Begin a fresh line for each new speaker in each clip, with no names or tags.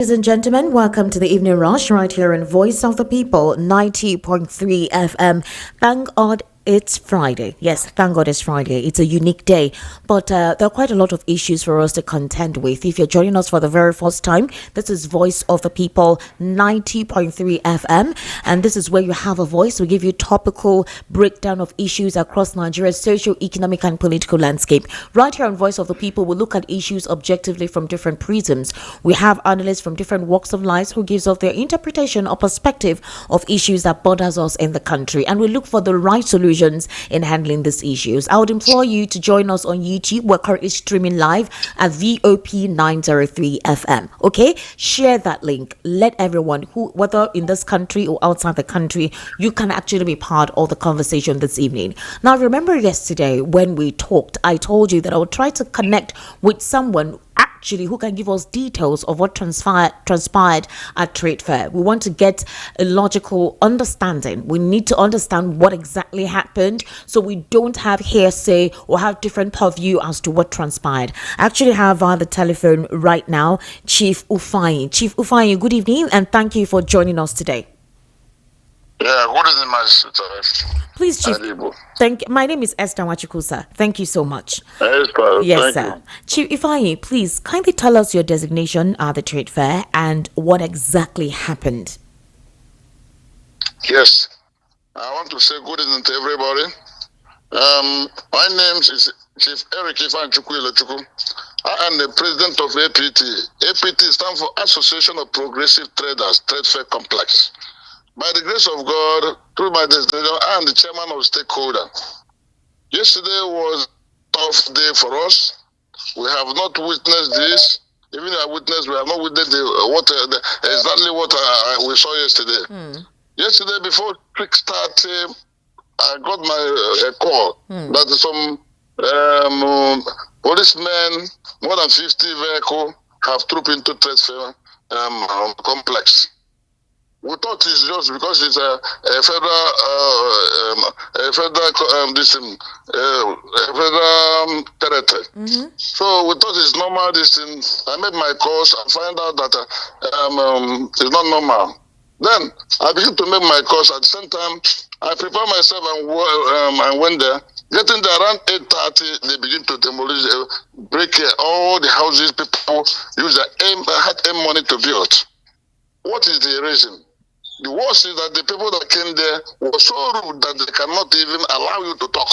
Ladies and gentlemen, welcome to the Evening Rush right here in Voice of the People, 90.3 FM. Thank God it's Friday. Yes, thank God it's Friday. It's a unique day, but there are quite a lot of issues for us to contend with. If you're joining us for the very first time, this is Voice of the People, 90.3 FM, and this is where you have a voice. We give you topical breakdown of issues across Nigeria's socio-economic and political landscape. Right here on Voice of the People, we look at issues objectively from different prisms. We have analysts from different walks of life who gives us their interpretation or perspective of issues that bothers us in the country, and we look for the right solutions in handling these issues. I would implore you to join us on YouTube. We're currently streaming live at VOP 903 FM. Okay, share that link. Let everyone who, whether in this country or outside the country, you can actually be part of the conversation this evening. Now, remember yesterday when we talked, I told you that I would try to connect with someone actually who can give us details of what transpired at trade fair. We want to get a logical understanding. We need to understand what exactly happened so we don't have hearsay or have different purview as to what transpired. I actually have on the telephone right now Chief Ufai. Chief Ufai, good evening and thank you for joining us today.
Yeah, good evening, my sister.
Please, Chief. My name is Esther Wachikusa. Thank you so much.
Yes,
sir. You. Chief Ifeanyi, please kindly tell us your designation at the trade fair and what exactly happened.
Yes, I want to say good evening to everybody. My name is Chief Eric Ifeanyi. I am the president of APT. APT stands for Association of Progressive Traders, Trade Fair Complex. By the grace of God, through my designation, I am the chairman of stakeholder. Yesterday was a tough day for us. We have not witnessed this. Even if I witnessed, we have not witnessed exactly what we saw yesterday. Yesterday, before 6:30, I got my call that some policemen, more than 50 vehicles, have trooped into trade fair complex. We thought it's just because it's a federal territory. So we thought it's normal. This thing. I made my calls and find out that it's not normal. Then I began to make my calls. At the same time, I prepared myself and went there. Getting there around 8:30, they begin to demolish, break all the houses. People use their money to build. What is the reason? The worst is that the people that came there were so rude that they cannot even allow you to talk.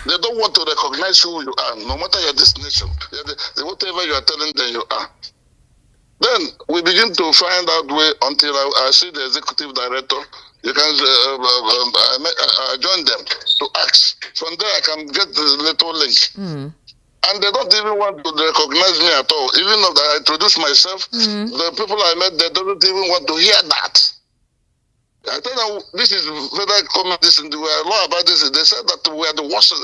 They don't want to recognize who you are, no matter your destination. Whatever you are telling them you are. Then we begin to find out way until I see the executive director. You can I join them to ask. From there I can get the little link. And they don't even want to recognize me at all. Even though I introduce myself, the people I met, they don't even want to hear that. I tell them this is federal comment. We are law about this. They said that we are the worst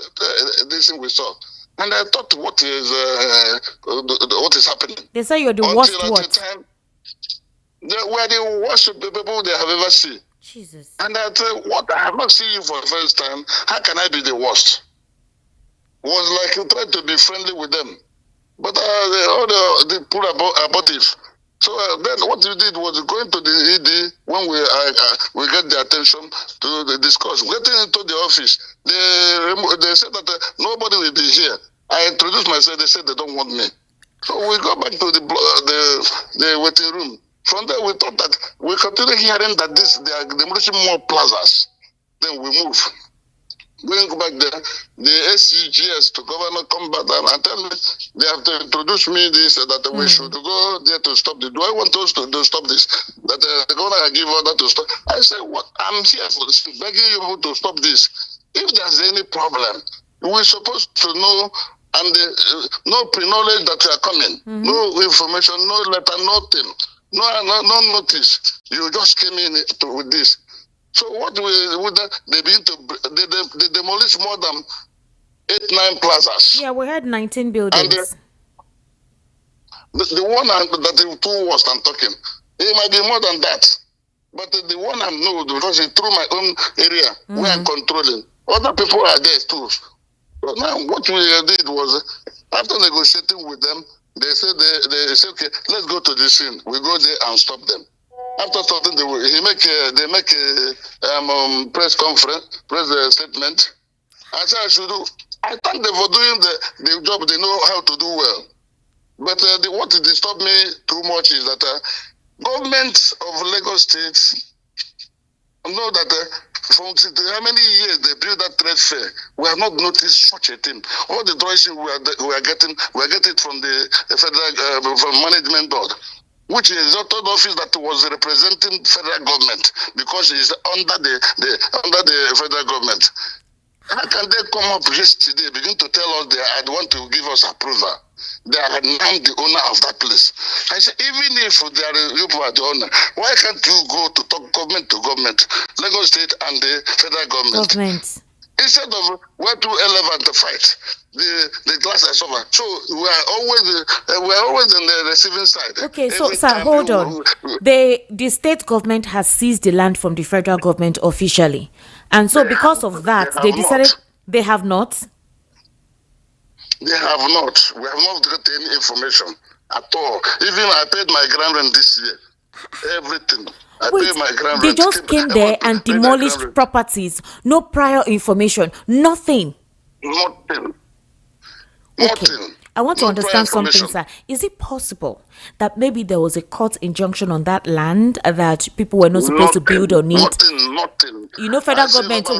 this thing we saw, and I thought, what is happening?
They say you're the worst.
What? The time, we are the worst people they have ever seen.
Jesus.
And I tell what, I have not seen you for the first time. How can I be the worst? Was like you tried to be friendly with them, but they pull abortive. So then what we did was going to the ED when we get the attention to discuss. Getting into the office, they said that nobody will be here. I introduced myself. They said they don't want me. So we go back to the waiting room. From there, we thought that we continue hearing that they are demolishing more plazas. Then we move. Going back there, the SCGS to governor come back and tell me they have to introduce me this that we should go there to stop this. Do I want us to stop this? That the governor can give order to stop. I said, what? I'm here for this, begging you to stop this. If there's any problem, we're supposed to know and no pre-knowledge that you are coming, no information, no letter, nothing, no notice. You just came in with this. So what they begin to they demolish more than 8-9 plazas.
Yeah, we had 19 buildings.
And the one that the two worst I'm talking, it might be more than that. But the one I know because it's through my own area where I'm controlling. Other people are there too. But now what we did was after negotiating with them, They say okay, let's go to the scene. We go there and stop them. After stopping, they make a press conference, press statement. I said I should do. I thank them for doing the job. They know how to do well. But what disturbed me too much is that government of Lagos State know that from how many years they built that trade fair, we have not noticed such a thing. All the direction we are getting from the federal from management board, which is a third office that was representing federal government because it's under the federal government. How can they come up yesterday, begin to tell us they want to give us approval? They are now the owner of that place. I said, even if they are you are the owner, why can't you go to talk government to government, Lagos State and the federal government? Instead of where to elevate the fight, the glass is over. So we are always in the receiving side.
Okay, so sir, hold on. The state government has seized the land from the federal government officially, and so because of that, they decided they have not.
They have not. We have not got any information at all. Even I paid my ground rent this year. Everything.
Wait, they just came there and demolished properties. No prior information. Nothing.
Nothing.
Okay. I want to understand something, sir. Is it possible that maybe there was a court injunction on that land that people were not supposed to build on it?
Nothing.
You know, federal government,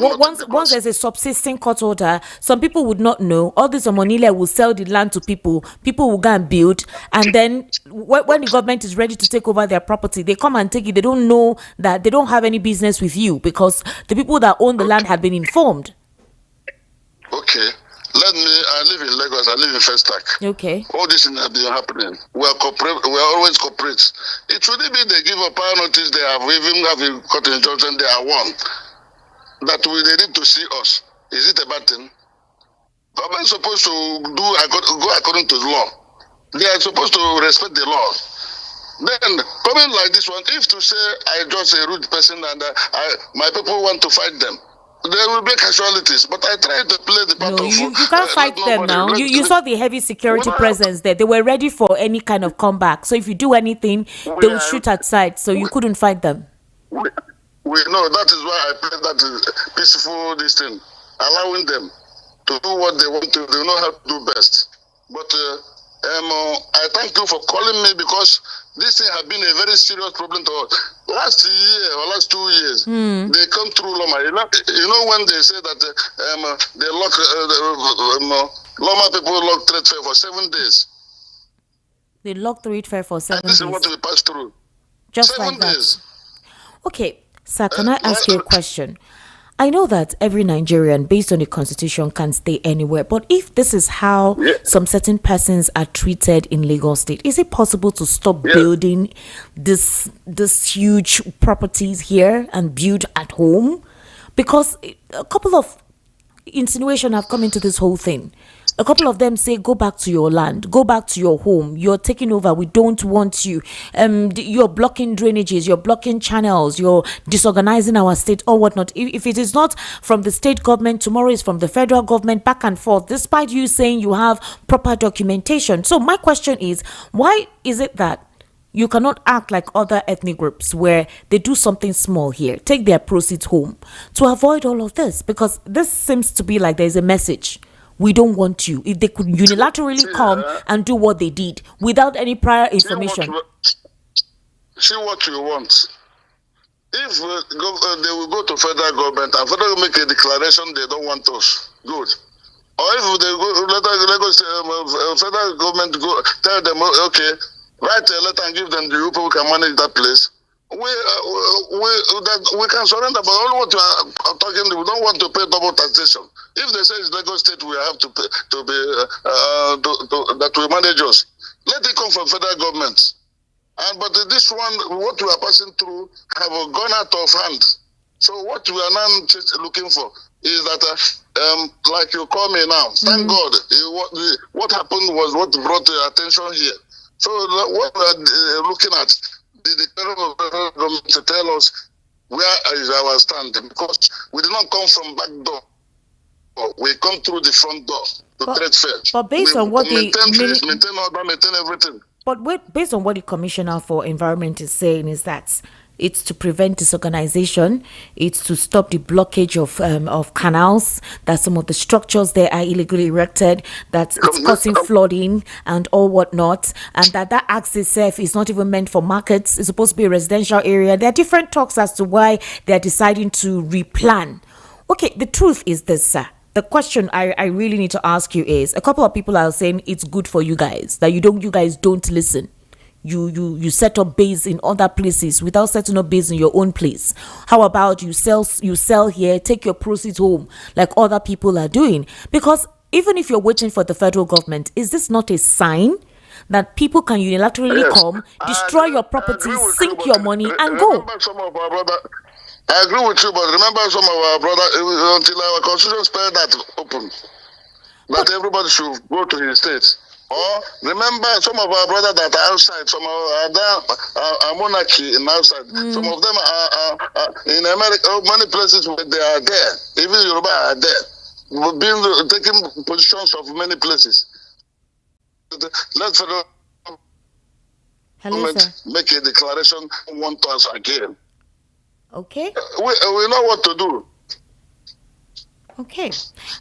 once there's a subsisting court order, some people would not know. All this Omonile will sell the land to people. People will go and build. And then when the government is ready to take over their property, they come and take it. They don't know that they don't have any business with you because the people that own the land had been informed.
Okay. I live in Lagos, I live in Festac.
Okay.
All this things have been happening. We are always corporate. It shouldn't be they give a prior notice, they have even have a court injunction, they are one. That they need to see us. Is it a bad thing? Government is supposed to go according to the law. They are supposed to respect the law. Then, coming like this one, if to say I just a rude person and my people want to fight them, there will be casualties, but I try to play the part of...
You can't fight them now. You saw the heavy security presence there. They were ready for any kind of comeback. So if you do anything, they will shoot at sight. So you couldn't fight them.
We know. That is why I play that peaceful this thing, allowing them to do what they want to. They know how to do best. But I thank you for calling me because this thing has been a very serious problem to us. Last year or last 2 years, they come through Loma. You know when they say that they lock Loma people lock trade fair for 7 days.
They locked trade fair for 7 days.
This is what we passed through.
Just 7 like that. Days. Okay, sir, can I ask you a question? I know that every Nigerian, based on the constitution, can stay anywhere. But if this is how some certain persons are treated in Lagos State, is it possible to stop building this huge properties here and build at home? Because a couple of insinuations have come into this whole thing. A couple of them say, go back to your land, go back to your home. You're taking over. We don't want you. You're blocking drainages, you're blocking channels, you're disorganizing our state or whatnot. If it is not from the state government, tomorrow is from the federal government, back and forth, despite you saying you have proper documentation. So my question is, why is it that you cannot act like other ethnic groups where they do something small here, take their proceeds home to avoid all of this? Because this seems to be like there's a message. We don't want you. If they could unilaterally come and do what they did without any prior information.
See what you want. If they will go to federal government and federal make a declaration they don't want us, good. Or if they go, federal government go tell them, okay, write a letter and give them the people who can manage that place. We can surrender, but only what you are talking, we don't want to pay double taxation. If they say it's Lagos State, we have to pay that will manage us. Let it come from federal government. But this one, what we are passing through, have gone out of hand. So what we are now looking for is that, like you call me now, thank God, what happened was what brought attention here. So what we are looking at, the federal government to tell us where is our stand, because we did not come from back door. we come through the front door to trade fair.
But based on what
maintain fees, maintain order, maintain everything.
But based on what the Commissioner for Environment is saying is that it's to prevent disorganization, it's to stop the blockage of canals, that some of the structures there are illegally erected, that it's causing flooding and all whatnot, and that axe itself is not even meant for markets, it's supposed to be a residential area. There are different talks as to why they're deciding to replan. Okay, the truth is this, sir. The question I really need to ask you is, a couple of people are saying it's good for you guys, that you guys don't listen. You set up base in other places without setting up base in your own place. How about you sell here, take your proceeds home like other people are doing? Because even if you're waiting for the federal government, is this not a sign that people can unilaterally come, destroy your property, sink your money, and go?
I agree with you, but remember some of our brothers, until our constitution spelled that open, that everybody should go to his state. Or remember some of our brothers that are outside, some are monarchy in outside. Some of them are in America, many places where they are there. Even Yoruba are there, taking positions of many places. Let's make a declaration, want us again.
Okay.
We know what to do.
Okay.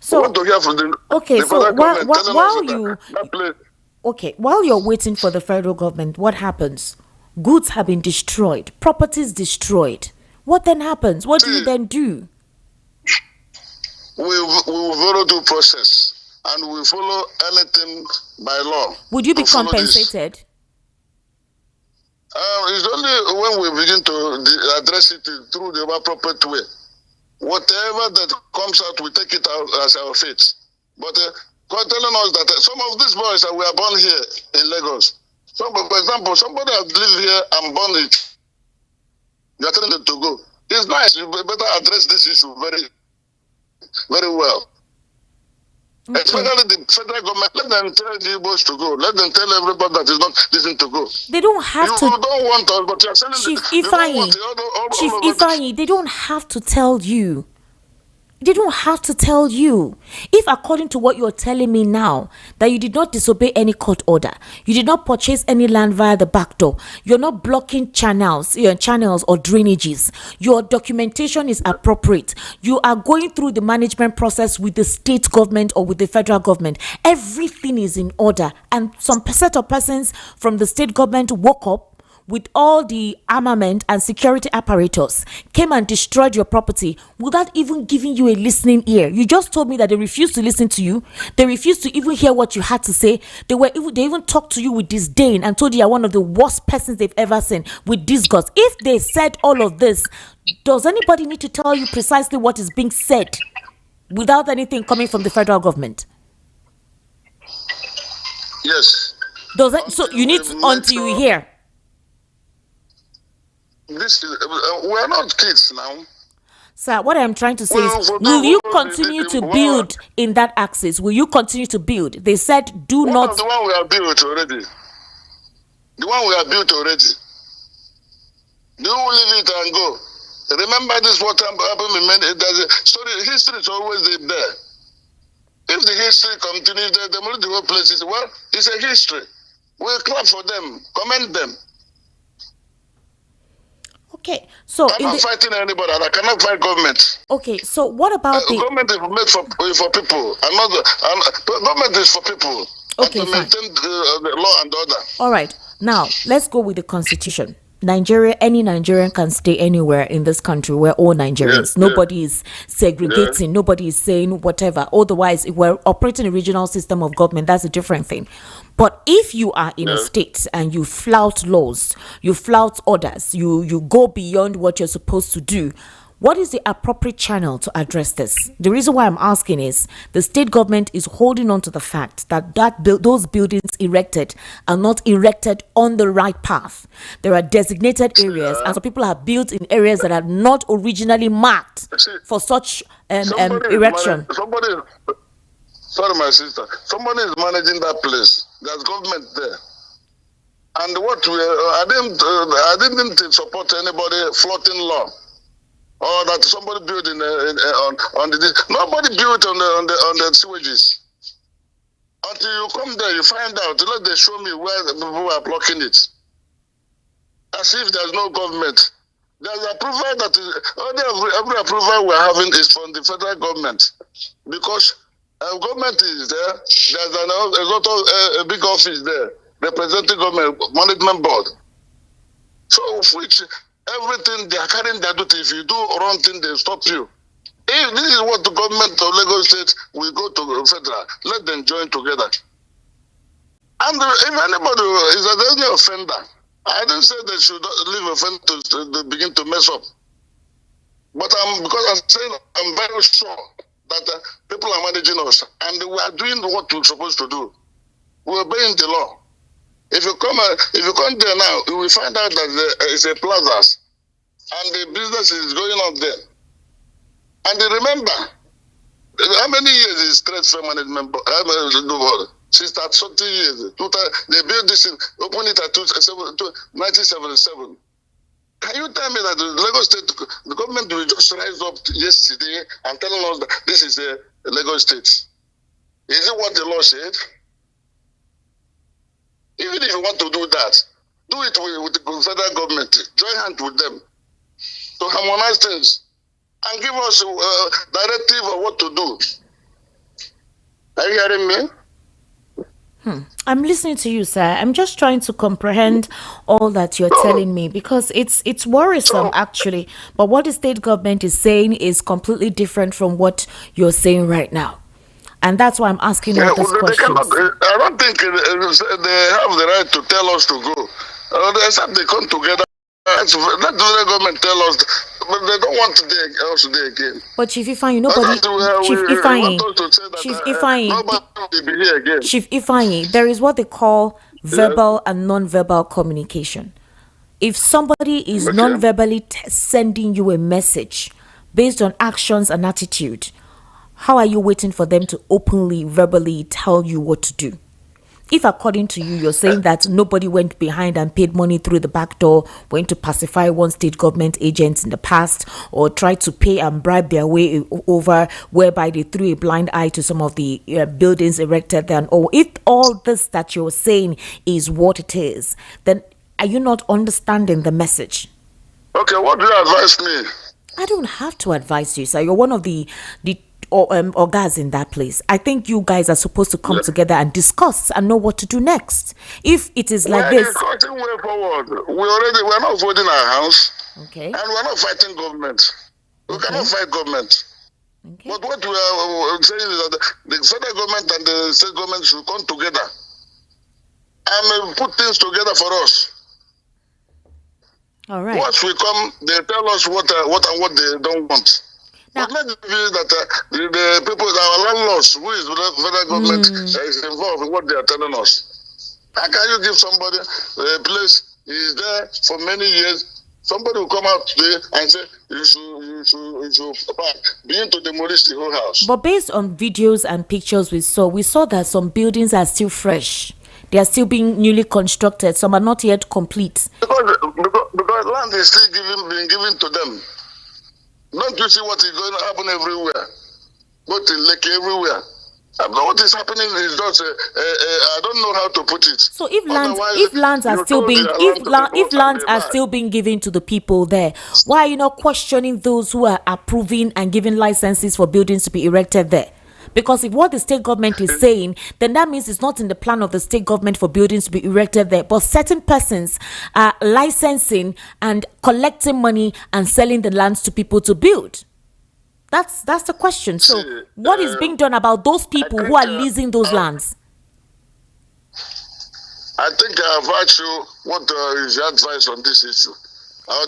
So
want to hear from the
while you're waiting for the federal government, what happens? Goods have been destroyed, properties destroyed. What then happens? What do you then do?
We will follow due process, and we follow anything by law.
Would you be compensated?
It's only when we begin to address it through the appropriate way. Whatever that comes out, we take it out as our fate. But God telling us that some of these boys that were born here in Lagos, for example, somebody has lived here and born it, you are telling them to go. It's nice. You better address this issue very, very well. Okay. Especially the federal government, let them tell the Igbos to go. Let them tell everybody that is not listening to go.
They don't have to.
You don't want us, but you're telling
Chief Ifeanyi, they don't have to tell you. They don't have to tell you. If according to what you're telling me now, that you did not disobey any court order, you did not purchase any land via the back door, you're not blocking channels or drainages, your documentation is appropriate, you are going through the management process with the state government or with the federal government, everything is in order, and some set of persons from the state government woke up with all the armament and security apparatus, came and destroyed your property without even giving you a listening ear. You just told me that they refused to listen to you. They refused to even hear what you had to say. They even talked to you with disdain and told you are one of the worst persons they've ever seen, with disgust. If they said all of this, does anybody need to tell you precisely what is being said without anything coming from the federal government?
Yes.
Does that, so you need until you hear.
This is, we are not kids now.
Sir, what I'm trying to say is, will you continue to build in that axis? Will you continue to build? They said do not.
The one we have built already. The one we have built already. Do you leave it and go? Remember this, what happened in many, there's a story, history is always there. If the history continues, the whole place well, it's a history. We'll clap for them, commend them.
Okay, so
I'm not fighting anybody. I cannot fight government.
Okay, so what about the
government is made for people, government is for people.
Okay,
and to maintain the law and order.
All right, now let's go with the constitution. Any Nigerian can stay anywhere in this country. We're all Nigerians. Nobody is segregating. Nobody is saying whatever. Otherwise, if we're operating a regional system of government, that's a different thing. But if you are in a state and you flout laws, you flout orders, you go beyond what you're supposed to do, what is the appropriate channel to address this? The reason why I'm asking is the state government is holding on to the fact that those buildings erected are not erected on the right path. There are designated areas, and some people have built in areas that are not originally marked for such erection.
Sorry, my sister. Somebody is managing that place. There's government there. And I didn't support anybody flouting law or that somebody built on the nobody built on the sewages. Until you come there, you find out. Let them show me where the people are blocking it. As if there's no government. There's approval that is every approval we're having is from the federal government, because government is there. There's a big office there representing government management board. So which everything they are carrying their duty. If you do wrong thing, they stop you. If this is what the government of Lagos State will go to federal, let them join together. And if anybody is any offender, I didn't say they should leave offender to begin to mess up. But because I'm saying I'm very sure that people are managing us, and we are doing what we're supposed to do. We're obeying the law. If you come there now, you will find out that it's a plaza, and the business is going on there. And remember, how many years is trade fair management board? Since that 30 years. They built this, opened it at 1977. Can you tell me that the Lagos State, the government will just rise up yesterday and telling us that this is a Lagos State? Is it what the law said? Even if you want to do that, do it with the federal government. Join hands with them to harmonize things and give us a directive of what to do. Are you hearing me?
I'm listening to you, sir. I'm just trying to comprehend all that you're telling me, because it's worrisome, actually. But what the state government is saying is completely different from what you're saying right now. And that's why I'm asking all these questions.
I don't think they have the right to tell us to go. Except they come together. Let the government tell us, but they don't want us today again.
But Chief Ifeanyi, Chief Ifeanyi, there is what they call verbal and non-verbal communication. If somebody is non-verbally sending you a message based on actions and attitude, how are you waiting for them to openly, verbally tell you what to do? If according to you, you're saying that nobody went behind and paid money through the back door, went to pacify one state government agent in the past, or tried to pay and bribe their way over, whereby they threw a blind eye to some of the buildings erected there, or if all this that you're saying is what it is, then are you not understanding the message?
Okay, what do you advise me?
I don't have to advise you, sir. You're one of the guys in that place. I think you guys are supposed to come together and discuss and know what to do next. If it is like this,
cutting way forward. We're not voting our house.
Okay.
And we're not fighting government. We cannot fight government.
Okay.
But what we are saying is that the federal government and the state government should come together and put things together for us.
All right.
Once we come, they tell us what they don't want. Now, but let's be that the people, our landlords, who is the federal government, is involved in what they are telling us. How can you give somebody a place is there for many years? Somebody will come out today and say you should begin to demolish the whole house.
But based on videos and pictures we saw that some buildings are still fresh. They are still being newly constructed. Some are not yet complete.
Because land is still being given to them. Don't you see what is going to happen everywhere? Both in Lake everywhere. What is happening is just I don't know how to put it.
So if lands are still being given to the people there, why are you not questioning those who are approving and giving licenses for buildings to be erected there? Because if what the state government is saying, then that means it's not in the plan of the state government for buildings to be erected there. But certain persons are licensing and collecting money and selling the lands to people to build. That's the question. So what is being done about those people who are leasing those lands?
I think I have asked you what is your advice on this issue.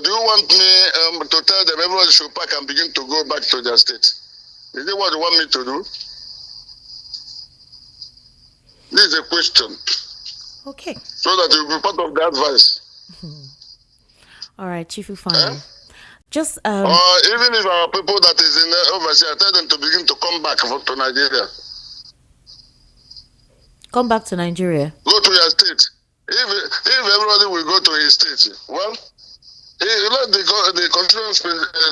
Do you want me to tell them everyone should pack and begin to go back to their state? Is it what you want me to do? This is a question.
Okay.
So that you'll be part of the advice.
All right, Chief Ifeanyi. Just
or even if our people that is in overseas, I tell them to begin to come back to Nigeria.
Come back to Nigeria.
Go to your state. If everybody will go to his state, well, Let the constitution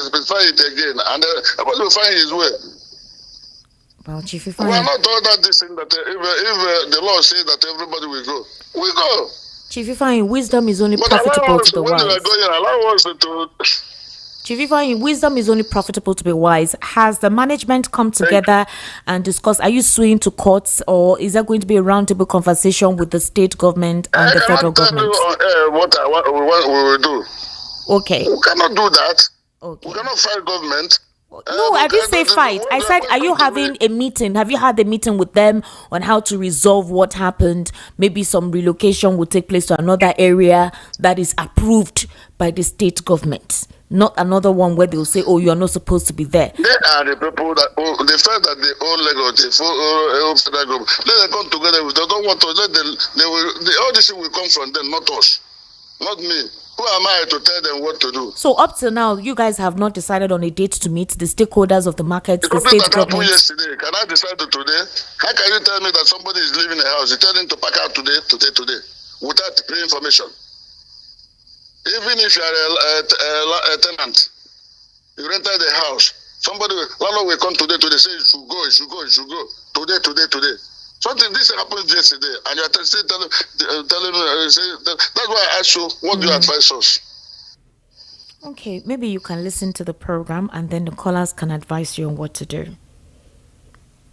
specify it again, and everybody will find his way.
Well, Chief
We are not all that this thing that if the law says that everybody will go, we go.
Chief Ifeanyi, wisdom is only
But
profitable to the
when
wise.
they are going, allow us to.
Chief Ifeanyi, wisdom is only profitable to be wise. Has the management come together and discussed? Are you suing to courts, or is there going to be a roundtable conversation with the state government and the federal government?
What we will do.
Okay.
We cannot do that.
Okay.
We cannot fight government.
No, I didn't say fight. I said, are you having a meeting? Have you had a meeting with them on how to resolve what happened? Maybe some relocation will take place to another area that is approved by the state government. Not another one where they'll say, oh, you are not supposed to be there.
They are the people that they felt that they own Lagos, federal government. Let them come together. If they don't want to, all this thing will come from them, not us, not me. Who am I to tell them what to do?
So up till now, you guys have not decided on a date to meet the stakeholders of the market, the state government.
Yesterday, can I decide today? How can you tell me that somebody is living in a house? You tell him to pack out today, without pre-information? Even if you are a tenant, you rented the house. Landlord will come today say you should go. Today. Something this happened yesterday, and you are still telling me. That's why I ask you, what do you advise us?
Okay, maybe you can listen to the program, and then the callers can advise you on what to do.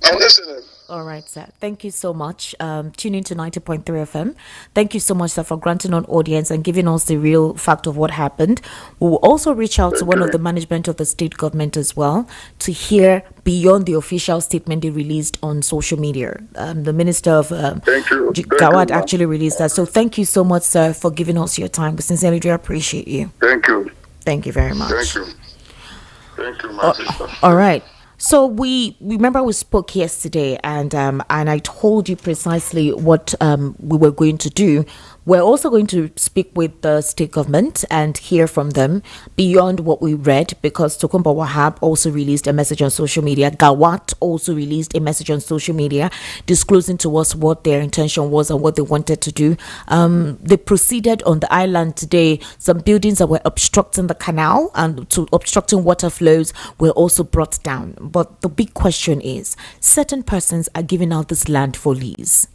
I'm listening.
All right, sir. Thank you so much. Tune in to 90.3 FM. Thank you so much, sir, for granting an audience and giving us the real fact of what happened. We will also reach out to one of the management of the state government as well to hear beyond the official statement they released on social media. The Minister of Gawad actually released that. So thank you so much, sir, for giving us your time. We sincerely do appreciate you.
Thank you.
Thank you very much.
Thank you, my sister.
All right. So we remember we spoke yesterday, and I told you precisely what we were going to do. We're also going to speak with the state government and hear from them beyond what we read, because Tokunbo Wahab also released a message on social media. Gawat also released a message on social media disclosing to us what their intention was and what they wanted to do. They proceeded on the island today. Some buildings that were obstructing the canal and to obstructing water flows were also brought down. But the big question is, certain persons are giving out this land for lease.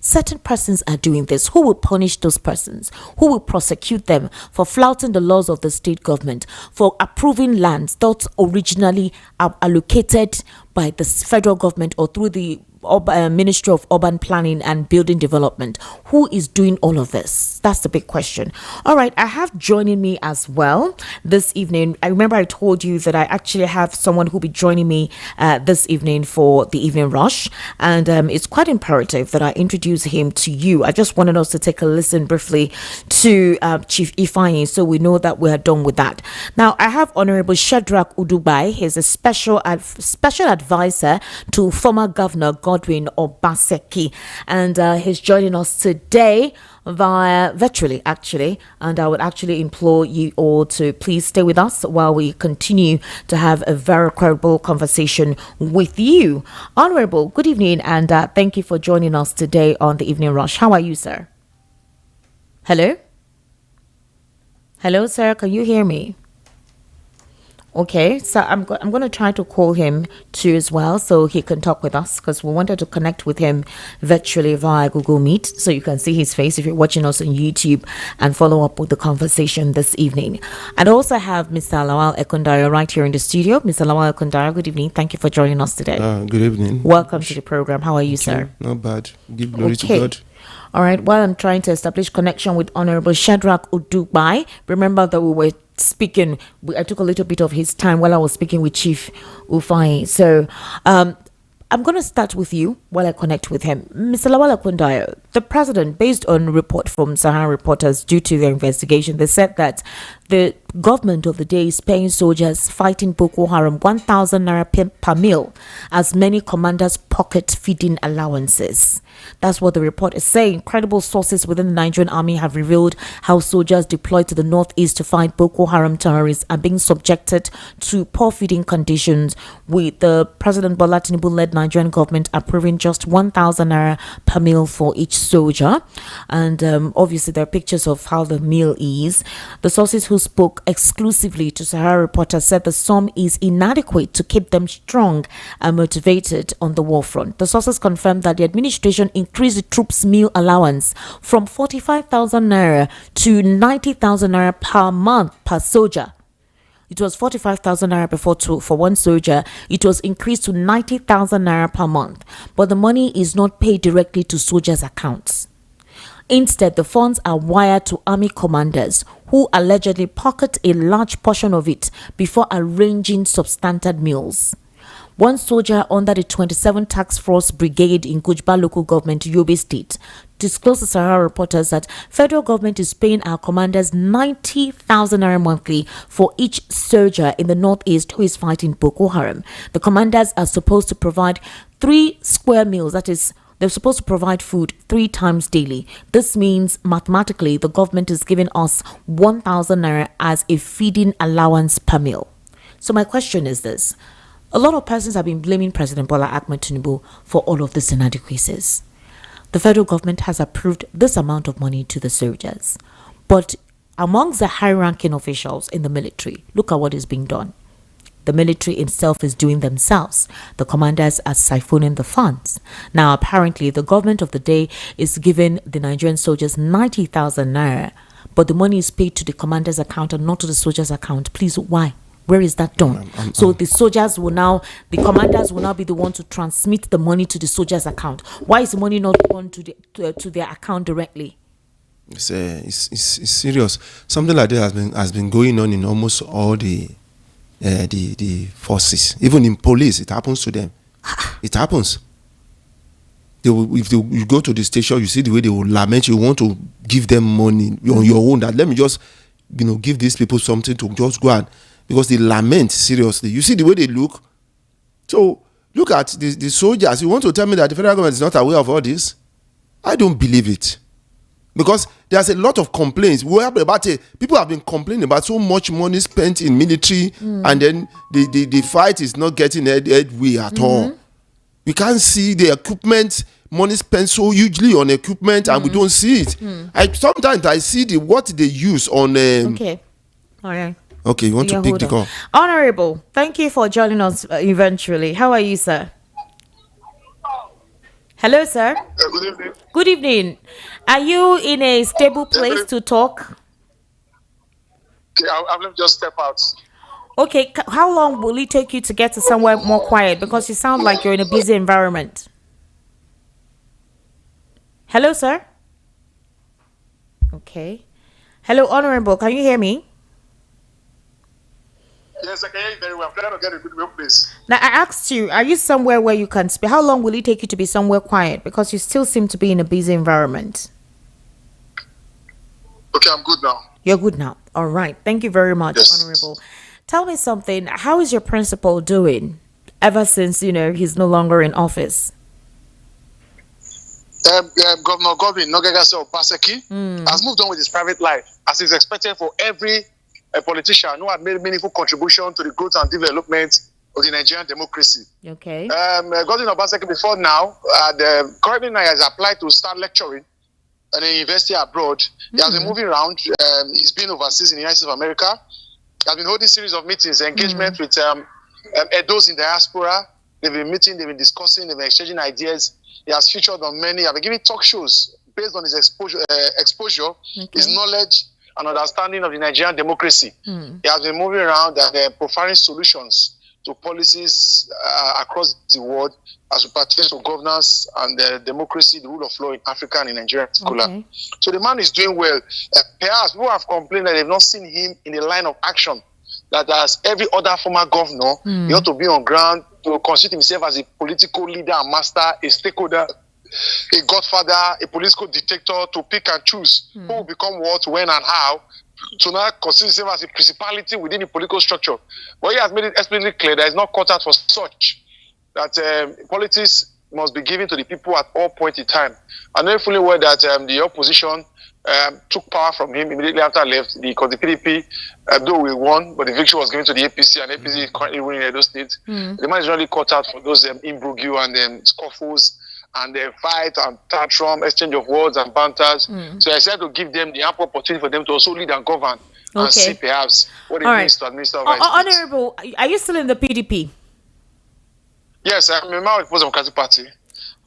Certain persons are doing this. Who will punish those persons? Who will prosecute them for flouting the laws of the state government, for approving lands that originally are allocated by the federal government or through the Ministry of Urban Planning and Building Development? Who is doing all of this? That's the big question. All right, I have joining me as well this evening. I remember I told you that I actually have someone who'll be joining me this evening for the evening rush, and it's quite imperative that I introduce him to you. I just wanted us to take a listen briefly to Chief Ifeanyi, so we know that we are done with that. Now, I have Honorable Shadrach Udubai. He's a special advisor to former Governor Godwin Obaseki, and he's joining us today via virtually, actually, and I would actually implore you all to please stay with us while we continue to have a very credible conversation with you. Honorable, good evening, and thank you for joining us today on the Evening Rush. How are you, sir? Hello, sir, can you hear me? Okay, so I'm going to try to call him too as well, so he can talk with us, because we wanted to connect with him virtually via Google Meet, so you can see his face if you're watching us on YouTube and follow up with the conversation this evening. And also have Mr. Lawal Ekundayo right here in the studio. Mr. Lawal Ekundayo, good evening. Thank you for joining us today.
Good evening.
Welcome to the program. How are you, sir?
Not bad. Give glory to God.
All right, while I'm trying to establish connection with Honorable Shadrach Udubai, remember that we were speaking, I took a little bit of his time while I was speaking with Chief Ifeanyi. So I'm going to start with you while I connect with him. Mr. Lawal Ekundayo, the president, based on report from Sahara reporters due to their investigation, they said that the government of the day is paying soldiers fighting Boko Haram 1,000 naira per meal as many commanders pocket feeding allowances. That's what the report is saying. Credible sources within the Nigerian army have revealed how soldiers deployed to the northeast to fight Boko Haram terrorists are being subjected to poor feeding conditions, with the President Bola Tinubu-led Nigerian government approving just 1,000 naira per meal for each soldier. And obviously there are pictures of how the meal is. The sources who spoke exclusively to Sahara Reporter said the sum is inadequate to keep them strong and motivated on the war front. The sources confirmed that the administration increased the troops' meal allowance from 45,000 naira to 90,000 naira per month per soldier. It was 45,000 naira before for one soldier. It was increased to 90,000 naira per month. But the money is not paid directly to soldiers' accounts. Instead, the funds are wired to army commanders who allegedly pocket a large portion of it before arranging substandard meals. One soldier under the 27th Task Force Brigade in Kujba local government, Yobe State, disclosed to Sahara Reporters that federal government is paying our commanders 90,000 naira monthly for each soldier in the northeast who is fighting Boko Haram. The commanders are supposed to provide 3 square meals, that is, they're supposed to provide food 3 times daily. This means mathematically the government is giving us 1,000 naira as a feeding allowance per meal. So my question is this. A lot of persons have been blaming President Bola Ahmed Tinubu for all of these inadequacies. The federal government has approved this amount of money to the soldiers. But amongst the high-ranking officials in the military, look at what is being done. The military itself is doing themselves. The commanders are siphoning the funds. Now, apparently, the government of the day is giving the Nigerian soldiers 90,000 naira, but the money is paid to the commander's account and not to the soldiers' account. Please, why? Where is that done? So the soldiers will now, the commanders will now be the one to transmit the money to the soldiers' account. Why is the money not gone to their account directly?
It's serious. Something like that has been going on in almost all the forces. Even in police, it happens to them. It happens. You go to the station, you see the way they will lament. You want to give them money on your own. That let me just, give these people something to just go and, because they lament seriously. You see the way they look. So look at the soldiers. You want to tell me that the federal government is not aware of all this? I don't believe it. Because there's a lot of complaints. People have been complaining about so much money spent in military, and then the fight is not getting headway at all. We can't see the equipment, money spent so hugely on equipment, and we don't see it. Sometimes I see what they use on.
Okay, all right.
Okay, you want to pick the call?
Honorable, thank you for joining us eventually. How are you, sir? Hello, sir.
Good evening.
Good evening. Are you in a stable place to talk?
Okay, I'll just step out.
Okay, how long will it take you to get to somewhere more quiet? Because you sound like you're in a busy environment. Hello, sir. Okay. Hello, Honorable. Can you hear me?
Yes, I can hear you very well. I'm trying to get a good place.
Now, I asked you, are you somewhere where you can speak? How long will it take you to be somewhere quiet? Because you still seem to be in a busy environment.
Okay, I'm good now.
You're good now. All right. Thank you very much,
Yes.
Honorable. Tell me something. How is your principal doing ever since, he's no longer in office?
Governor Godwin Nogegase Obaseki has moved on with his private life, as is expected for every politician who had made meaningful contribution to the growth and development of the Nigerian democracy.
Okay.
Godwin Obaseki before now, currently now has applied to start lecturing at a university abroad. He has been moving around. He's been overseas in the United States of America. He has been holding a series of meetings, engagement with Edos in diaspora. They've been meeting, they've been discussing, they've been exchanging ideas. He has featured on many, I've been giving talk shows based on his exposure, his knowledge and understanding of the Nigerian democracy. He has been moving around and providing solutions to policies across the world as it pertains to governance and democracy, the rule of law in Africa and in Nigeria in particular. Okay. So the man is doing well. Perhaps people have complained that they've not seen him in the line of action. That as every other former governor, he ought to be on ground to constitute himself as a political leader and master, a stakeholder, a godfather, a political dictator, to pick and choose who will become what, when, and how to now consider himself as a principality within the political structure. But he has made it explicitly clear that it's not cut out for such, that politics must be given to the people at all points in time. I know fully well that the opposition took power from him immediately after he left, because the PDP, though we won, but the victory was given to the APC, and APC is currently winning in Edo State. The man is really cut out for those imbroglio and scuffles and fight and tantrum, exchange of words and banters. So I decided to give them the ample opportunity for them to also lead and govern and see perhaps what it means to administer.
Honorable, are you still in the PDP?
Yes, I'm a member of the Democratic Party.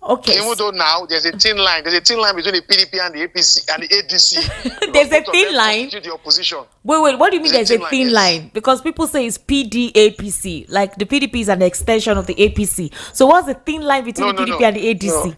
Okay.
Even though now there's a thin line between the PDP and the APC and the ADC.
There's a thin line.
The opposition.
Wait. What do you mean there's a thin line? Because people say it's PDAPC, like the PDP is an extension of the APC. So what's the thin line between the PDP and the ADC?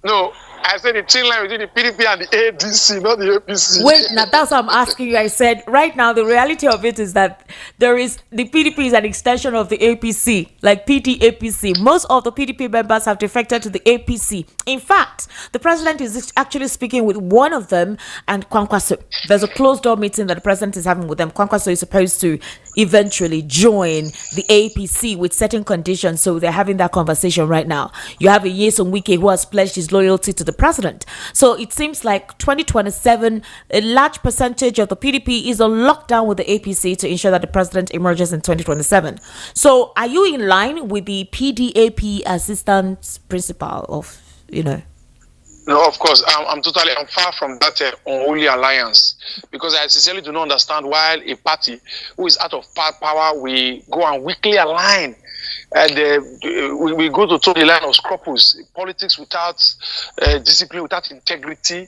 No. I said the thin line between the PDP and the ADC, not the APC.
Wait, now that's what I'm asking you. I said right now the reality of it is that the PDP is an extension of the APC, like PDAPC. Most of the PDP members have defected to the APC. In fact, the president is actually speaking with one of them and Kwankwaso. There's a closed door meeting that the president is having with them. Kwankwaso is supposed to eventually join the APC with certain conditions, so they're having that conversation right now. You have a Nyesom Wike who has pledged his loyalty to the president. So it seems like 2027, a large percentage of the PDP is on lockdown with the APC to ensure that the president emerges in 2027. So are you in line with the PDAP assistant principal of,
No, of course. I'm far from that unholy alliance, because I sincerely do not understand why a party who is out of power we go and weakly align. And we go to toe the line of scruples, politics without discipline, without integrity,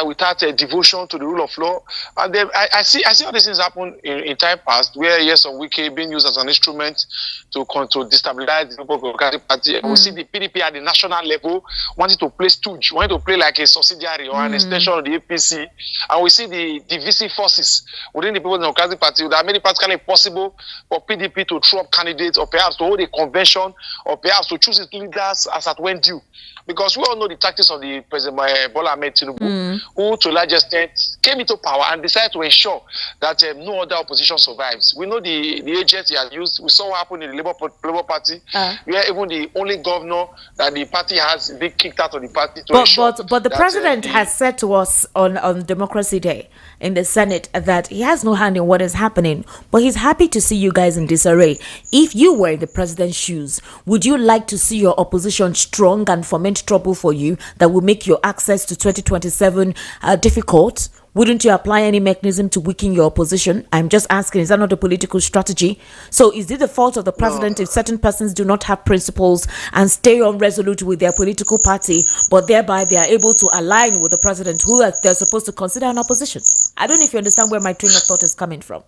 without devotion to the rule of law. And then I see all these things happen in time past, where Nyesom Wike being used as an instrument to destabilize the Democratic Party. And we see the PDP at the national level wanting to play stooge, wanting to play like a subsidiary or an extension of the APC. And we see the divisive forces within the People's Democratic Party that made it practically impossible for PDP to throw up candidates, or perhaps to hold a convention, or perhaps to choose its leaders as at when due. Because we all know the tactics of the President Bola Ahmed Tinubu, who to a large extent came into power and decided to ensure that no other opposition survives. We know the agents he has used. We saw what happened in the Labour Party, where even the only governor that the party has been kicked out of the party.
But the president has said to us on Democracy Day in the Senate that he has no hand in what is happening, but he's happy to see you guys in disarray. If you were in the president's shoes, would you like to see your opposition strong and foment trouble for you that will make your access to 2027 difficult? Wouldn't you apply any mechanism to weaken your opposition? I'm just asking, is that not a political strategy? So is it the fault of the president if certain persons do not have principles and stay unresolute with their political party, but thereby they are able to align with the president who they're supposed to consider an opposition? I don't know if you understand where my train of thought is coming from.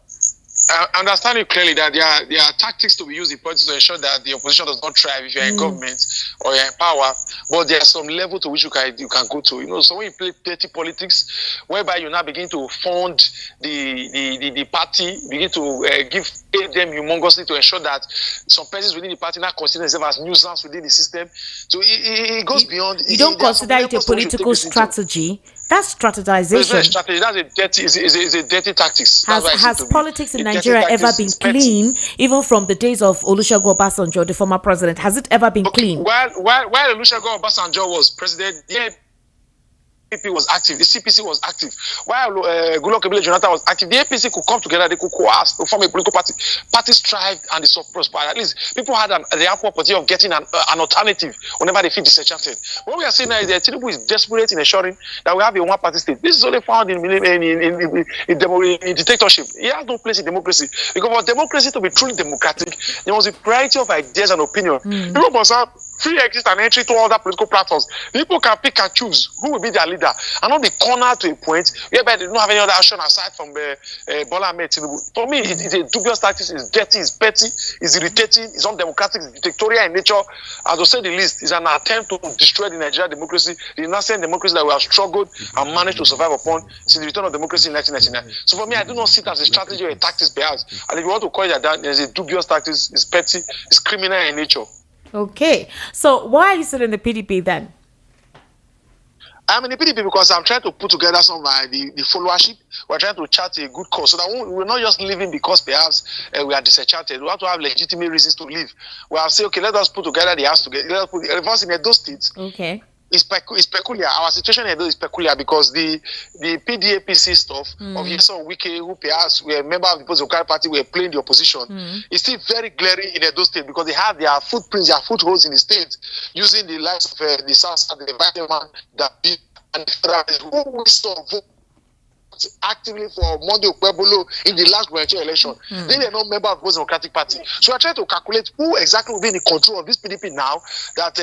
I understand you clearly that there are tactics to be used in politics to ensure that the opposition does not thrive if you're in government or you're in power, but there's some level to which you can go to. So when you play petty politics, whereby you now begin to fund the party, begin to aid them humongously to ensure that some persons within the party now consider themselves as nuisance within the system. So it goes beyond.
You don't consider it a political strategy. That's strategization.
It's a strategy. That's a dirty tactics.
Has politics in Nigeria ever been clean, even from the days of Olusegun Obasanjo, the former president? Has it ever been clean?
While Olusegun Obasanjo was president, APC was active, the CPC was active. While Goodluck Ebele Jonathan was active, the APC could come together, they could coerce to form a political party. Parties thrived and they prospered. At least people had the ample opportunity of getting an alternative whenever they feel disenchanted. What we are seeing now is that Tinubu is desperate in ensuring that we have a one-party state. This is only found in dictatorship. He has no place in democracy. Because for democracy to be truly democratic, there must be variety of ideas and opinion. People must have free exit and entry to other political platforms. People can pick and choose who will be their leader, and not be cornered to a point whereby they don't have any other action aside from Bola Ahmed Tinubu. For me, it's a dubious tactics. It's dirty, it's petty, it's irritating, it's undemocratic, it's dictatorial in nature. As to say the least, it's an attempt to destroy the Nigerian democracy, the nascent democracy that we have struggled and managed to survive upon since the return of democracy in 1999. So for me, I do not see it as a strategy or a tactics perhaps. And if you want to call it that, there's a dubious tactics, it's petty, it's criminal in nature.
Okay, so why are you still in the PDP then?
I'm in the PDP because I'm trying to put together some of the followership. We're trying to chart a good cause so that we're not just living because perhaps we are disenchanted. We have to have legitimate reasons to live. We have said, okay, let us put together the house together. Let us put reverse in those states.
Okay.
It's peculiar. Our situation in Edo is peculiar because the PDAPC stuff of Yeson Wike, who perhaps were a member of the Political Party, were playing the opposition, is still very glaring in Edo State because they have their footprints, their footholds in the state, using the likes of the South, the Vice Man, that and who we saw vote actively for Monday Okwebolo in the last presidential election. They were not member of the Democratic Party. So I try to calculate who exactly will be in control of this PDP now that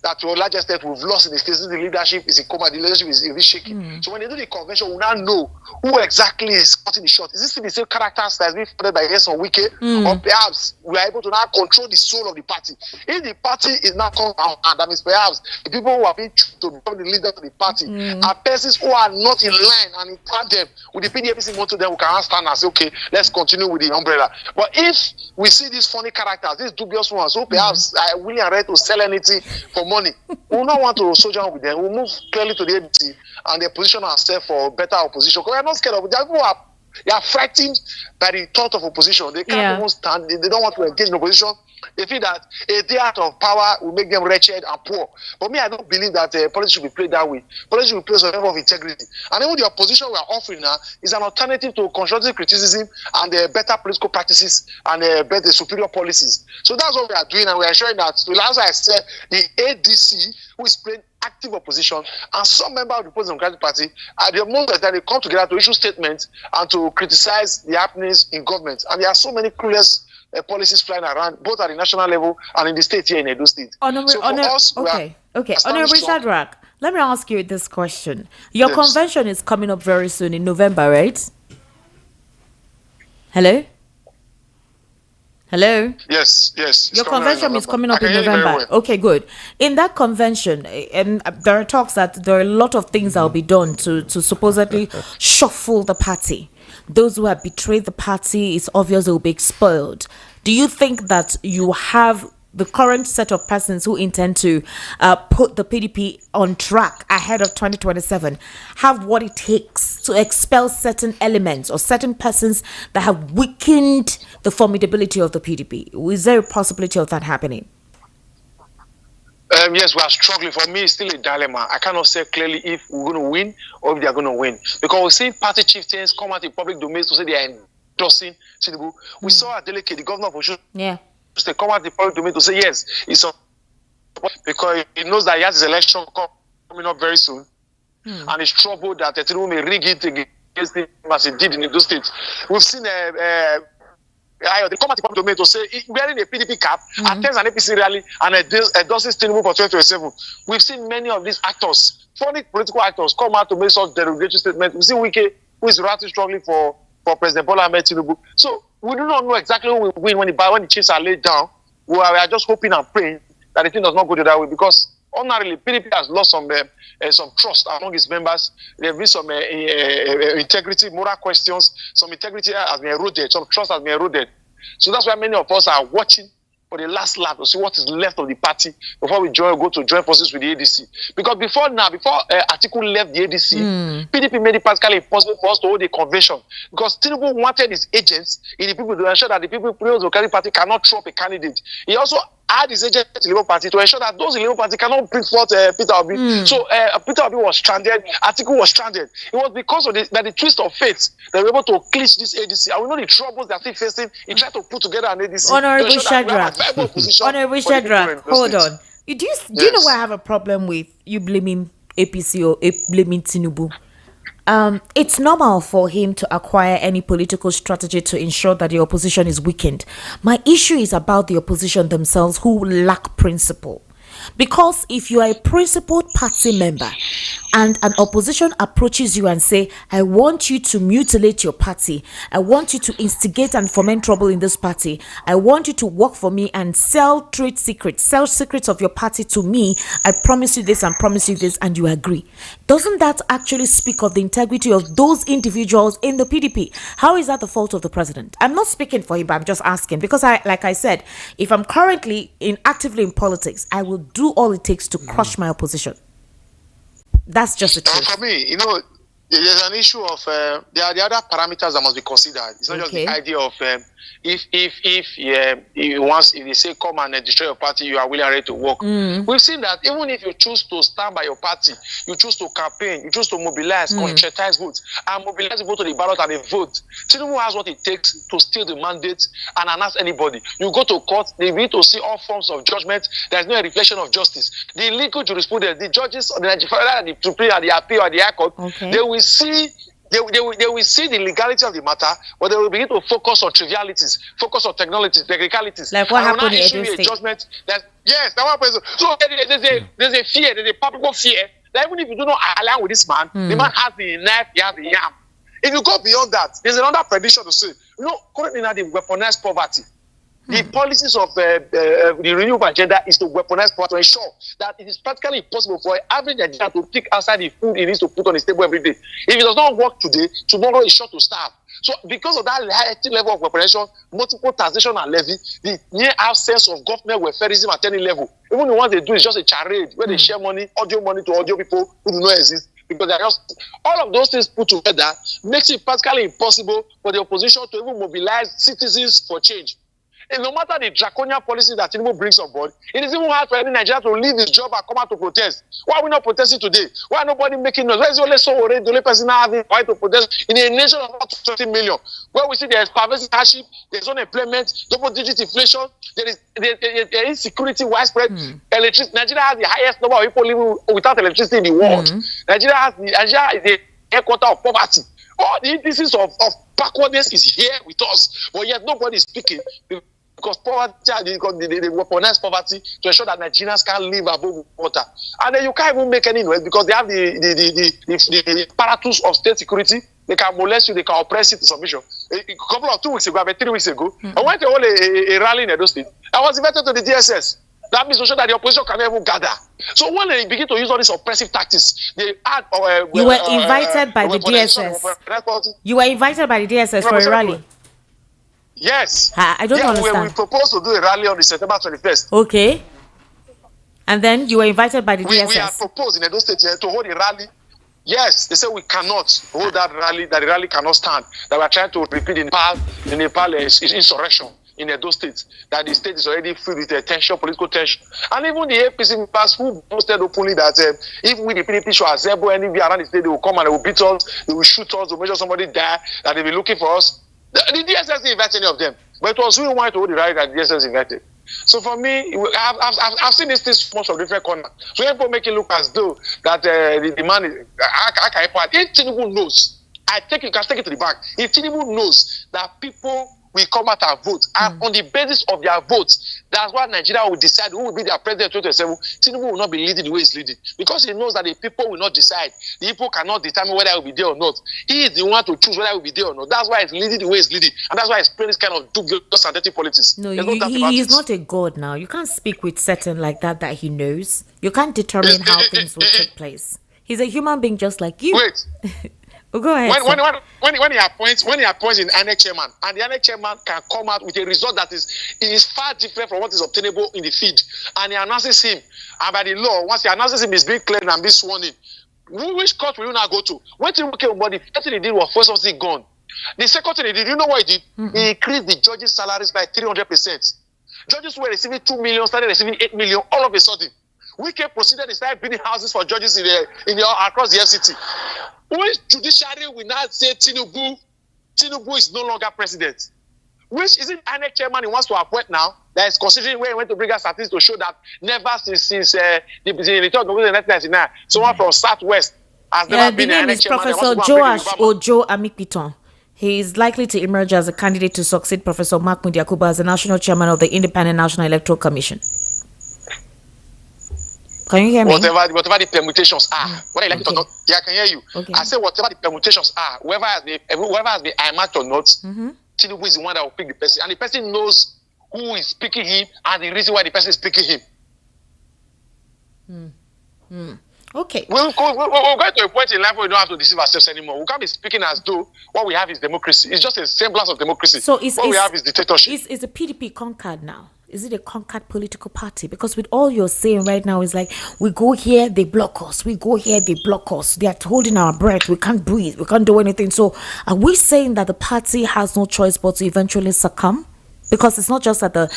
that to a large extent we've lost in the state. The leadership is in coma, the leadership is shaking. So when they do the convention, we now know who exactly is cutting the shot. Is this the same characters that has been funded by Yeson Wike? Or perhaps we are able to now control the soul of the party. If the party is now come out, that means perhaps the people who have been to become the leader of the party are persons who are not in line and in them with the PDAPC motto, then we can stand and say, okay, let's continue with the umbrella. But if we see these funny characters, these dubious ones, who perhaps are willing and ready to sell anything for money, we will not want to sojourn with them. We'll move clearly to the ADC and they position ourselves for better opposition. Because we're not scared of it. They are frightened by the thought of opposition. They can't even stand. They don't want to engage in opposition. They feel that a day out of power will make them wretched and poor. But me, I don't believe that politics should be played that way. Politics should be played as a level of integrity. And even the opposition we are offering now is an alternative to constructive criticism and better political practices and better superior policies. So that's what we are doing, and we are ensuring that, as I said, the ADC, who is playing active opposition, and some member of the Democratic Party, at the moment that they come together to issue statements and to criticize the happenings in government. And there are so many clueless policies flying around, both at the national level and in the state here in Edo State.
Honorable Shadrach, let me ask you this question. Your convention is coming up very soon in November, right? Hello?
Yes.
Your convention is coming up in November. Okay, good. In that convention, and there are talks that there are a lot of things that will be done to supposedly shuffle the party. Those who have betrayed the party, it's obvious they will be expelled. Do you think that you have the current set of persons who intend to put the PDP on track ahead of 2027 have what it takes to expel certain elements or certain persons that have weakened the formidability of the PDP? Is there a possibility of that happening?
Yes, we are struggling. For me, it's still a dilemma. I cannot say clearly if we're going to win or if they are going to win. Because we're seeing party chieftains come out in public domains to say they are endorsing Tinubu. We saw a delegate, the governor of Osun, they come out in public domain to say yes, it's a, because he knows that he has his election coming up very soon. And he's troubled that Tinubu may rig it against him as he did in those states. We've seen they come at the public domain to say wearing a PDP cap, attends an APC rally, and endorses Tinubu for 2027. We've seen many of these actors, funny political actors, come out to make such derogatory statements. We see Wike, who is rather struggling for President Bola Ahmed Tinubu. So we do not know exactly who will win when the chiefs are laid down. We are just hoping and praying that the thing does not go that way, because ordinarily PDP has lost some trust among its members. There have been some integrity, moral questions. Some integrity has been eroded. Some trust has been eroded. So that's why many of us are watching for the last lap to see what is left of the party before we go to join forces with the ADC. Because before Atiku left the ADC, PDP made it practically impossible for us to hold a convention. Because Tinubu wanted his agents in the people to ensure that the people of the Democratic Party cannot throw up a candidate. He also had his agent in the Labour Party to ensure that those in the Labour Party cannot bring forth Peter Obi. So Peter Obi was stranded, Atiku was stranded. It was because of the twist of fate that we were able to clinch this ADC. And we know the troubles they are still facing. He tried to put together an ADC.
Honorable Shadrach, hold on. Do you know why I have a problem with you blaming APC or blaming Tinubu? It's normal for him to acquire any political strategy to ensure that the opposition is weakened. My issue is about the opposition themselves, who lack principle. Because if you are a principled party member and an opposition approaches you and say, I want you to mutilate your party, I want you to instigate and foment trouble in this party, I want you to work for me and sell secrets of your party to me, I promise you this and promise you this, and you agree. Doesn't that actually speak of the integrity of those individuals in the PDP? How is that the fault of the president? I'm not speaking for him, but I'm just asking, because like I said, if I'm currently actively in politics, I will do all it takes to crush my opposition. That's just the truth.
For me, there's an issue of there are the other parameters that must be considered. It's not just the idea of if they say come and destroy your party, you are willing and ready to work. We've seen that even if you choose to stand by your party, you choose to campaign, you choose to mobilize, conscientize votes, and mobilize vote to the ballot and they vote. Tinubu has what it takes to steal the mandate and announce anybody. You go to court, they need to see all forms of judgment. There is no reflection of justice. The legal jurisprudence, the judges, the Supreme, the appeal, or the High Court, they will see. They will see the legality of the matter, but they will begin to focus on trivialities, focus on technicalities.
Like what happened in Edo
State. Judgment that that one person. So there's a fear, there's a public fear that even if you do not align with this man, the man has the knife, he has the yam. If you go beyond that, there's another prediction to say, currently now they weaponize poverty. The policies of the renewable agenda is to weaponize power to ensure that it is practically impossible for an average Nigerian to pick outside the food he needs to put on his table every day. If it does not work today, tomorrow is sure to starve. So because of that high level of weaponization, multiple taxation and levy, the near absence of government welfareism at any level, even the ones they do is just a charade where they share money to audio people who do not exist. Because they're just all of those things put together makes it practically impossible for the opposition to even mobilize citizens for change. And no matter the draconian policy that Tinubu brings on board, it is even hard for any Nigerian to leave his job and come out to protest. Why are we not protesting today? Why are nobody making noise? Why is the only person now having right to protest in a nation of about 20 million? Where we see there is pervasive hardship, there is unemployment, double-digit inflation, there is insecurity widespread. Nigeria has the highest number of people living without electricity in the world. Nigeria is the headquarters of poverty. All the indices of backwardness is here with us, but yet nobody is speaking. Because poverty, they weaponize poverty to ensure that Nigerians can't live above water. And then you can't even make any noise because they have the apparatus of state security. They can molest you, they can oppress you to submission. A couple of 2 weeks ago, about 3 weeks ago, I went to hold a rally in Edo State. I was invited to the DSS. That means to show that the opposition can never gather. So when they begin to use all these oppressive tactics, they add.
You were invited by the DSS. You were invited by the DSS for a rally.
Yes.
I don't understand.
We proposed to do a rally on the September 21st.
Okay. And then you were invited by the DSS.
We had proposed in Edo State to hold a rally. Yes, they said we cannot hold that rally, that the rally cannot stand. That we are trying to repeat the Nepal insurrection in Edo State, that the state is already filled with tension, political tension. And even the APC members who boasted openly that if we, the PDP, should assemble anywhere around the state, they will come and they will beat us, they will shoot us, they will make sure somebody die, that they will be looking for us. The DSS didn't invite any of them. But it was we wanted to hold the rally that the DSS invited. So for me, I've seen this thing from different corners. So people make it look as though that the man is... If Tinubu knows, you can take it to the bank. If Tinubu knows that people will come out and vote, and on the basis of their votes, that's why Nigeria will decide who will be their president in 2027. Tinubu will not be leading the way he's leading, because he knows that the people will not decide. The people cannot determine whether he will be there or not. He is the one to choose whether he will be there or not. That's why he's leading the way he's leading, and that's why he's playing this kind of dubious and dirty politics.
No, he is not a god now. You can't speak with certain like that he knows. You can't determine how things will take place. He's a human being just like you.
Wait.
Oh, go ahead.
When he appoints an INEC chairman, and the INEC chairman can come out with a result that is far different from what is obtainable in the field, and he announces him, and by the law, once he announces him, he's being cleared and being sworn in. Which court will you now go to? When Tinubu came on, the first thing he did was first something gone. The second thing he did, you know what he did? He increased the judges' salaries by 300%. Judges who were receiving 2 million started receiving 8 million all of a sudden. Wike proceeded to start building houses for judges across the FCT. Which judiciary will now say Tinubu is no longer president? Which is it INEC chairman he wants to appoint now that is considering where he went to bring us statistics to show that never since the return of 1999, someone from Southwest has never been an INEC chairman.
Professor Joash Ojo Amikpiton. He is likely to emerge as a candidate to succeed Professor Mahmoud Yakubu as the national chairman of the Independent National Electoral Commission. Can you hear me?
Whatever the permutations are, whether you like it or not, I can hear you.
Okay.
I say whatever the permutations are, whoever has been matched or not, Tinubu is the one that will pick the person, and the person knows who is picking him and the reason why the person is picking him.
Okay.
We'll get to a point in life where we don't have to deceive ourselves anymore. We can't be speaking as though what we have is democracy. It's just a semblance of democracy.
So
what we have is dictatorship.
Is the PDP conquered now? Is it a conquered political party? Because with all you're saying right now is like, we go here, they block us. We go here, they block us. They are holding our breath. We can't breathe. We can't do anything. So are we saying that the party has no choice but to eventually succumb? Because it's not just at the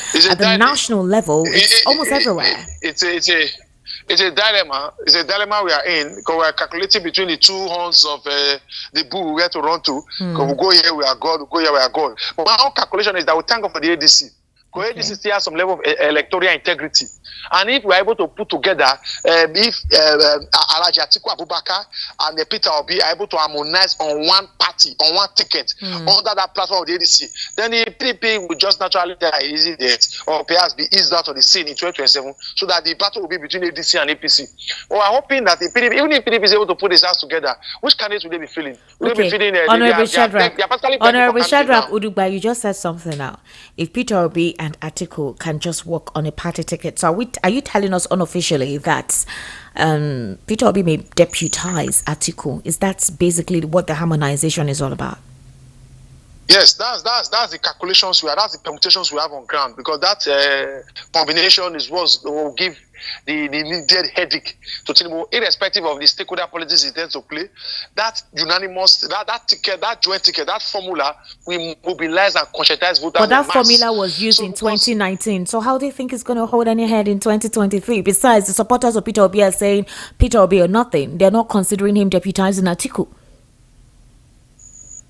national level, it's almost everywhere.
It's a dilemma. It's a dilemma we are in because we are calculating between the two horns of the bull we have to run to. Because we go here, we are God. We go here, we are God. But my own calculation is that we thank God for the ADC. Because ADC still has some level of electoral integrity. And if we are able to put together, if Alhaji Atiku Abubakar and Peter Obi are able to harmonize on one party, on one ticket, under that platform of the ADC, then the PDP will just naturally die easy death, or perhaps be eased out of the scene in 2027, so that the battle will be between ADC and APC. Well, I'm hoping that the PDP, even if PDP is able to put his hands together, which candidates will they be feeling? Will they be feeling?
Honorable Shadrach Udugba, you just said something now. If Peter Obi and Atiku can just work on a party ticket, so are you telling us unofficially that Peter Obi may deputize Atiku? Is that basically what the harmonization is all about?
Yes, that's the calculations we have, that's the permutations we have on ground, because that combination is what will give the needed headache to Tinubu, irrespective of the stakeholder politics it tends to play. That unanimous, that ticket, that joint ticket, that formula will mobilize and conscientize voters.
But that formula was used in 2019. So how do you think it's going to hold any head in 2023? Besides, the supporters of Peter Obi are saying Peter Obi or nothing. They're not considering him deputizing Atiku.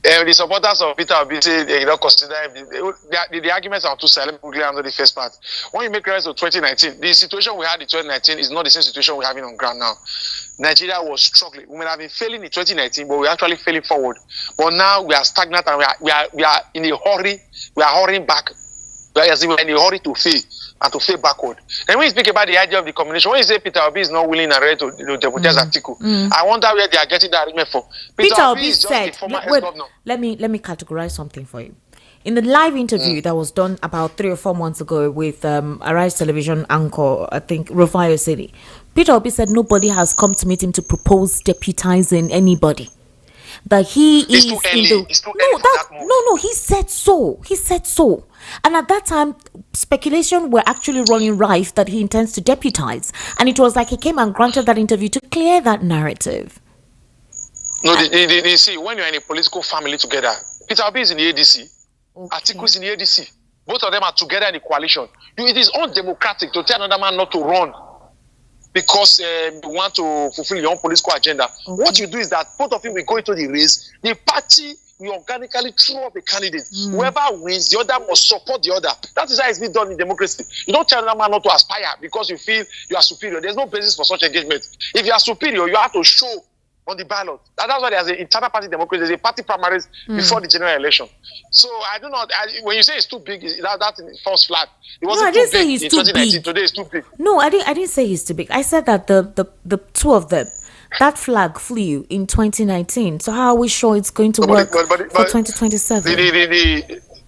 The supporters of Peter Obi say they don't consider him. The arguments are too silent. Quickly answer the first part. When you make reference to 2019, the situation we had in 2019 is not the same situation we're having on ground now. Nigeria was struggling. We may have been failing in 2019, but we're actually failing forward. But now we are stagnant and we are in a hurry. We are hurrying back. We are in a hurry to fail and to fail backward. And when you speak about the idea of the combination, when you say Peter Obi is not willing and ready to deputize Atiku, I wonder where they are getting that argument for.
Peter Obi said, let me categorize something for you. In the live interview that was done about 3 or 4 months ago with Arise television anchor, I think, Rufai City, Peter Obi said nobody has come to meet him to propose deputizing anybody. That he is in the he said so. And at that time, speculation were actually running rife that he intends to deputize, and it was like he came and granted that interview to clear that narrative.
No, you see, when you're in a political family together, Peter Obi is in the ADC, Atiku is in the ADC. Both of them are together in the coalition. It is undemocratic to tell another man not to run because you want to fulfill your own political agenda. Okay. What you do is that both of you will go into the race. The party will organically throw up a candidate. Whoever wins, the other must support the other. That is how it's been done in democracy. You don't tell another man not to aspire because you feel you are superior. There's no basis for such engagement. If you are superior, you have to show on the ballot. That's why there's an internal party democracy. There's a party primaries before the general election. So I do not. when you say it's too big, that's false flag. It wasn't
I didn't say he's too big.
Today it's too big.
No, I didn't say he's too big. I said that the two of them, that flew in 2019. So how are we sure it's going to work for 2027?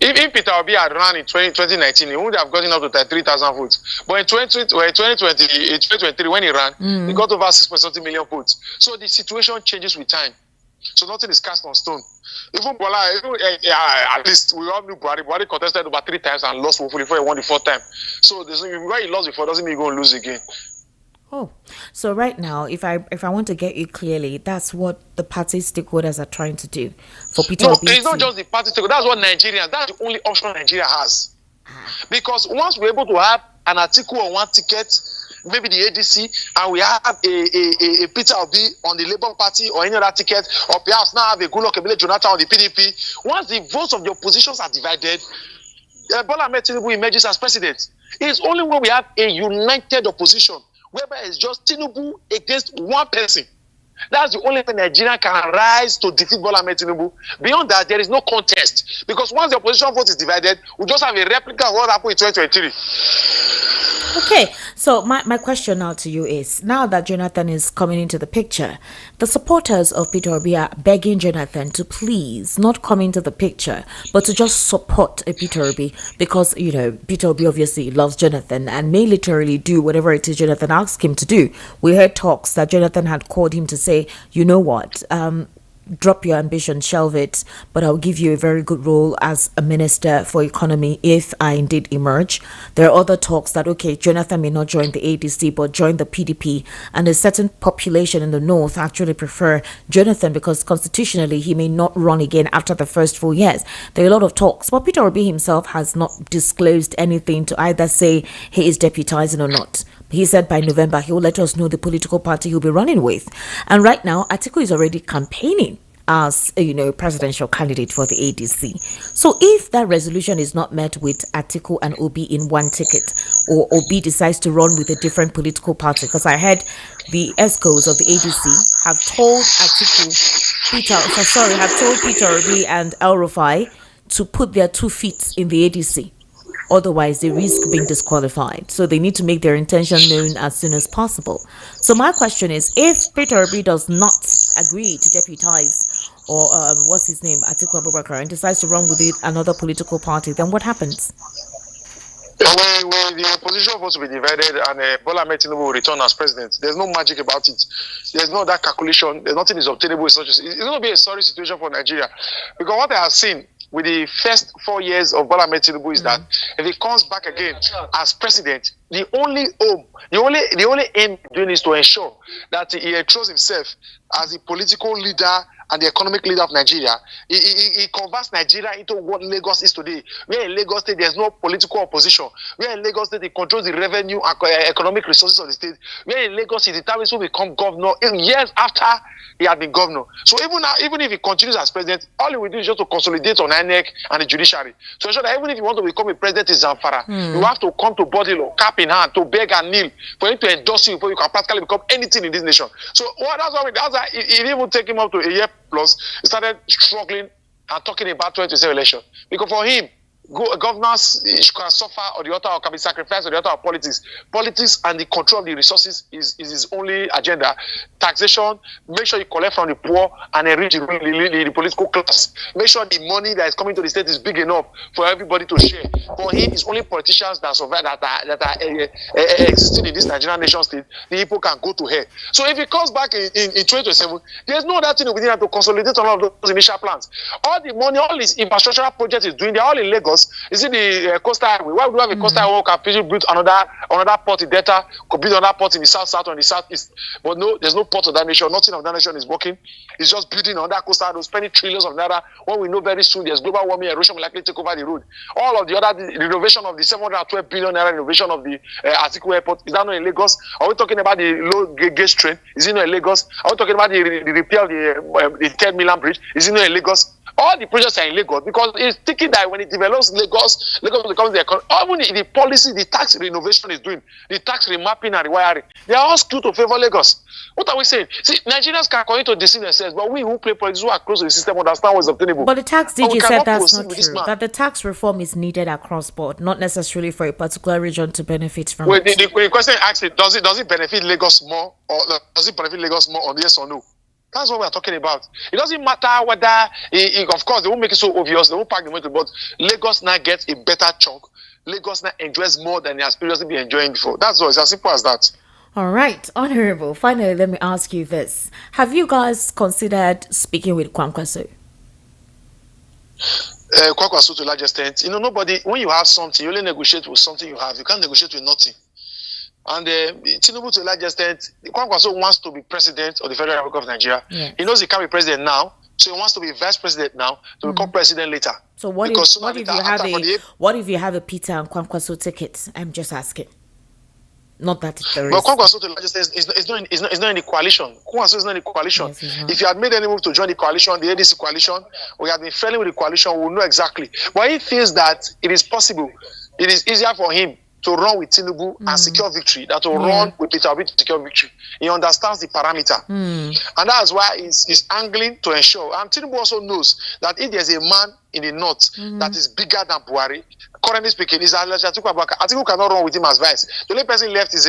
If Peter Obi had run in 2019, he would have gotten up to 3,000 votes. But in 2023, when he ran, he got over 6.something million votes. So the situation changes with time. So nothing is cast on stone. Even Bola, at least we all knew Buhari. Buhari contested over 3 times and lost woefully before he won the 4th time. So why he lost before doesn't mean he's going to lose again.
Oh, so right now, if I want to get you clearly, that's what the party stakeholders are trying to do for Peter Obi.
No, it's not just the party stakeholders. That's what Nigerians. That's the only option Nigeria has. Because once we're able to have an article on one ticket, maybe the ADC, and we have a Peter Obi on the Labour Party or any other ticket, or perhaps now have a Goodluck Ebele Jonathan on the PDP. Once the votes of the oppositions are divided, Bola Ahmed Tinubu emerges as president. It's only when we have a united opposition, whereby it's just Tinubu against one person. That's the only way Nigeria can rise to defeat Bola Ahmed Tinubu. Beyond that, there is no contest. Because once the opposition vote is divided, we just have a replica of what happened in 2023.
Okay, so my question now to you is, now that Jonathan is coming into the picture, the supporters of Peter Obi are begging Jonathan to please not come into the picture, but to just support a Peter Obi, because, you know, Peter Obi obviously loves Jonathan and may literally do whatever it is Jonathan asks him to do. We heard talks that Jonathan had called him to say, you know what, drop your ambition, shelve it, but I'll give you a very good role as a minister for economy if I indeed emerge. There are other talks that, okay, Jonathan may not join the ADC, but join the PDP. And a certain population in the north actually prefer Jonathan because constitutionally he may not run again after the first 4 years. There are a lot of talks, but Peter Obi himself has not disclosed anything to either say he is deputizing or not. He said by November he will let us know the political party he'll be running with. And right now, Atiku is already campaigning as presidential candidate for the ADC. So if that resolution is not met with Atiku and Obi in one ticket, or Obi decides to run with a different political party, because I heard the ESCOs of the ADC have told Peter Obi and El Rufai to put their 2 feet in the ADC. Otherwise, they risk being disqualified. So they need to make their intention known as soon as possible. So my question is, if Peter Obi does not agree to deputize, or what's his name, Atiku Abubakar, and decides to run with another political party, then what happens?
When the opposition votes will be divided and Bola Ahmed Tinubu will return as president, there's no magic about it. There's no that calculation. There's nothing is obtainable. It's going to be a sorry situation for Nigeria. Because what I have seen with the first 4 years of Bola Ahmed Tinubu is that if he comes back again as president, the only aim doing is to ensure that he throws himself as a political leader and the economic leader of Nigeria. He converts Nigeria into what Lagos is today. Where in Lagos State, there's no political opposition. Where in Lagos State, he controls the revenue and economic resources of the state. Where in Lagos, he determines who will become governor years after he had been governor. So even if he continues as president, all he will do is just to consolidate on INEC and the judiciary. So ensure that even if you want to become a president in Zamfara, you have to come to body law, cap in hand, to beg and kneel for him to endorse you before you can practically become anything in this nation. So that's why it didn't even take him up to a year plus. He started struggling and talking about 2027 election. Because for him, governance can suffer on the altar or can be sacrificed on the altar of politics. Politics and the control of the resources is his only agenda. Taxation, make sure you collect from the poor and enrich the political class. Make sure the money that is coming to the state is big enough for everybody to share. For him, it's only politicians that survive that are existing in this Nigerian nation state. The people can go to hell. So if he comes back in 2027, there's no other thing we need to consolidate on all of those initial plans. All the money, all his infrastructural projects is doing, they're all in Lagos. Is it the coastal highway? Why would we have a coastal highway? Can build another port in Delta? Could build another port in the south or in the southeast? But no, there's no port of that nation. Nothing of that nation is working. It's just building another coastal highway, spending trillions of naira. When we know very soon there's global warming, erosion will likely take over the road. All of the renovation of the 712 billion naira renovation of the Atiku Airport, is that not in Lagos? Are we talking about the low gauge train? Is it not in Lagos? Are we talking about the repair of the 10 million bridge? Is it not in Lagos? All the projects are in Lagos because it's thinking that when it develops Lagos becomes the economy. Even the policy, the tax renovation is doing, the tax remapping and rewiring, they are all skewed to favor Lagos. What are we saying? See, Nigerians can continue to deceive themselves, but we who play politics, who are close to the system, understand what's obtainable.
But the tax DG said that's not true. That the tax reform is needed across board, not necessarily for a particular region to benefit from it.
The question asks it, does it benefit Lagos more, or does it benefit Lagos more, on yes or no? That's what we are talking about. It doesn't matter whether, of course, they won't make it so obvious, they won't pack the money, but Lagos now gets a better chunk. Lagos now enjoys more than it has previously been enjoying before. That's all. It's as simple as that.
All right, Honorable. Finally, let me ask you this. Have you guys considered speaking with Kwankwaso?
Kwankwaso to a large extent. Nobody, when you have something, you only negotiate with something you have. You can't negotiate with nothing. And Tinubu, to a large extent, Kwankwaso wants to be president of the Federal Republic of Nigeria. Yes. He knows he can't be president now, so he wants to be vice president now to become president later.
So what if you have a Peter and Kwankwaso ticket? I'm just asking. Not that there is.
But Kwankwaso, to a large extent, is not in the coalition. Kwankwaso is not in the coalition. Yes, if you had made any move to join the coalition, the ADC coalition, we have been friendly with the coalition, we will know exactly. But he feels that it is possible, it is easier for him to run with Tinubu and secure victory than to run with Peter Obi to secure victory. He understands the parameter. And that's why he's angling to ensure. And Tinubu also knows that if there's a man in the north that is bigger than Buhari, currently speaking, is Atiku Abubakar. Atiku cannot run with him as vice. The only person left is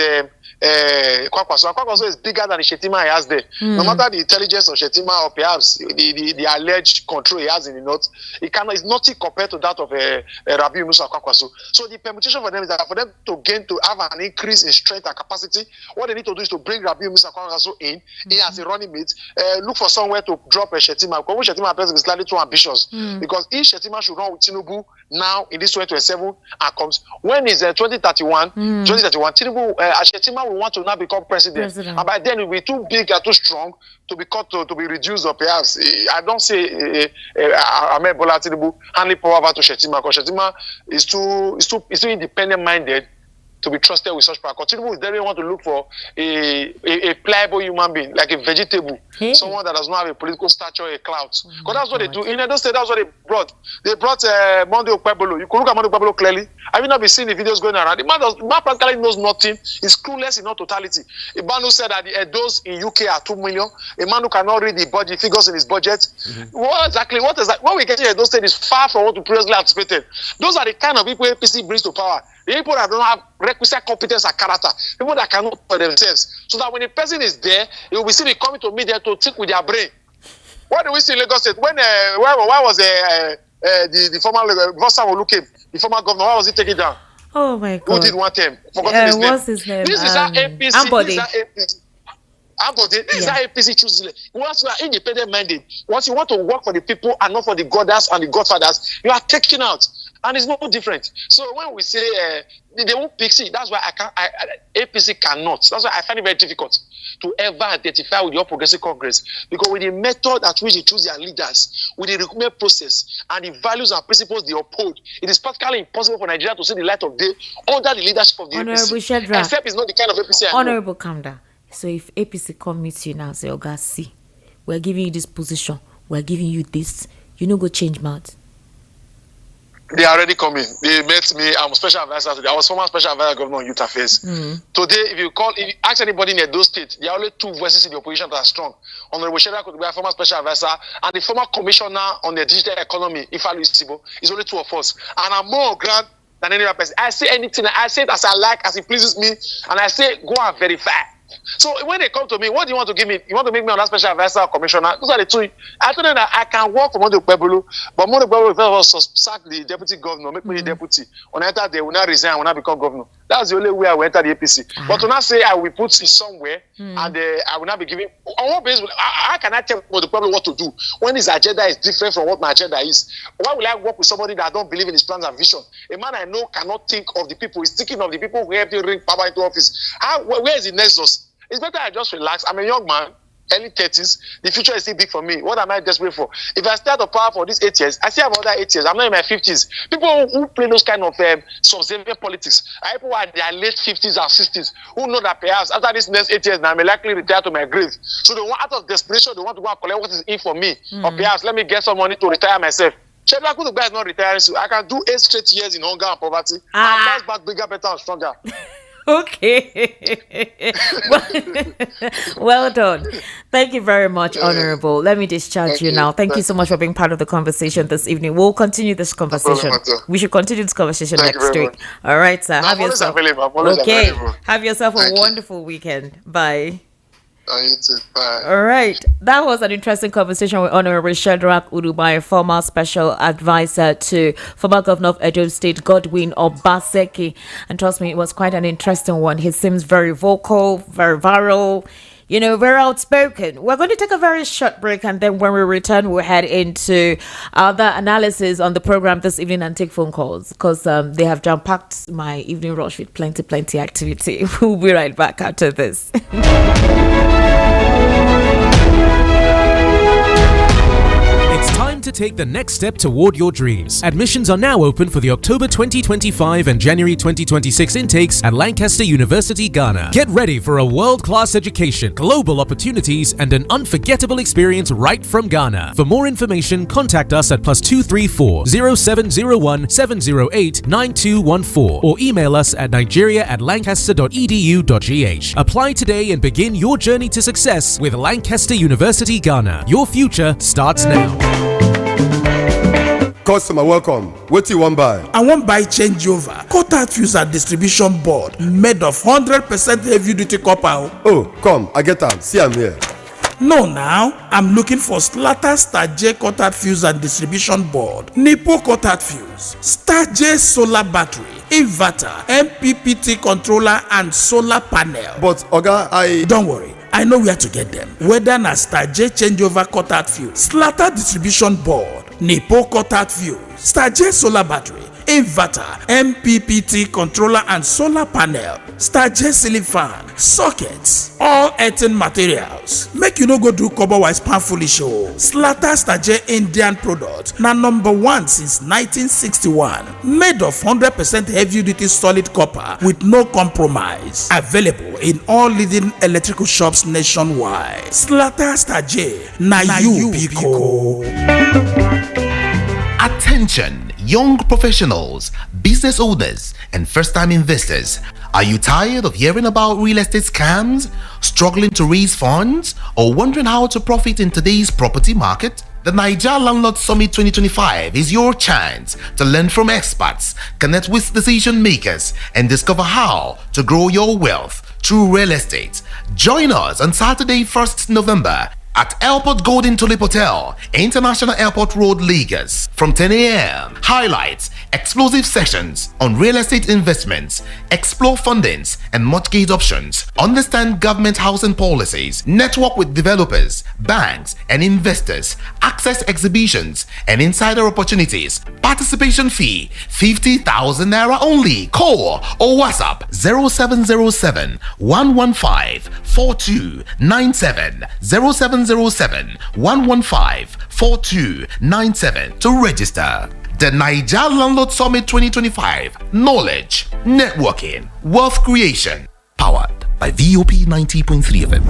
Kwankwaso. Kwankwaso is bigger than the Shetima he has there. No matter the intelligence of Shetima or perhaps the alleged control he has in the north, it's nothing compared to that of Rabiu Musa Kwankwaso. So the permutation for them is that for them them to have an increase in strength and capacity, what they need to do is to bring Rabiu Musa Kwankwaso in as a running mate. Look for somewhere to drop a Shetima. Because Shetima appears to be slightly too ambitious. Because if Shetima should run with Tinubu now in this 2027 and comes, when is 2031, Tinubu, Shetima will want to now become president. And by then it will be too big and too strong to be cut to be reduced or perhaps. I don't say Ahmed Bola Tinubu handing power over to Shetima, because Shetima is too independent minded to be trusted with such power. Tinubu is there want to look for a pliable human being, like a vegetable, someone that does not have a political stature, a clout. Because that's what they do. In Edo State, that's what they brought. They brought Monday Okpebolo. You could look at Monday Okpebolo clearly. Have you not been seeing the videos going around? The man practically knows nothing. He's clueless in all totality. A man who said that the Edos in UK are 2 million. A man who cannot read the budget figures in his budget. What is that? What we get in Edo State is far from what we previously anticipated. Those are the kind of people APC brings to power. The people that don't have requisite competence and character, people that cannot for themselves. So that when a person is there, he will be seen coming to media to think with their brain. What do we see in Lagos State? When why was the former Vosa came, the former governor, why was he taken down?
Oh my God!
Who did one term? Forgotten his name.
What's his name?
This is how APC. This is how APC chooses. Once you are independent minded, once you want to work for the people and not for the goddess and the godfathers, you are taken out. And it's no different. So when we say they won't pick it, that's why APC cannot. That's why I find it very difficult to ever identify with your Progressive Congress. Because with the method at which they choose their leaders, with the recruitment process and the values and principles they uphold, it is practically impossible for Nigeria to see the light of day under the leadership of the
Honorable
APC.
Shedra,
except it's not the kind of APC I know.
Honorable Kamda. So if APC come meet you now and say, oh God, see, we're giving you this position, we're giving you this, you know, go change mouth.
They are already coming. They met me. I'm a special advisor today. I was former special advisor governor on youth affairs. Today, if you ask anybody in Edo State, there are only 2 voices in the opposition that are strong. Honorable Shedra could be a former special advisor, and the former commissioner on the digital economy, Ifalu Isibo, is only 2 of us. And I'm more grand than any other person. I say anything. I say it as I like, as it pleases me, and I say go and verify. So when they come to me, what do you want to give me? You want to make me another special advisor or commissioner? Those are the 2. I told them that I can work for Monday Okpebolo, but Monday Okpebolo will sack the deputy governor, make me the deputy. When I enter, they will not resign, I will not become governor. That's the only way I will enter the APC. But to not say I will put it somewhere and I will not be giving. On what basis? How can I tell Monday Okpebolo what to do when his agenda is different from what my agenda is? Why will I work with somebody that I don't believe in his plans and vision? A man I know cannot think of the people. He's thinking of the people who helped him bring power into office. Where is the nexus? It's better I just relax. I'm a young man, early 30s. The future is still big for me. What am I desperate for? If I stay out of power for these 8 years, I still have other 8 years. I'm not in my 50s. People who play those kind of subservient politics are people who are in their late 50s and 60s who know that perhaps after these next 8 years, now I may likely retire to my grave. So they want, out of desperation, they want to go and collect what is in for me. Or perhaps let me get some money to retire myself. Shedra Kutuba is not retiring, so I can do 8 straight years in hunger and poverty. I'll bounce back bigger, better, and stronger.
Okay. Well done. Thank you very much, Honorable. Let me discharge you now. Thank you so much for being part of the conversation this evening. We'll continue this conversation. We should continue this conversation next week. All right, sir. Have yourself a wonderful weekend. Bye.
Bye.
All right. That was an interesting conversation with Honorable Shadrach Udubai, former special advisor to former governor of Edo State, Godwin Obaseki. And trust me, it was quite an interesting one. He seems very vocal, very viral, very outspoken. We're going to take a very short break, and then when we return, we'll head into other analysis on the program this evening and take phone calls, because they have jam-packed my evening rush with plenty activity. We'll be right back after this.
It's time to take the next step toward your dreams. Admissions are now open for the October 2025 and January 2026 intakes at Lancaster University, Ghana. Get ready for a world-class education, global opportunities, and an unforgettable experience right from Ghana. For more information, contact us at +234 0701 708 9214 or email us at nigeria@lancaster.edu.gh. Apply today and begin your journey to success with Lancaster University, Ghana. Your future starts now.
Customer, welcome. What do you want buy?
I want buy changeover. Cut fuse and distribution board made of 100% heavy duty copper.
Oh, come, I get them. See, I'm here.
No, now I'm looking for Slatter Star J cut fuse and distribution board, Nippo cut fuse, Star J solar battery, inverter, MPPT controller, and solar panel.
But Oga,
Don't worry, I know where to get them. Whether na Star J changeover cutout fuse, Slatter distribution board, Nepo cutout fuse, Star J solar battery, inverter, MPPT controller and solar panel, Star J ceiling fan, sockets, all earthen materials. Make you no go do cover-wise pan foolish o. Slatter Star J Indian product na #1 since 1961. Made of 100% heavy-duty solid copper with no compromise. Available in all leading electrical shops nationwide. Slatter Star J na you biko.
Attention, young professionals, business owners, and first-time investors. Are you tired of hearing about real estate scams, struggling to raise funds, or wondering how to profit in today's property market? The Niger Landlord Summit 2025 is your chance to learn from experts, connect with decision makers, and discover how to grow your wealth through real estate. Join us on Saturday, 1st November at Airport Golden Tulip Hotel, International Airport Road, Lagos, from 10 a.m. Highlights, explosive sessions on real estate investments, explore fundings and mortgage options, understand government housing policies, network with developers, banks and investors, access exhibitions and insider opportunities. Participation fee 50,000 naira only. Call or WhatsApp 0707 115 4297 0707 115 4297 to register. The Niger Landlord Summit 2025. Knowledge, networking, wealth creation. Powered by VOP 90.3 FM.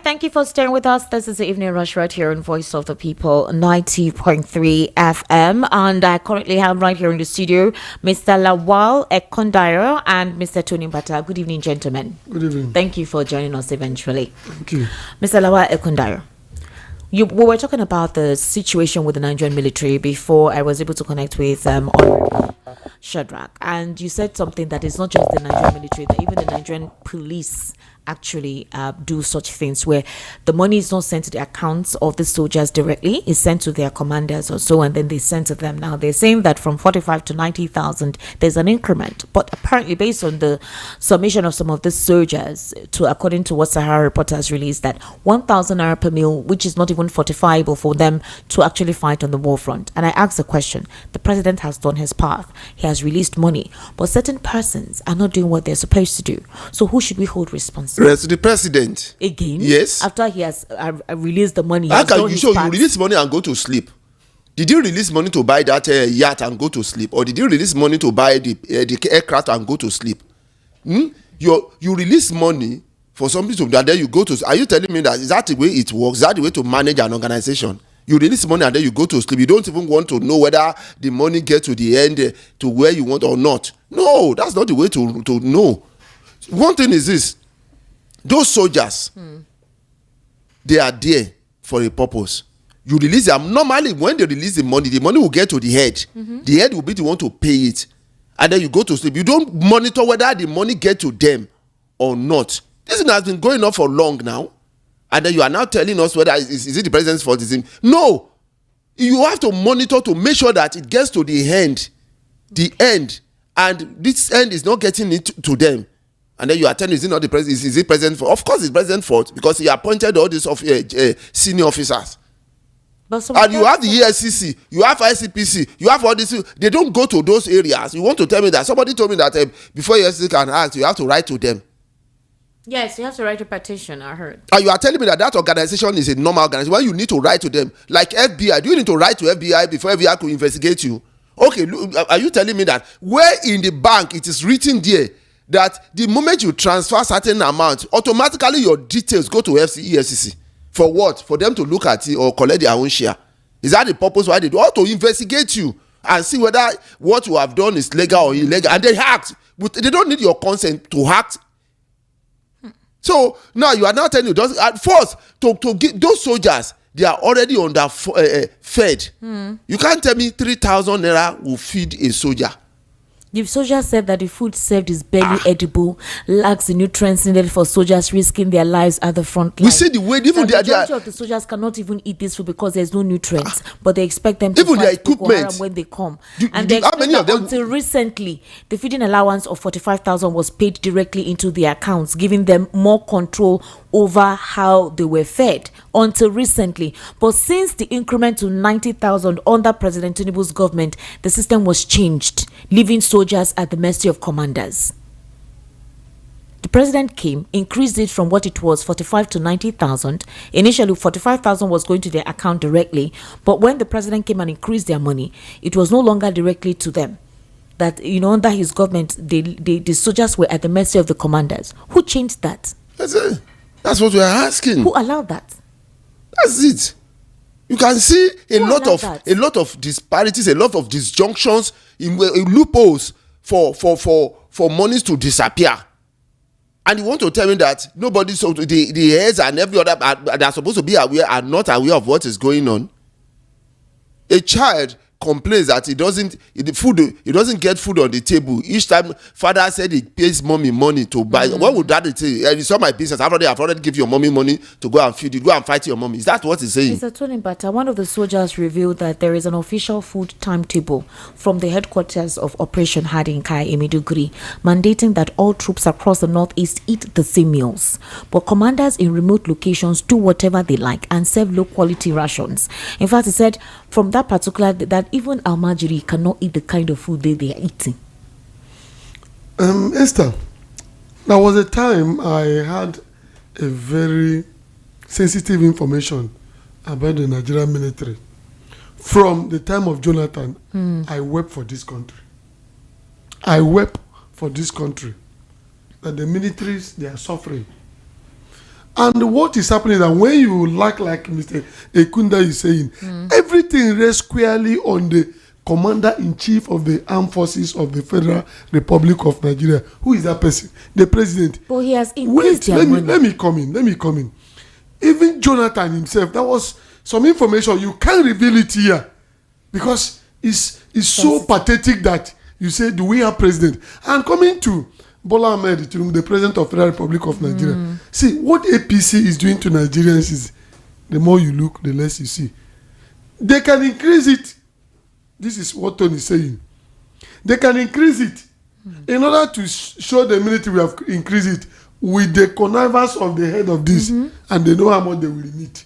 Thank you for staying with us. This is the Evening Rush right here on Voice of the People 90.3 FM. And I currently have right here in the studio Mr. Lawal Ekondiro and Mr. Tony Bata. Good evening, gentlemen.
Good evening.
Thank you for joining us eventually.
Thank you.
Mr. Lawal Ekondiro, we were talking about the situation with the Nigerian military before I was able to connect with Honorable Shadrach. And you said something that is not just the Nigerian military, that even the Nigerian police actually do such things where the money is not sent to the accounts of the soldiers directly, it's sent to their commanders or so, and then they send to them. Now they're saying that from 45 to 90,000 there's an increment, but apparently based on the submission of some of the soldiers, to according to what Sahara Reporters released, that 1,000 naira per meal, which is not even fortifiable for them to actually fight on the war front. And I asked the question, the president has done his part, he has released money, but certain persons are not doing what they're supposed to do. So who should we hold responsible?
The president.
Again?
Yes.
After he has released the money.
How can you show you release money and go to sleep? Did you release money to buy that yacht and go to sleep? Or did you release money to buy the aircraft and go to sleep? You release money for something to that, then you go to. Are you telling me that is that the way it works? Is that the way to manage an organization? You release money and then you go to sleep. You don't even want to know whether the money gets to the end to where you want or not. No, that's not the way to know. One thing is this. Those soldiers, they are there for a purpose. You release them. Normally, when they release the money will get to the head. The head will be the one to pay it. and then you go to sleep. You don't monitor whether the money get to them or not. This thing has been going on for long now, and then you are now telling us whether is it the president's fault? No, you have to monitor to make sure that it gets to the end, and this end is not getting it to them. And then you are telling, is it not the president? Is it president's fault? Of course, it's president's fault because he appointed all these senior officers. And you have the ESCC, you have ICPC, you have all this. They don't go to those areas. You want to tell me that somebody told me that before ESCC can act, you have to write to them.
Yes, you have to write a petition, I heard.
And you are telling me that organization is a normal organization. Why you need to write to them? Like FBI, do you need to write to FBI before FBI could investigate you? Okay, look, are you telling me that where in the bank it is written there that the moment you transfer certain amount, automatically your details go to ESCC? For what? For them to look at it or collect their own share? Is that the purpose why they do? Or to investigate you and see whether what you have done is legal or illegal, and they act. They don't need your consent to act. So now you are now telling you, at first, to get those soldiers, they are already under fed. You can't tell me 3,000 naira will feed a soldier.
The soldiers said that the food served is barely edible, lacks the nutrients needed for soldiers risking their lives at the front line.
We see the way even
the majority of the soldiers cannot even eat this food because there's no nutrients, but they expect them to
even
fight
their equipment
when they come.
How many of them?
Until recently, the feeding allowance of 45,000 was paid directly into their accounts, giving them more control over how they were fed until recently. But since the increment to 90,000 under President Tinubu's government, the system was changed, leaving soldiers at the mercy of commanders. The president came, increased it from what it was, 45 to 90,000. Initially, 45,000 was going to their account directly, but when the president came and increased their money, it was no longer directly to them. That, under his government, the soldiers were at the mercy of the commanders. Who changed that?
That's it. That's what we are asking.
Who allowed that?
That's it. You can see a lot of disparities, a lot of disjunctions, in loopholes for monies to disappear. And you want to tell me that nobody, so the heirs and every other that are supposed to be aware are not aware of what is going on? A child complains that he doesn't get food on the table each time. Father said he pays mommy money to buy. What would that say? It's not my business. I've already give your mommy money to go and feed you, go and fight your mommy. Is that what he's saying?
Mr. Tony Bata, one of the soldiers revealed that there is an official food timetable from the headquarters of Operation Hadinkai in Maiduguri, mandating that all troops across the northeast eat the same meals, but commanders in remote locations do whatever they like and serve low quality rations. In fact, he said from that particular that even Almajiri cannot eat the kind of food they are eating.
Esther, there was a time I had a very sensitive information about the Nigerian military. From the time of Jonathan, I wept for this country. I wept for this country. That the militaries, they are suffering. And what is happening is that when you like Mr. Ekunda is saying, everything rests squarely on the Commander-in-Chief of the Armed Forces of the Federal Republic of Nigeria. Who is that person? The president.
But he has increased their money.
Let me come in. Even Jonathan himself, that was some information. You can't reveal it here because it's so pathetic that you say, do we have president? And coming to Bola Ahmed Tinubu, the president of the Federal Republic of Nigeria. See, what APC is doing to Nigerians is, the more you look, the less you see. They can increase it. This is what Tony is saying. They can increase it in order to show the military we have increased it with the connivance of the head of this, and they know how much they will need.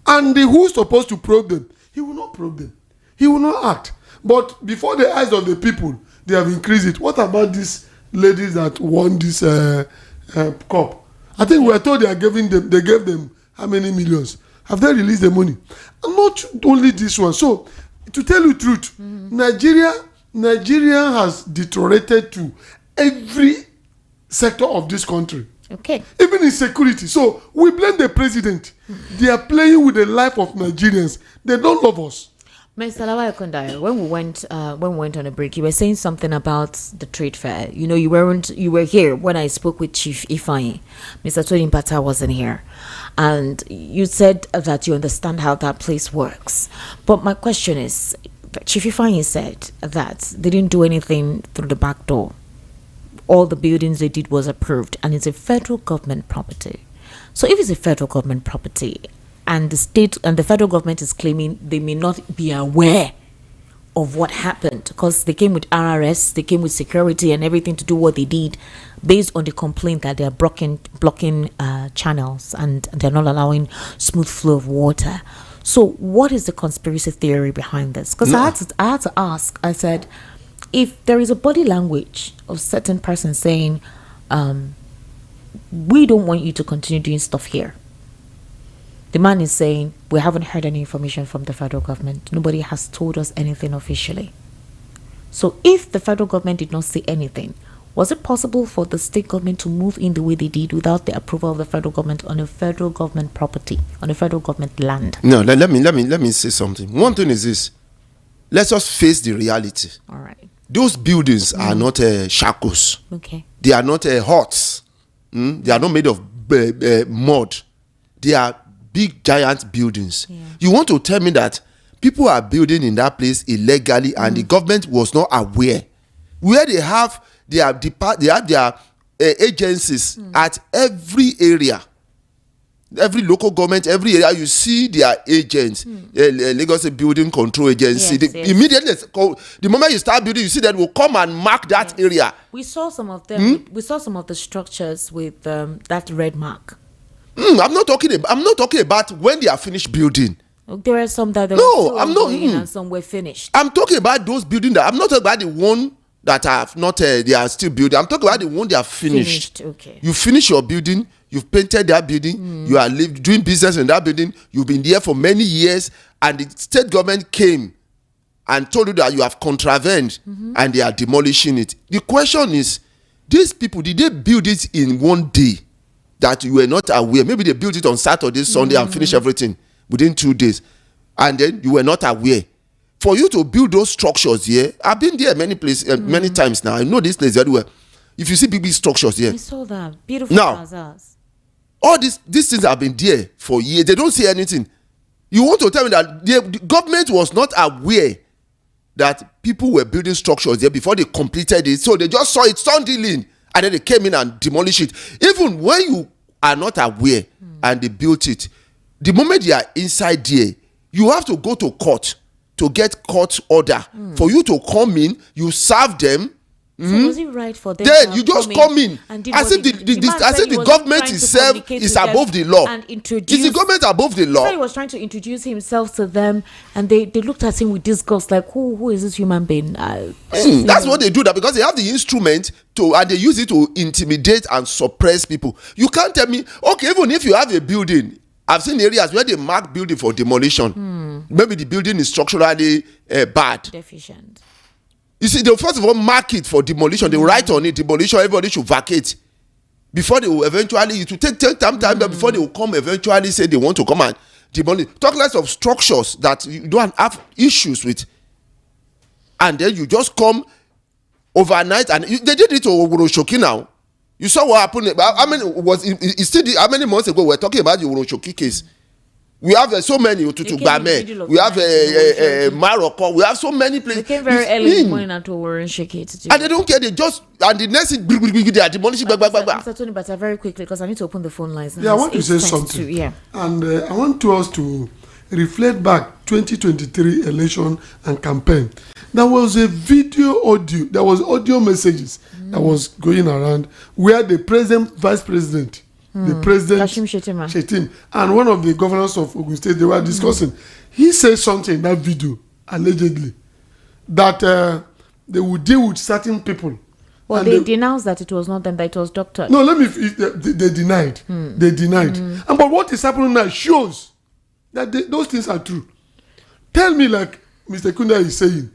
And who's supposed to probe them? He will not probe them. He will not act. But before the eyes of the people, they have increased it. What about these ladies that won this cup? I think we are told they gave them how many millions? Have they released the money? And not only this one. So, to tell you the truth, Nigeria has deteriorated to every sector of this country.
Okay.
Even in security. So we blame the president. They are playing with the life of Nigerians. They don't love us.
Mr. Lawal Kondai, when we went on a break, you were saying something about the trade fair. You were here when I spoke with Chief Ifeanyi. Mr. Tony Bata wasn't here. And you said that you understand how that place works. But my question is, Chief Ifeanyi said that they didn't do anything through the back door. All the buildings they did was approved, and it's a federal government property. So if it's a federal government property, and the state and the federal government is claiming they may not be aware of what happened because they came with RRS, they came with security and everything to do what they did based on the complaint that they are blocking channels and they're not allowing smooth flow of water. So what is the conspiracy theory behind this? Because I had to ask, I said, if there is a body language of certain person saying, we don't want you to continue doing stuff here. The man is saying, we haven't heard any information from the federal government. Nobody has told us anything officially. So if the federal government did not say anything, was it possible for the state government to move in the way they did without the approval of the federal government on a federal government property, on a federal government land?
No, let me say something. One thing is this. Let's just face the reality.
All right.
Those buildings are not shackles.
Okay.
They are not huts. They are not made of mud. They are big giant buildings. Yeah. You want to tell me that people are building in that place illegally and the government was not aware, where they have their agencies at every area, every local government, every area you see their agents. Lagos Building Control Agency.
Yes.
Immediately, the moment you start building, you see that will come and mark that area.
We saw some of them. We saw some of the structures with that red mark.
I'm not talking about when they are finished building.
There are some that and some were finished.
I'm talking about those buildings that I'm not talking about the one that have not they are still building. I'm talking about the one they are finished.
Okay.
You finish your building, you've painted that building, you are doing business in that building, you've been there for many years, and the state government came and told you that you have contravened and they are demolishing it. The question is, these people, did they build it in one day that you were not aware? Maybe they built it on Saturday, Sunday and finish everything within 2 days, and then you were not aware. For you to build those structures here, I've been there many places, many times now. I know this place very well. If you see big structures here,
I saw that beautiful plazas.
All these things have been there for years. They don't say anything. You want to tell me that the government was not aware that people were building structures there before they completed it, so they just saw it suddenly and then they came in and demolished it. Even when you are not aware and they built it, the moment they are inside there, you have to go to court to get court order for you to come in. You serve them.
So was it right for them?
Then you just come in as if the government itself is above the law. Is the government above the law?
He was trying to introduce himself to them, and they looked at him with disgust, like, who is this human being?
That's what they do, that because they have the instrument to, and they use it to intimidate and suppress people. You can't tell me, okay, even if you have a building, I've seen areas where they mark building for demolition. Maybe the building is structurally bad,
deficient.
You see, they first of all mark it for demolition. They write on it, demolition, everybody should vacate. Before they will eventually, it will take time before they will come eventually say they want to come and demolish. Talk less of structures that you don't have issues with. And then you just come overnight, and they did it to Ogoroshoki now. You saw what happened. How many months ago we were talking about the Ogoroshoki case? We have so many. We have Morocco. We have so many places.
They came very early in the morning and told Shake to do.
And they don't care. They just, and the next thing, they are demolishing.
Mr. Tony, but very quickly, because I need to open the phone lines now.
Yeah, I want to say something. And I want us to reflect back 2023 election and campaign. There was a audio. There was audio messages that was going around where the president, vice president, the president
Kashim Shettima
and one of the governors of Ogun State, they were discussing. He said something in that video, allegedly, that they would deal with certain people.
Well, they denounced that it was not them, that it was doctors.
No, they denied. They denied. And but what is happening now shows that those things are true. Tell me, like Mr. Kunda is saying,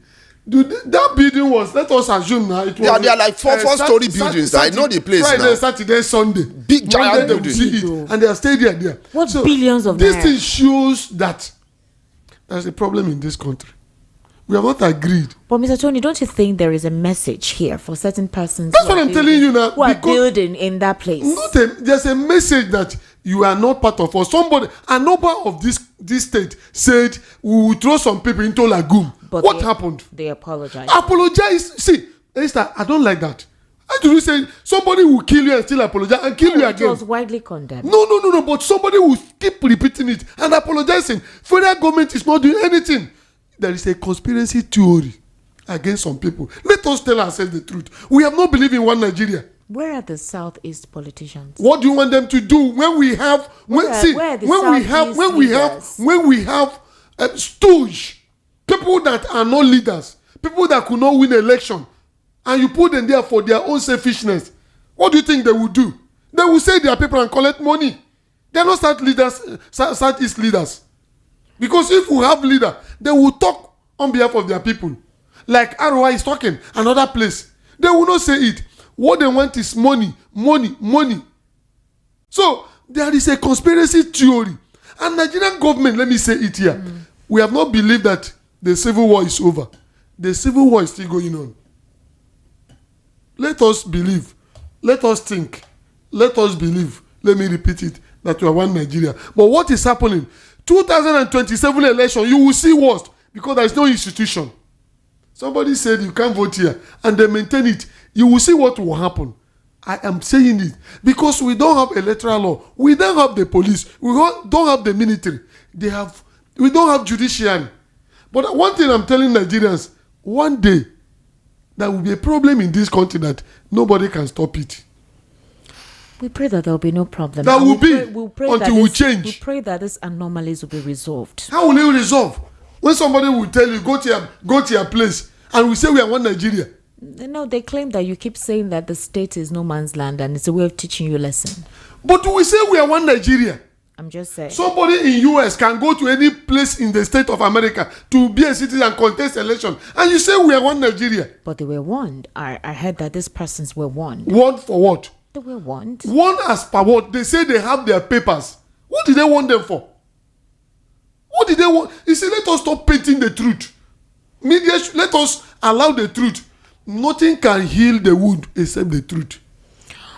that building was, let us assume now, it was.
Yeah, they are like four-story buildings. I know the place
Friday,
now.
Saturday, Sunday.
Big giant buildings.
And they are staying there.
What billions of
this thing shows that there's a problem in this country. We have not agreed.
But Mr. Tony, don't you think there is a message here for certain persons?
That's what I'm telling you now.
Who are building in that place?
There's a message that you are not part of, or somebody, a number of these this state said we will throw some people into lagoon. But what happened?
They apologized.
Apologize. See, Esther, I don't like that. How do you say somebody will kill you and still apologize and kill you again?
It was widely condemned.
No. But somebody will keep repeating it and apologizing. Federal government is not doing anything. There is a conspiracy theory against some people. Let us tell ourselves the truth. We have not believed in one Nigeria.
Where are the Southeast politicians?
What do you want them to do when we have stooge people that are not leaders, people that could not win election, and you put them there for their own selfishness? What do you think they will do? They will say they are people and collect money. They are not Southeast leaders. Because if we have leader, they will talk on behalf of their people. Like ROI is talking another place. They will not say it. What they want is money. So there is a conspiracy theory. And Nigerian government, let me say it here. We have not believed that the civil war is over. The civil war is still going on. Let us believe. Let us think. Let us believe. Let me repeat it. That we are one Nigeria. But what is happening? 2027 election, you will see worst. Because there is no institution. Somebody said you can't vote here. And they maintain it. You will see what will happen. I am saying it. Because we don't have electoral law. We don't have the police. We don't have the military. We don't have judiciary. But one thing I'm telling Nigerians, one day, there will be a problem in this country that nobody can stop it.
We pray that there will be no problem.
That will be until we change.
We pray that these anomalies will be resolved.
How will you resolve? When somebody will tell you, go to your place, and we say we are one Nigeria.
No, they claim that you keep saying that the state is no man's land and it's a way of teaching you a lesson.
But we say we are one Nigeria.
I'm just saying.
Somebody in US can go to any place in the state of America to be a citizen and contest election. And you say we are one Nigeria.
But they were warned. I heard that these persons were warned.
Warned for what?
They were warned.
Warned as per what? They say they have their papers. What did they want them for? What did they want? You see, let us stop painting the truth. Media, let us allow the truth. Nothing can heal the wound except the truth.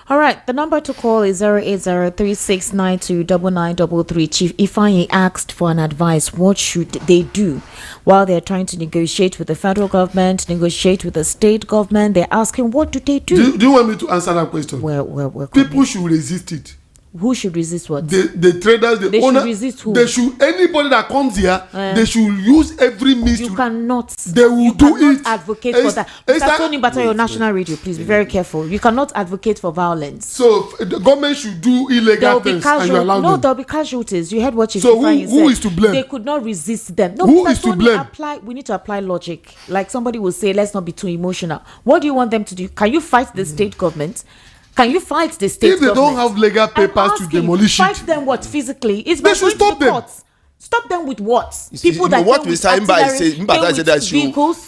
All right, the number to call is 08036929933. Chief Ifeanyi asked for an advice. What should they do while they're trying to negotiate with the federal government, negotiate with the state government? They're asking, what do they do?
Do you want me to answer that question?
Well,
people should resist it.
Who should resist what?
The traders, the
they
owner.
Should resist who?
They should, anybody that comes here, they should use every means.
You cannot.
They will
you
do
cannot
it.
Advocate for that. Mr. Tony Bata, your national radio, please be very careful. You cannot advocate for violence.
So the government should do illegal things and you allow them.
There'll be casualties. You heard what Chief
Ifeanyi said. So who is to blame?
They could not resist them. No,
who is to blame?
We need to apply logic. Like somebody will say, let's not be too emotional. What do you want them to do? Can you fight the state government? Can you fight the state government?
If they don't have legal papers to demolish it,
fight them what physically? It's
they should stop them.
Stop them with what?
People that what Mr. Imba said that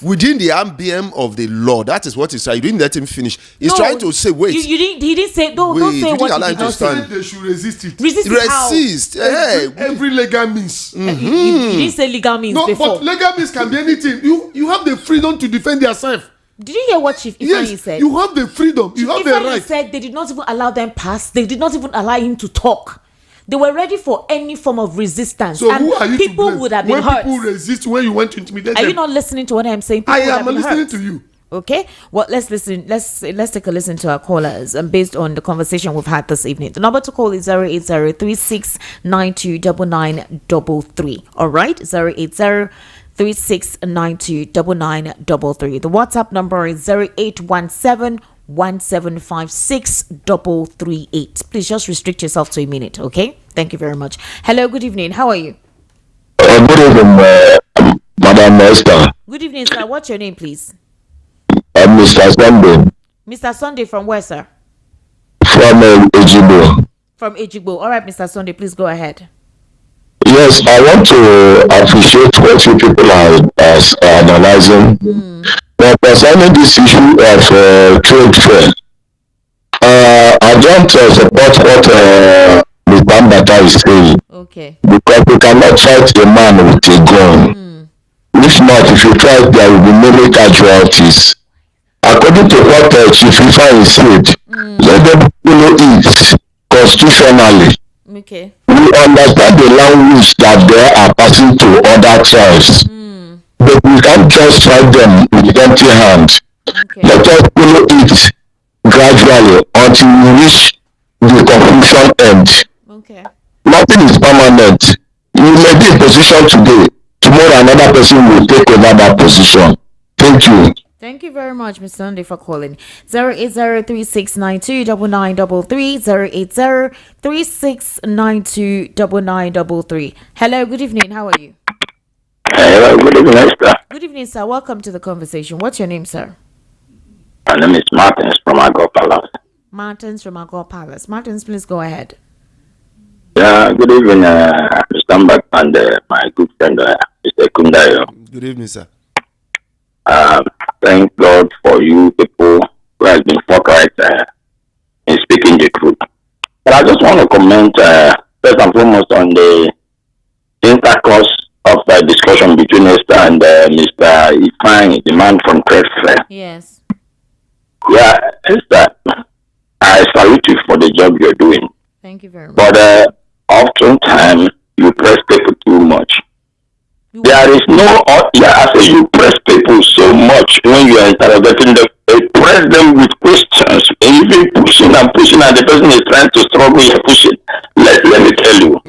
within the ambient of the law. That is what he said. You didn't let him finish. He's trying to say, wait.
He didn't say. Don't say what he did not say.
They should resist it.
Resist.
Every legal means.
You didn't say legal means before.
But legal means can be anything. You have the freedom to defend yourself.
Did you hear what Chief Ifeanyi said?
You have the freedom. You have the right.
He said they did not even allow them pass. They did not even allow him to talk. They were ready for any form of resistance.
So who are you
people
to blame?
Would have been hurt.
When people resist, when you want to intimidate them.
Are you not listening to what I'm saying?
I am listening to you.
Okay. Well, let's listen. Let's take a listen to our callers, and based on the conversation we've had this evening. The number to call is 08036929933. All right, 08036929933. The WhatsApp number is 0817-1756-338. Please just restrict yourself to a minute, okay? Thank you very much. Hello, good evening. How are you?
Good evening, Madam Esther.
Good evening, sir. What's your name, please?
Mr. Sunday.
Mr. Sunday from where, sir?
From Ejigbo.
From Ejigbo. All right, Mr. Sunday, please go ahead.
Yes, I want to appreciate what you people are analyzing. But concerning this issue of trade fair, I don't support what Mr. Mbata is saying.
Okay.
Because you cannot fight a man with a gun. If not, if you try, there will be many casualties. According to what Chief Ifeanyi said, let them follow it constitutionally.
Okay.
We understand the language that they are passing to other tribes. But we can't just fight them with empty hands.
Okay.
Let us follow it gradually until we reach the conclusion end.
Okay.
Nothing is permanent. You may be in position today. Tomorrow another person will take over that position. Thank you.
Thank you very much, Mr. Sunday, for calling. 08036929933, 08036929933. Hello, good evening. How are you?
Hello, good evening, Esther.
Good evening, sir. Welcome to the conversation. What's your name, sir?
My name is Martins from Agor Palace.
Martins from Agor Palace. Martins, please go ahead.
Yeah, good evening, Mr. Mbak and my good friend, Mr. Kundayo.
Good evening, sir.
Thank God for you people who has been forthright in speaking the truth. But I just want to comment first and foremost on the intercourse of the discussion between Esther and Mr. Ifeanyi, the man from Trade Fair.
Yes.
Yeah, Esther, I salute you for the job you're doing.
Thank you very much.
But oftentimes you press people too much. There is no, I say you press people so much when you are interrogating them. You press them with questions, and even pushing, and the person is trying to struggle, you're pushing. Let me tell you,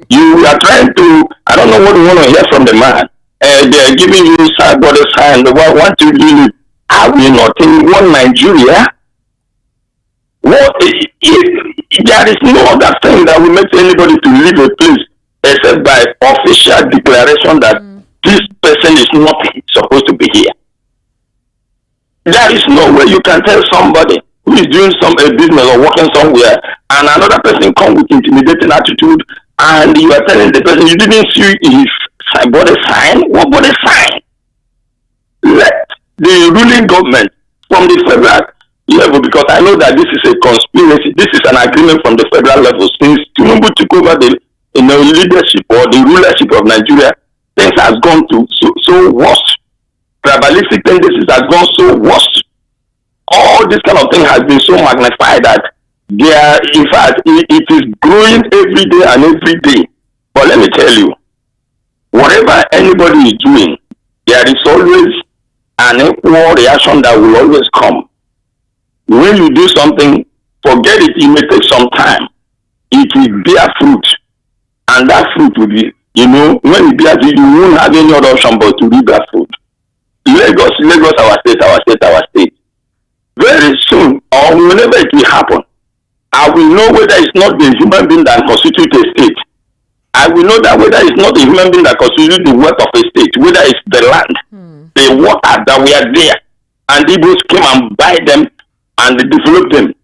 you are trying to, I don't know what you want to hear from the man. They are giving you body sign. What you do? Are we not in one Nigeria? What if there is no other thing that will make anybody to leave a place except by official declaration that this person is not supposed to be here. There is no way you can tell somebody who is doing a business or working somewhere and another person come with intimidating attitude and you are telling the person you didn't see his body sign. What body sign? Let the ruling government from the federal level, because I know that this is a conspiracy, this is an agreement from the federal level. Since Tinubu took over the leadership or the rulership of Nigeria, things has gone to so worse. Tribalistic tendencies has gone so worse. All this kind of thing has been so magnified that there, in fact, it is growing every day and every day. But let me tell you, whatever anybody is doing, there is always an equal reaction that will always come. When you do something, forget it, it may take some time. It will bear fruit. And that fruit will be, when it bears fruit, you won't have any other option but to reap that fruit. Lagos, our state. Very soon, or whenever it will happen, I will know whether it's not the human being that constitutes a state. I will know that whether it's not the human being that constitutes the wealth of a state, whether it's the land, the water that we are there, and the Igbos came and buy them and they develop them.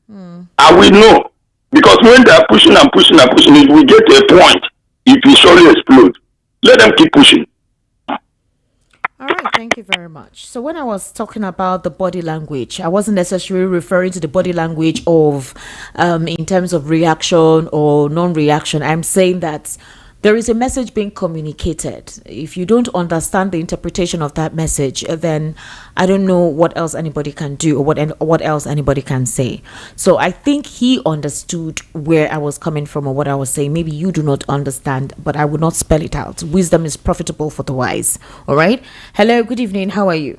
I will know. Because when they are pushing, if we get to a point, it will surely explode. Let them keep pushing.
All right, thank you very much. So when I was talking about the body language, I wasn't necessarily referring to the body language of in terms of reaction or non-reaction. I'm saying that there is a message being communicated. If you don't understand the interpretation of that message, then I don't know what else anybody can do or what else anybody can say. So I think he understood where I was coming from or what I was saying. Maybe you do not understand, but I would not spell it out. Wisdom is profitable for the wise. All right. Hello, good evening. How are you?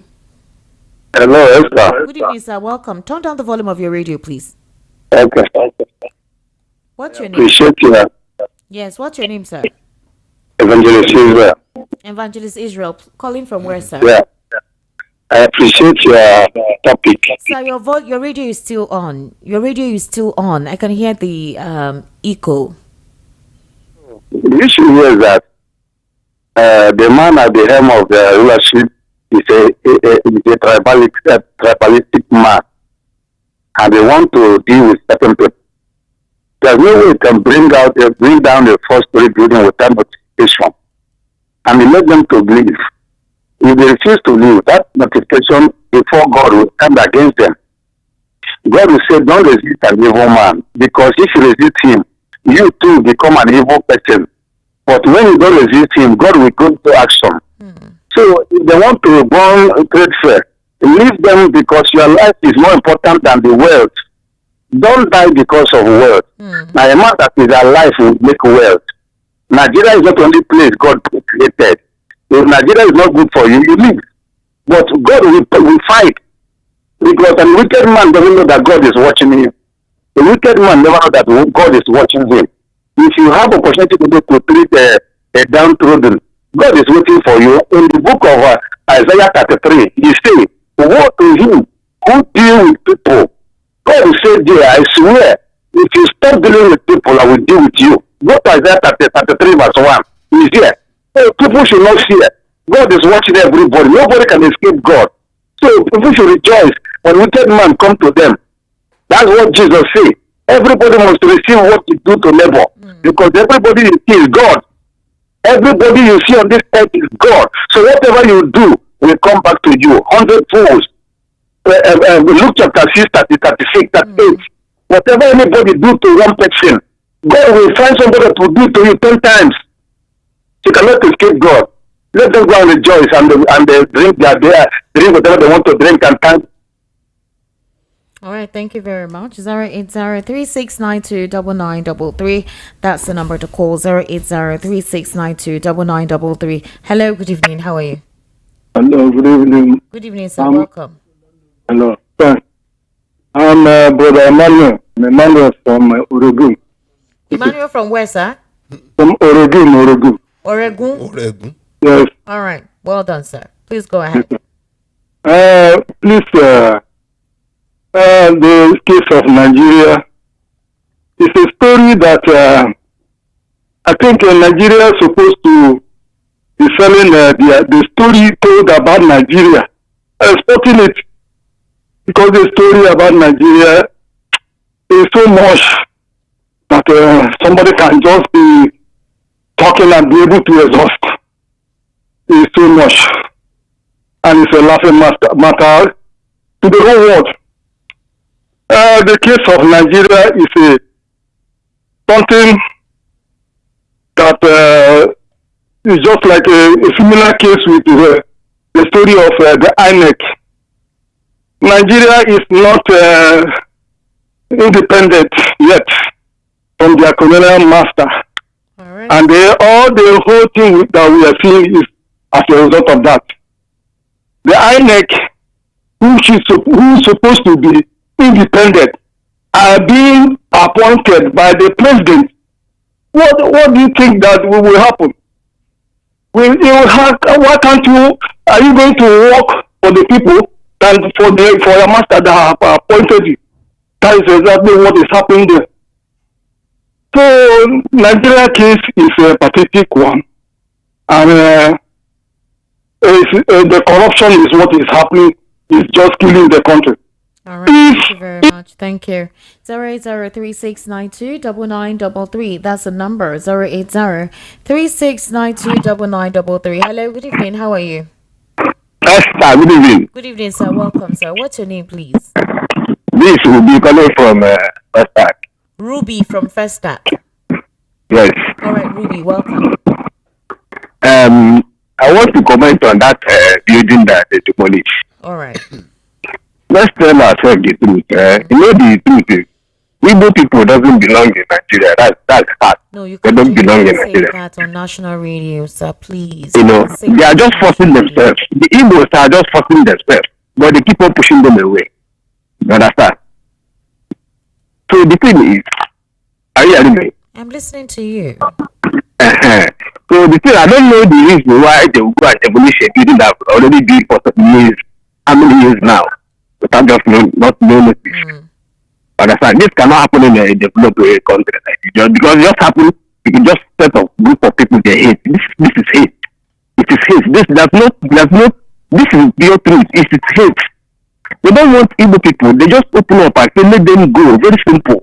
Hello, Esther.
Good evening, sir. Welcome. Turn down the volume of your radio, please.
Okay.
What's your name?
Appreciate you.
Yes, what's your name, sir?
Evangelist Israel.
Evangelist Israel. Calling from where, sir?
Yeah. I appreciate your topic.
Sir, your radio is still on. Your radio is still on. I can hear the echo.
The issue here is that the man at the helm of the rulership is a tribalistic man, and they want to deal with certain people. There's no way you can bring down the first-story building without notification, and we let them to leave. If they refuse to leave, that notification before God will stand against them. God will say, don't resist an evil man, because if you resist him, you too become an evil person. But when you don't resist him, God will go to action. So if they want to burn trade fair, leave them, because your life is more important than the wealth. Don't die because of wealth. Now, a man that is alive will make wealth. Nigeria is not the only place God created. If Nigeria is not good for you, you leave. But God will fight. Because a wicked man doesn't know that God is watching him. The wicked man never know that God is watching him. If you have opportunity to go to treat a downtrodden, God is waiting for you. In the book of Isaiah 33, he says, woe to him who deal with people. God said there, I swear, if you stop dealing with people, I will deal with you. Go to Isaiah 33 verse 1. He's here. So people should not fear. God is watching everybody. Nobody can escape God. So people should rejoice when wicked man come to them. That's what Jesus said. Everybody must receive what you do to neighbor. Because everybody you see is God. Everybody you see on this earth is God. So whatever you do will come back to you. 100 fools. Luke chapter 6, 36, 38. Whatever anybody do to one person, God will find somebody to do to you 10 times. You cannot escape God. Let them go and rejoice and drink drink whatever they want to drink and thank.
All right, thank you very much. 08036929933. That's the number to call. 08036929933. Hello, good evening. How are you?
Hello, good evening.
Good evening, sir. Welcome.
Hello, sir. I'm Brother Emmanuel from Oregon.
Emmanuel from where, sir?
From Oregon.
Oregon?
Yes.
All right. Well done, sir. Please go ahead.
The case of Nigeria is a story that I think Nigeria is supposed to be selling the story told about Nigeria, exporting it, because the story about Nigeria is so much that somebody can just be talking and be able to exhaust. It's so much, and it's a laughing matter to the whole world. The case of Nigeria is something that is just like a similar case with the story of the INEC. Nigeria is not independent yet from their colonial master.
All right.
And all the whole thing that we are seeing is as a result of that. The INEC, who is supposed to be independent, are being appointed by the president. What do you think that will happen? Why can't you? Are you going to work for the people and for your master that have appointed you? That is exactly what is happening there. So Nigeria case is a pathetic one, and the corruption is what is happening. It's just killing the country.
All right, thank you very much. Thank you. 08036929933. That's the number. 08036929933. Hello, good evening. How are you?
Esther, good evening.
Good evening, sir. Welcome, sir. What's your name, please?
This will be calling from Esther.
Ruby from Festac.
Yes.
All right, Ruby, welcome.
I want to comment on that building that they demolished.
All right.
Let's tell ourselves the truth. You know the truth is, Igbo people doesn't belong in Nigeria. That's hard.
No, you
they
can't
don't belong in
say
Nigeria.
that on national radio, sir. Please.
You know, they are just forcing themselves. The Igbos are just forcing themselves, but they keep on pushing them away. You understand? So the thing is, are you hearing me?
I'm listening to you.
So the thing, I don't know the reason why they will go and demolish a building that already been for some years. How many years now? But I'm just not knowing this. Understand? This cannot happen in a developed country like this. Because it just happen, you can just set a group of people they hate. This is hate. It is hate. This is pure truth. It is hate. They don't want Igbo people. They just open up and say, let them go. Very simple.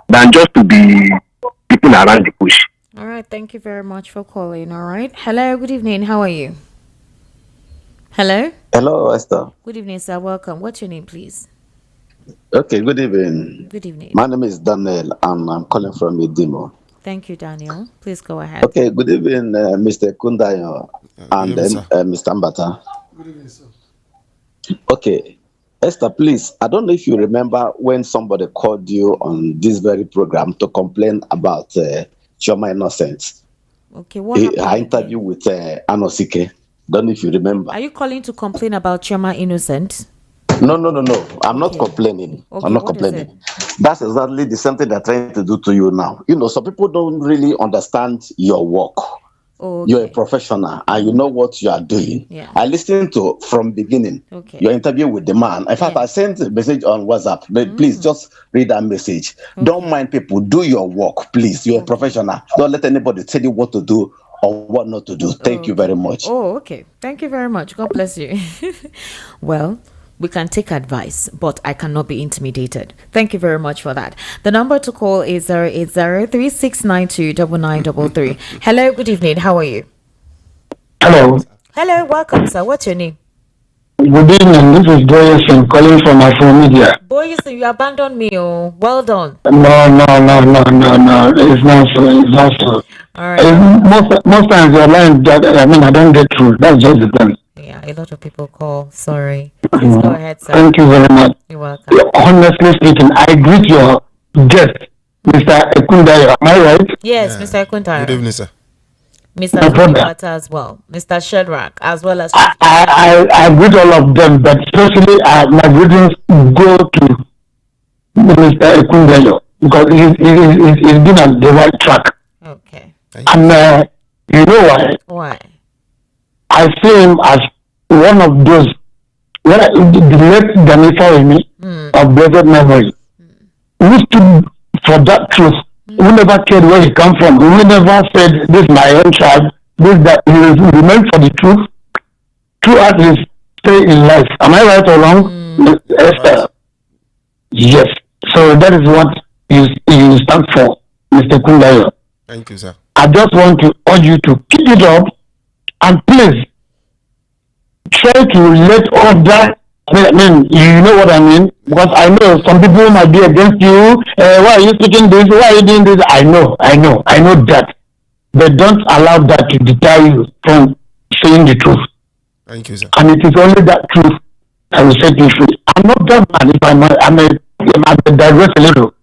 Than just to be people around the bush.
All right. Thank you very much for calling. All right. Hello. Good evening. How are you? Hello.
Hello, Esther.
Good evening, sir. Welcome. What's your name, please?
Okay, good evening.
Good evening.
My name is Daniel, and I'm calling from Idimo.
Thank you, Daniel. Please go ahead.
Okay, good evening, Mr. Kundayo and Mr. Ambata.
Good evening, sir.
Okay, Esther, please, I don't know if you remember when somebody called you on this very program to complain about Chioma Innocent.
Okay, what happened?
I interview with Anosike. Don't know if you remember.
Are you calling to complain about Chioma Innocent?
No. I'm not complaining.
Okay,
I'm not complaining. That's exactly the same thing they're trying to do to you now. Some people don't really understand your work.
Okay.
You're a professional and you know what you are doing.
Yeah.
I listened to from beginning.
Okay.
Your interview with the man. In fact, I sent a message on WhatsApp. Please just read that message. Okay. Don't mind people. Do your work, please. You're a professional. Don't let anybody tell you what to do or what not to do. Thank you very much.
Oh, okay. Thank you very much. God bless you. Well, we can take advice, but I cannot be intimidated. Thank you very much for that. The number to call is 080-3692-9933. Hello, good evening. How are you?
Hello.
Hello, welcome, sir. What's your name?
Good evening. This is Boyerson calling from Afro-Media.
Boyerson, you abandoned me. Oh, well done.
No. It's not so.
All right.
Most times your line, I don't get through. That's just the thing.
Yeah, a lot of people call. Sorry. Please go ahead, sir.
Thank you very much.
You're welcome.
Honestly speaking, I greet your guest, Mr. Ekundayo. Am I right?
Yes, Mr. Ekundayo.
Good evening, sir.
Mr. Ekundayo as well. Mr. Shedrack, as well as...
I greet all of them, but especially my greetings go to Mr. Ekundayo because he's been on the right track.
Okay.
And you know why?
Why?
I see him as one of those, the late Ganifa of blessed memory, who stood for that truth, who never cared where he come from, who never said, this is my own tribe, that he remained for the truth throughout his stay in life. Am I right or wrong? Esther? Yes. So that is what you stand for, Mr. Kundayo.
Thank you, sir.
I just want to urge you to keep it up and please try to let other, you know what I mean? Because I know some people might be against you. Why are you speaking this? Why are you doing this? I know that. But don't allow that to deter you from saying the truth.
Thank you, sir.
And it is only that truth that will set you free. I'm not that man. If I'm a digress a little.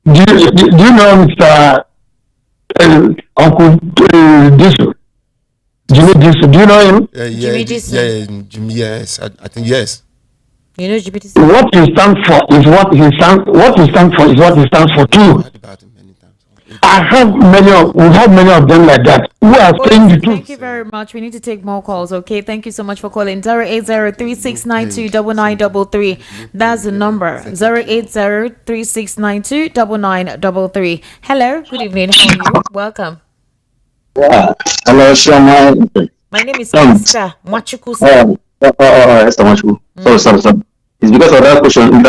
Do you know Mr. Uncle Disu? Jimmy Disu, do you know him?
Jimmy Disu.
Jimmy, yes. I think yes.
You know Jimmy Disu?
What he stands for is what he stands for too. We have many of them like that who are saying the truth.
Thank you very much. We need to take more calls, okay? Thank you so much for calling. 080-3692-9933. That's the number. 080-3692-9933. Hello, good evening. How are you? Welcome.
Yeah. Hello, Shama.
My name is Esther Machuku.
Esther Machuku. Sorry. It's because of that question.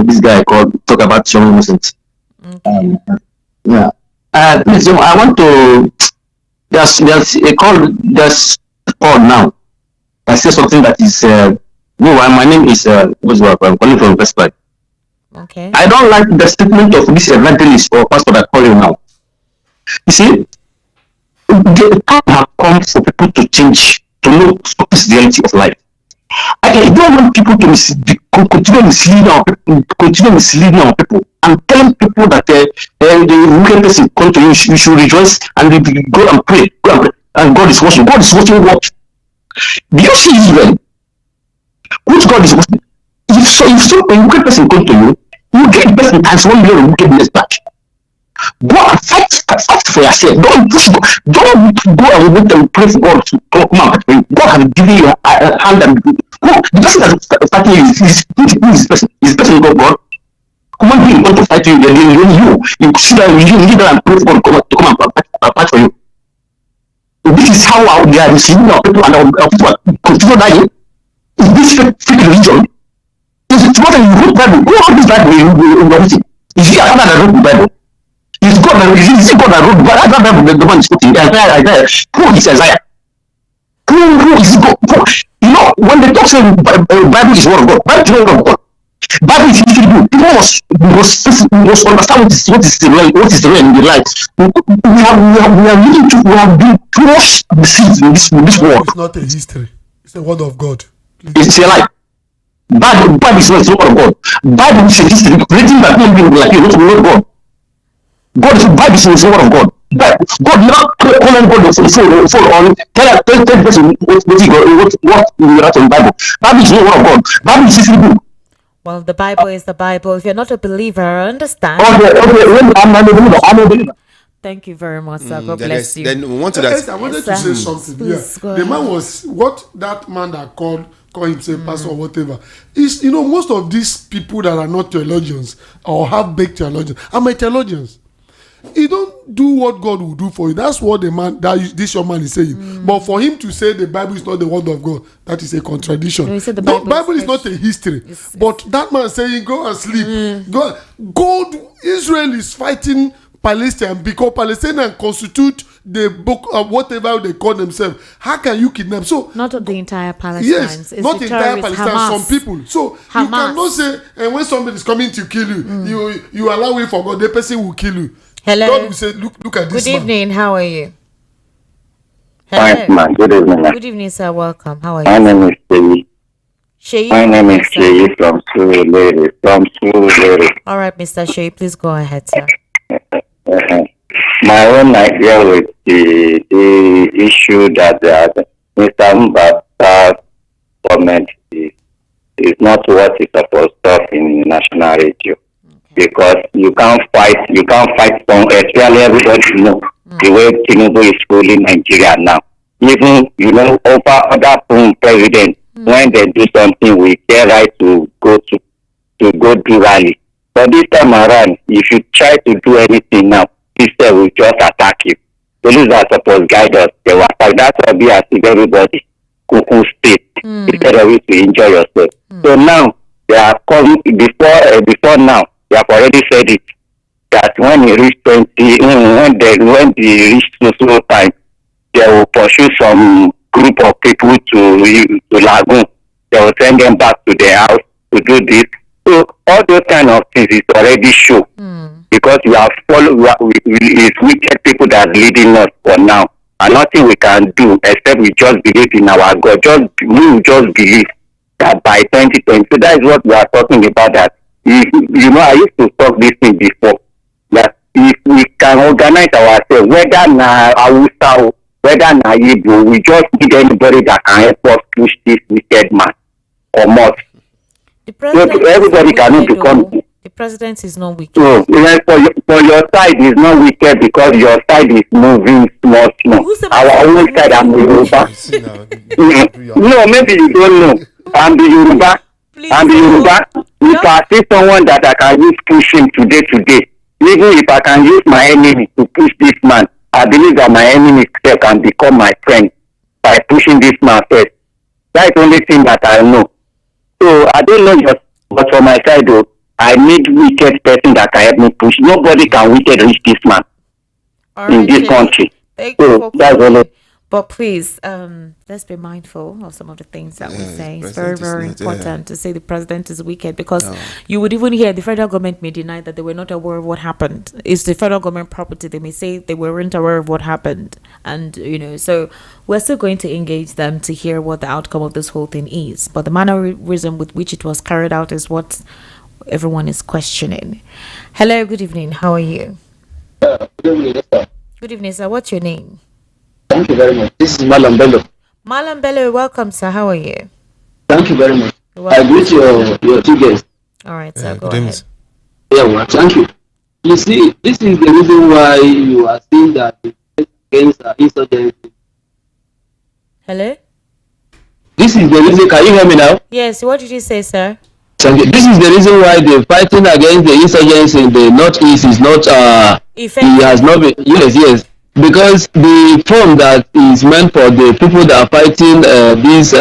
This guy talk about Shama Innocent.
Okay.
Yeah. Please, I want to. There's a call. There's a call now. I say something that is. My name is. I'm calling from West Bank.
Okay.
I don't like the statement of this evangelist or pastor that call you now. You see, the time has come for people to change, to know what is the reality of life. I don't want people to continue misleading our people and telling people that the wicked person come to you, you should rejoice and go and pray, and God is watching. God is watching what? Do you see Israel? Which God is watching? If some wicked person come to you, you get the person as 1 million wickedness back. Go and fight for yourself. Don't push God. Don't go and wait and pray for God to come out. God has given you a hand and go. The person that's fighting you is this person. Is the person God? Human being want to fight you, then you sit down, you need and pray for God to come and fight for you. This is how they are receiving our people, and our people are continue dying. Is this fake religion? Is it what you wrote Bible? Who wrote this Bible in your meeting? Is it another that wrote the Bible? Is God that wrote the Bible? The one is speaking. Isaiah. Who is Isaiah? Who is God? You know, when they talk saying Bible is word of God, Bible is word of God. Bible is easy to do. People must understand what is the real in the life. We have been too much deceived in this world.
It's not a history. It's the word of God.
It's a lie. Bible is not the word of God. Bible is a history written by people like you, not the word of God. Bible is the word of God. But God never call anybody full on tell the person what you write in the Bible. Bible is not word of God. Bible is history book.
Well, the Bible is the Bible. If you're not a believer, I understand.
Okay. I'm a believer.
Thank you very much, sir. God bless you.
Then we want to
Yes, I wanted to say something.
Please,
The man was what that man that called himself pastor or whatever. Is most of these people that are not theologians or have baked theologians are my theologians. You don't do what God will do for you. That's what this young man is saying. But for him to say the Bible is not the word of God, that is a contradiction.
No, the
Bible is not a history. But that man saying go and sleep. God, Israel is fighting Palestine because Palestinians constitute the book of whatever they call themselves. How can you kidnap? So
not the entire Palestine.
Yes,
it's
not the entire Palestine.
Hamas.
Some people. So Hamas. You cannot say, and when somebody is coming to kill you, you allow it for God. The person will kill you.
Hello.
God will say, look at this.
Good evening. How are you?
Fine, man. Good evening.
Good evening, sir. Welcome. How are you?
My name is Sheyi.
Sheyi.
My name is Sheyi from Surulere.
All right, Mr. Sheyi, please go ahead, sir.
My own idea with the issue that Mr. Mbata's comment is not what is supposed to in national radio. Because you can't fight from, especially everybody know the way Tinubu is ruling Nigeria now. Even, over other presidents, when they do something, we get right to go do rally. But this time around, if you try to do anything now, instead will just attack you. Police are supposed to guide us. They will attack. That's why we are seeing everybody cuckoo state instead of you to enjoy yourself. So now they are coming before now. They have already said it that when he reach 20, when they reach so time, they will pursue some group of people to Lagoon. They will send them back to their house to do this. So all those kind of things is already show because we have it's wicked people that are leading us for now, and nothing we can do except we just believe in our God. We just believe that by 2020. So that is what we are talking about. That. I used to talk this thing before, that if we can organize ourselves, whether na Hausa, whether na Igbo, we just need anybody that can help us push this wicked man or not. So everybody cannot become.
The president is not wicked.
So for your side is not wicked because your side is moving small. Our own side and Yoruba. No, maybe you don't know. I'm the Yoruba. I'm the Yoruba. If I see someone that I can use push him today, even if I can use my enemy to push this man, I believe that my enemy can become my friend by pushing this man first. That's the only thing that I know. So I don't know but for my side though, I need wicked person that can help me push. Nobody can wicked reach this man in this country. So that's all.
But please, let's be mindful of some of the things that we say. It's very, very important to say the president is wicked because you would even hear the federal government may deny that they were not aware of what happened. It's the federal government property. They may say they weren't aware of what happened. And, so we're still going to engage them to hear what the outcome of this whole thing is. But the mannerism with which it was carried out is what everyone is questioning. Hello, good evening. How are you?
Good evening, sir.
Good evening, sir. What's your name?
Thank you very much. This is Malam Bello.
Malam Bello, welcome, sir. How are you?
Thank you very much. I greet your two guests.
All right, sir. Go ahead.
Yeah, well, thank you. You see, this is the reason why you are seeing that against insurgency.
Hello?
This is the reason. Can you hear me now?
Yes. What did you say, sir?
Thank you. This is the reason why the fighting against the insurgency in the northeast is not. It has not been. Yes. Because the fund that is meant for the people that are fighting these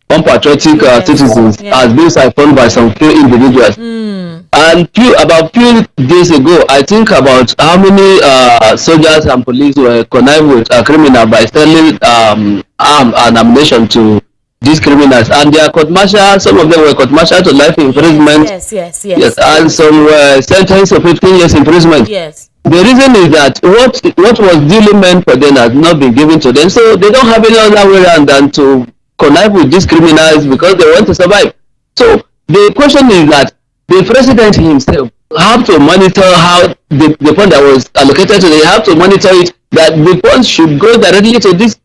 unpatriotic citizens has been siphoned by some few individuals. And about few days ago, I think about how many soldiers and police were connived with a criminal by selling arm and ammunition to these criminals, and they are court-martial. Some of them were court-martial to life imprisonment.
Yes.
And some were sentenced to 15 years imprisonment.
Yes.
The reason is that what was duly meant for them has not been given to them, so they don't have any other way around than to connive with these criminals because they want to survive. So the question is that the president himself have to monitor how the fund that was allocated to, they have to monitor it, that the funds should go directly to these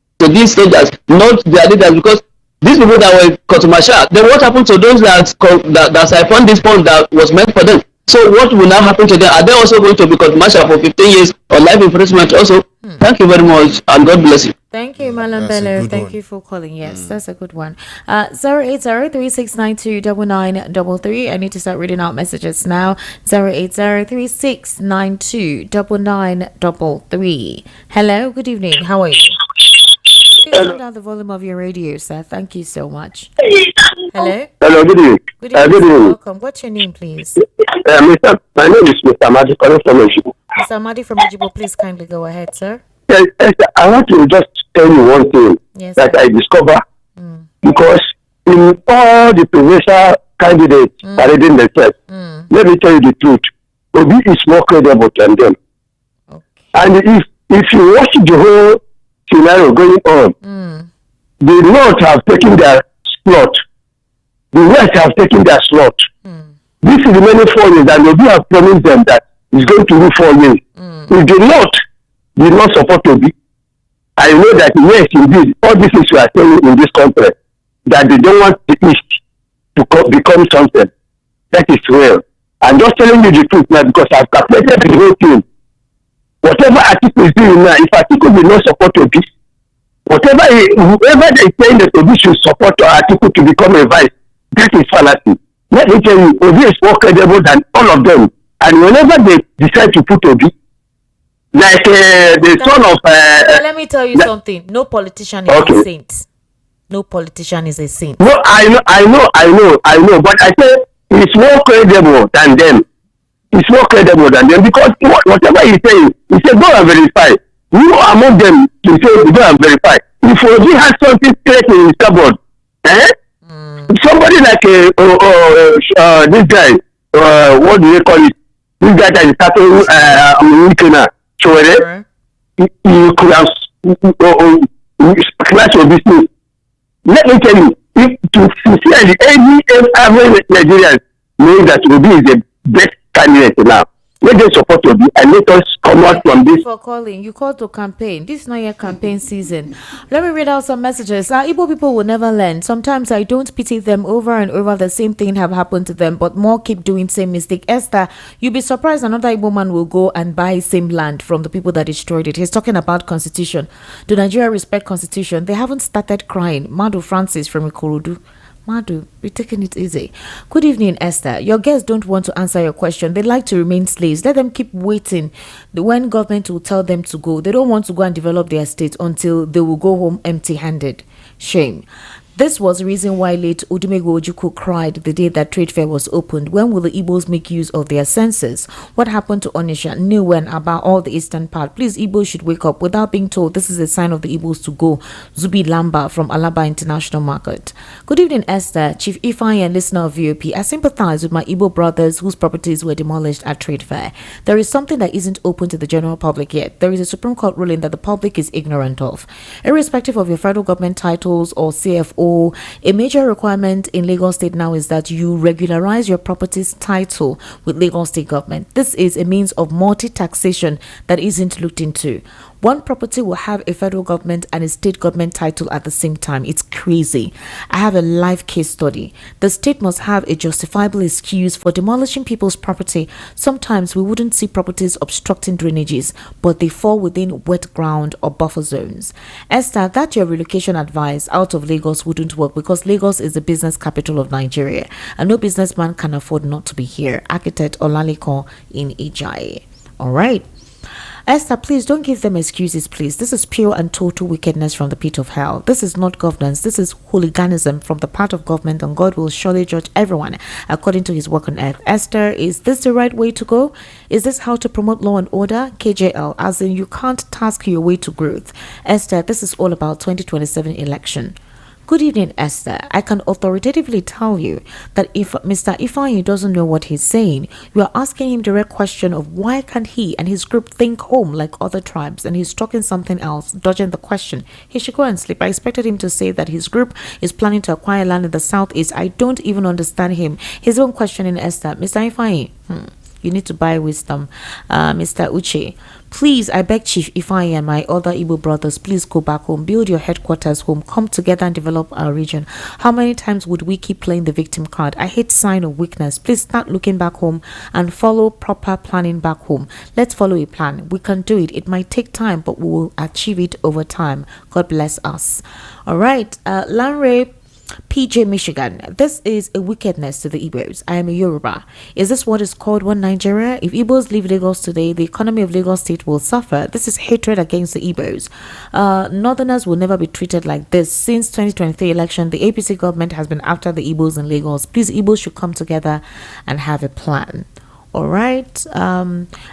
soldiers, not their leaders, because these people that were controversial, then what happened to those that siphoned this fund that was meant for them? So what will now happen to them? Are they also going to be controversial for 15 years or life imprisonment also? Thank you very much, and God bless you.
Thank you, Malam Bello. Thank you for calling. Yes, that's a good one. 08036929933. I need to start reading out messages now. 08036929933. Hello, good evening. How are you? Please turn down the volume of your radio, sir. Thank you so much. Hello?
Hello, good evening.
Good evening.
Good evening.
Welcome. What's your name, please?
My name is Mr. Madi calling from Ejibo.
Mr. Madi from Ejibo, please kindly go ahead, sir.
Yes, I want to just tell you one thing that I discover, because in all the presidential candidates parading themselves, let me tell you the truth, Obi is more credible than them. And if you watch the whole scenario going on, the North have taken their slot, the West have taken their slot. This is the many 4 years, and Obi have promised them that it's going to do 4 years. If the North did not support Obi, I know that yes, indeed, all these things we are saying in this country, that they don't want the East to become something. That is real. I'm just telling you the truth now, because I've calculated the whole thing. Whatever Atiku is doing now, if Atiku will not support Obi, whoever they saying that Obi should support Atiku to become a vice, that is fallacy. Let me tell you, Obi is more credible than all of them. And whenever they decide to put Obi, like the son of...
let me tell you something. No politician is a saint. No politician is a saint.
No, I know. But I say it's more credible than them. It's more credible than them, because whatever he's saying, he said, go and verify. You among them to say, go and verify. If Obi has something straight in his cupboard, somebody like this guy, what do they call it? This guy that is starting you could have scratched your business. Let me tell you, if to sincerely any average Nigerians know that Obi is the best candidate now, let them support Obi and let us come out from this.
For calling, you called to campaign. This is not your campaign season. Let me read out some messages. Igbo people will never learn. Sometimes I don't pity them. Over and over the same thing have happened to them, but more keep doing same mistake. Esther, you'll be surprised another Igbo man will go and buy same land from the people that destroyed it. He's talking about constitution. Do Nigeria respect constitution? They haven't started crying. Madu Francis from Ikorodu. Madu, we're taking it easy. Good evening, Esther. Your guests don't want to answer your question. They like to remain slaves. Let them keep waiting when government will tell them to go. They don't want to go and develop their state until they will go home empty-handed. Shame. This was the reason why late Udumego Ojukwu cried the day that trade fair was opened. When will the Igbos make use of their senses? What happened to Onisha, Niue, and Aba, all the eastern part? Please, Igbos should wake up without being told this is a sign of the Igbos to go. Zubi Lamba from Alaba International Market. Good evening, Esther, Chief Ifeanyi, and listener of VOP. I sympathize with my Igbo brothers whose properties were demolished at trade fair. There is something that isn't open to the general public yet. There is a Supreme Court ruling that the public is ignorant of. Irrespective of your federal government titles or CFO, a major requirement in Lagos State now is that you regularize your property's title with Lagos State government. This is a means of multi-taxation that isn't looked into. One property will have a federal government and a state government title at the same time. It's crazy. I have a live case study. The state must have a justifiable excuse for demolishing people's property. Sometimes we wouldn't see properties obstructing drainages, but they fall within wet ground or buffer zones. Esther, that your relocation advice out of Lagos wouldn't work because Lagos is the business capital of Nigeria and no businessman can afford not to be here. Architect Olaliko in Ijai. All right. Esther, please don't give them excuses, please. This is pure and total wickedness from the pit of hell. This is not governance. This is hooliganism from the part of government, and God will surely judge everyone according to his work on earth. Esther, is this the right way to go? Is this how to promote law and order? KJL, as in you can't task your way to growth. Esther, this is all about 2027 election. Good evening, Esther. I can authoritatively tell you that if Mr. Ifeanyi doesn't know what he's saying, you are asking him direct question of why can't he and his group think home like other tribes, and he's talking something else, dodging the question. He should go and sleep. I expected him to say that his group is planning to acquire land in the southeast. I don't even understand him. His own questioning Esther. Mr. Ifeanyi, You need to buy wisdom. Mr. Uche, please, I beg Chief Ifeanyi and my other Igbo brothers, please go back home. Build your headquarters home. Come together and develop our region. How many times would we keep playing the victim card? I hate sign of weakness. Please start looking back home and follow proper planning back home. Let's follow a plan. We can do it. It might take time, but we will achieve it over time. God bless us. All right. Lanre PJ Michigan, this is a wickedness to the Igbos. I am a Yoruba. Is this what is called one Nigeria? If Igbos leave Lagos today, the economy of Lagos State will suffer. This is hatred against the Igbos. Northerners will never be treated like this. Since 2023 election, the APC government has been after the Igbos in Lagos. Please, Igbos should come together and have a plan. All right.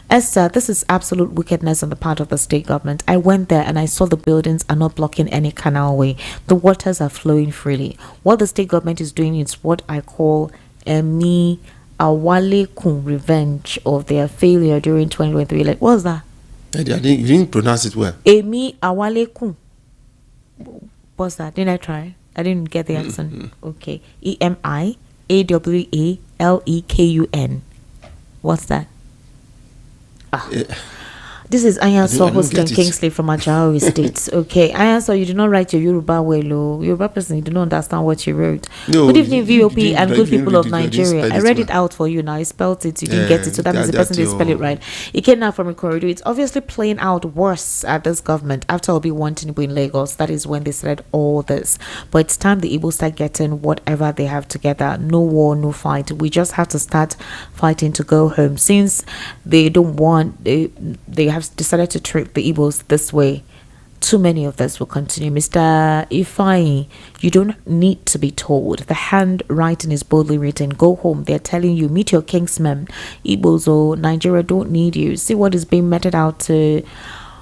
Esther, this is absolute wickedness on the part of the state government. I went there and I saw the buildings are not blocking any canal way. The waters are flowing freely. What the state government is doing is what I call Emi Awalekun revenge of their failure during 2023. Like, what was that?
You didn't pronounce it well.
Emi Awalekun. What's that? Didn't I try? I didn't get the accent. Okay. EMIAWALEKUN. What's that? This is Ayanso hosting Kingsley from Ajauri State. Okay, Ayanso, you did not write your Yoruba well. Oh. Yoruba person, you do not understand what you wrote. No, good evening, VOP and good people of Nigeria. I read it out for you now. I spelled it. You didn't get it. So that means the person didn't spell it right. It came out from a corridor. It's obviously playing out worse at this government. After Obi wanting to in Lagos, that is when they said all this. But it's time the Igbo start getting whatever they have together. No war, no fight. We just have to start fighting to go home. Since they don't want, they have decided to treat the Igbos this way, too many of this will continue. Mr. Ifeanyi, you don't need to be told. The handwriting is boldly written. Go home. They're telling you, meet your kingsmen. Igbos or Nigeria don't need you. See what is being meted out to.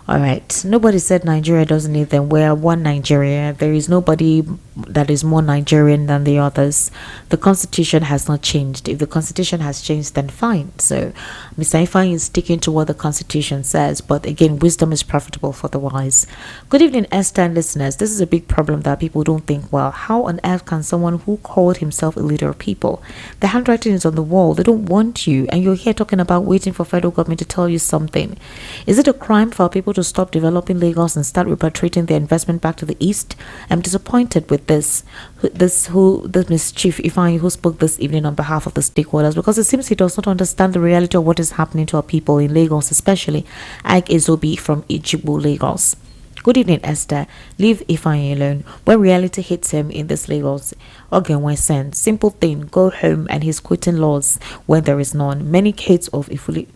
All right. Nobody said Nigeria doesn't need them. We're one Nigeria. There is nobody that is more Nigerian than the others. The constitution has not changed. If the constitution has changed, then fine. So Mr. Ifeanyi is sticking to what the constitution says. But again, wisdom is profitable for the wise. Good evening, Esther and listeners. This is a big problem that people don't think, well, how on earth can someone who called himself a leader of people? The handwriting is on the wall. They don't want you. And you're here talking about waiting for federal government to tell you something. Is it a crime for people to stop developing Lagos and start repatriating their investment back to the east? I'm disappointed with this Miss Chief Ifeanyi, who spoke this evening on behalf of the stakeholders, because it seems he does not understand the reality of what is happening to our people in Lagos, especially Ike Ezobi from Ijibu, Lagos. Good evening, Esther. Leave Ifeanyi alone. When reality hits him in this Lagos, again, when sent. Simple thing, go home, and he's quitting laws when there is none. Many kids of Ifuli.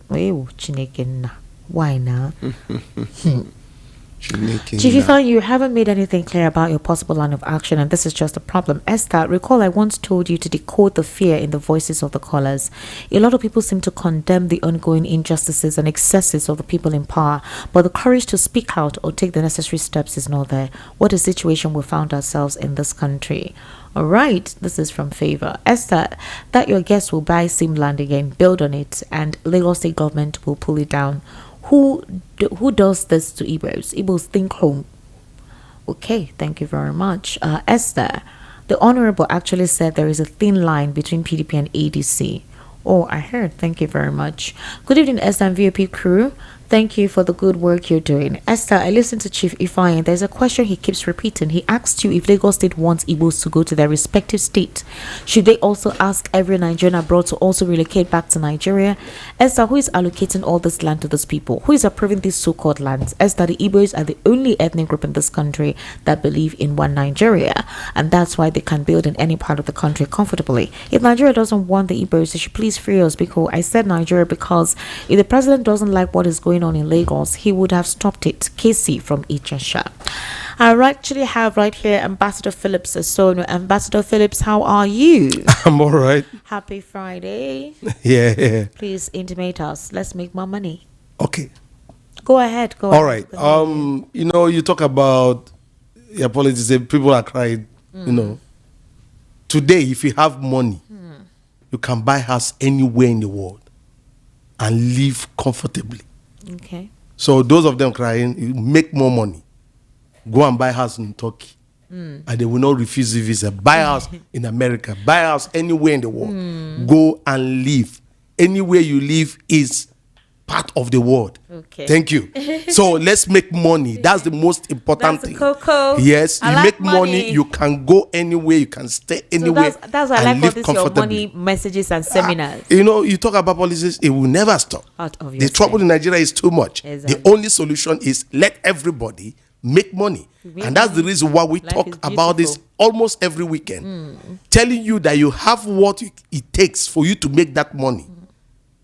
Why now? Chief Ifeanyi, you haven't made anything clear about your possible line of action, and this is just a problem. Esther, recall I once told you to decode the fear in the voices of the callers. A lot of people seem to condemn the ongoing injustices and excesses of the people in power, but the courage to speak out or take the necessary steps is not there. What a situation we found ourselves in this country. All right, this is from Favor. Esther, that your guests will buy sim land again, build on it, and Lagos State government will pull it down. Who does this to Igbos? Igbos think home. Okay, thank you very much. Esther, the Honorable actually said there is a thin line between PDP and ADC. Oh, I heard. Thank you very much. Good evening, Esther and VOP crew. Thank you for the good work you're doing. Esther, I listened to Chief Ifeanyi. There's a question he keeps repeating. He asked you if Lagos State wants Igbos to go to their respective state. Should they also ask every Nigerian abroad to also relocate back to Nigeria? Esther, who is allocating all this land to those people? Who is approving these so-called lands? Esther, the Igbos are the only ethnic group in this country that believe in one Nigeria. And that's why they can build in any part of the country comfortably. If Nigeria doesn't want the Igbos, they should please free us. Because I said Nigeria because if the president doesn't like what is going on in Lagos, he would have stopped it. Casey from Ichasha. I actually have right here Ambassador Phillips Asono. Ambassador Phillips, how are you?
I'm all right.
Happy Friday.
Yeah.
Please intimate us. Let's make more money.
Okay.
Go ahead.
All right. You know, you talk about your politics. People are crying. You know, today, if you have money, you can buy house anywhere in the world and live comfortably.
Okay.
So those of them crying, you make more money. Go and buy house in Turkey. And they will not refuse the visa. Buy house in America. Buy house anywhere in the world. Go and live anywhere you live is part of the world.
Okay.
Thank you. So let's make money. That's the most important thing.
Coco.
Yes, you
like
make money. You can go anywhere. You can stay anywhere.
So that's why I like all
live
these your
comfortably.
money messages and seminars.
You talk about policies, it will never stop. The trouble in Nigeria is too much.
Exactly.
The only solution is let everybody make money. And that's the reason why we talk about this almost every weekend. Telling you that you have what it takes for you to make that money.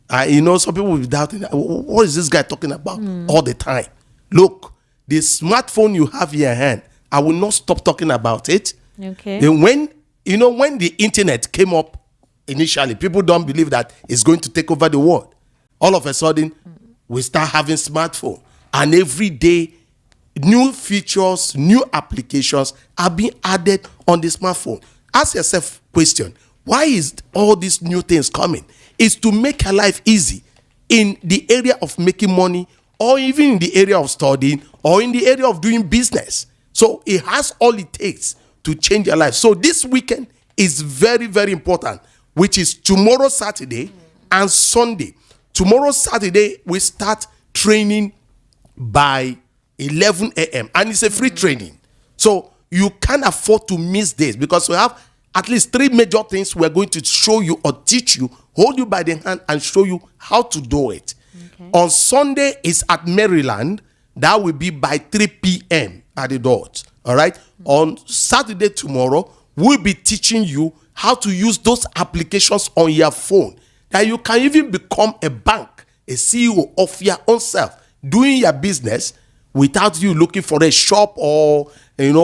Some people will be doubting, what is this guy talking about all the time? Look, the smartphone you have in your hand, I will not stop talking about it.
Okay.
Then when the internet came up initially, people don't believe that it's going to take over the world. All of a sudden, we start having smartphone. And every day, new features, new applications are being added on the smartphone. Ask yourself question, why is all these new things coming? It's to make your life easy in the area of making money, or even in the area of studying, or in the area of doing business. So it has all it takes to change your life. So this weekend is very, very important, which is tomorrow, Saturday, and Sunday. Tomorrow, Saturday, we start training by 11 a.m. and it's a free training. So you can't afford to miss this, because we have at least 3 major things we're going to show you or teach you, hold you by the hand and show you how to do it. Okay. On Sunday is at Maryland. That will be by 3 p.m. at the dot. All right. On Saturday tomorrow, we'll be teaching you how to use those applications on your phone, that you can even become a bank, a CEO of your own self, doing your business without you looking for a shop or an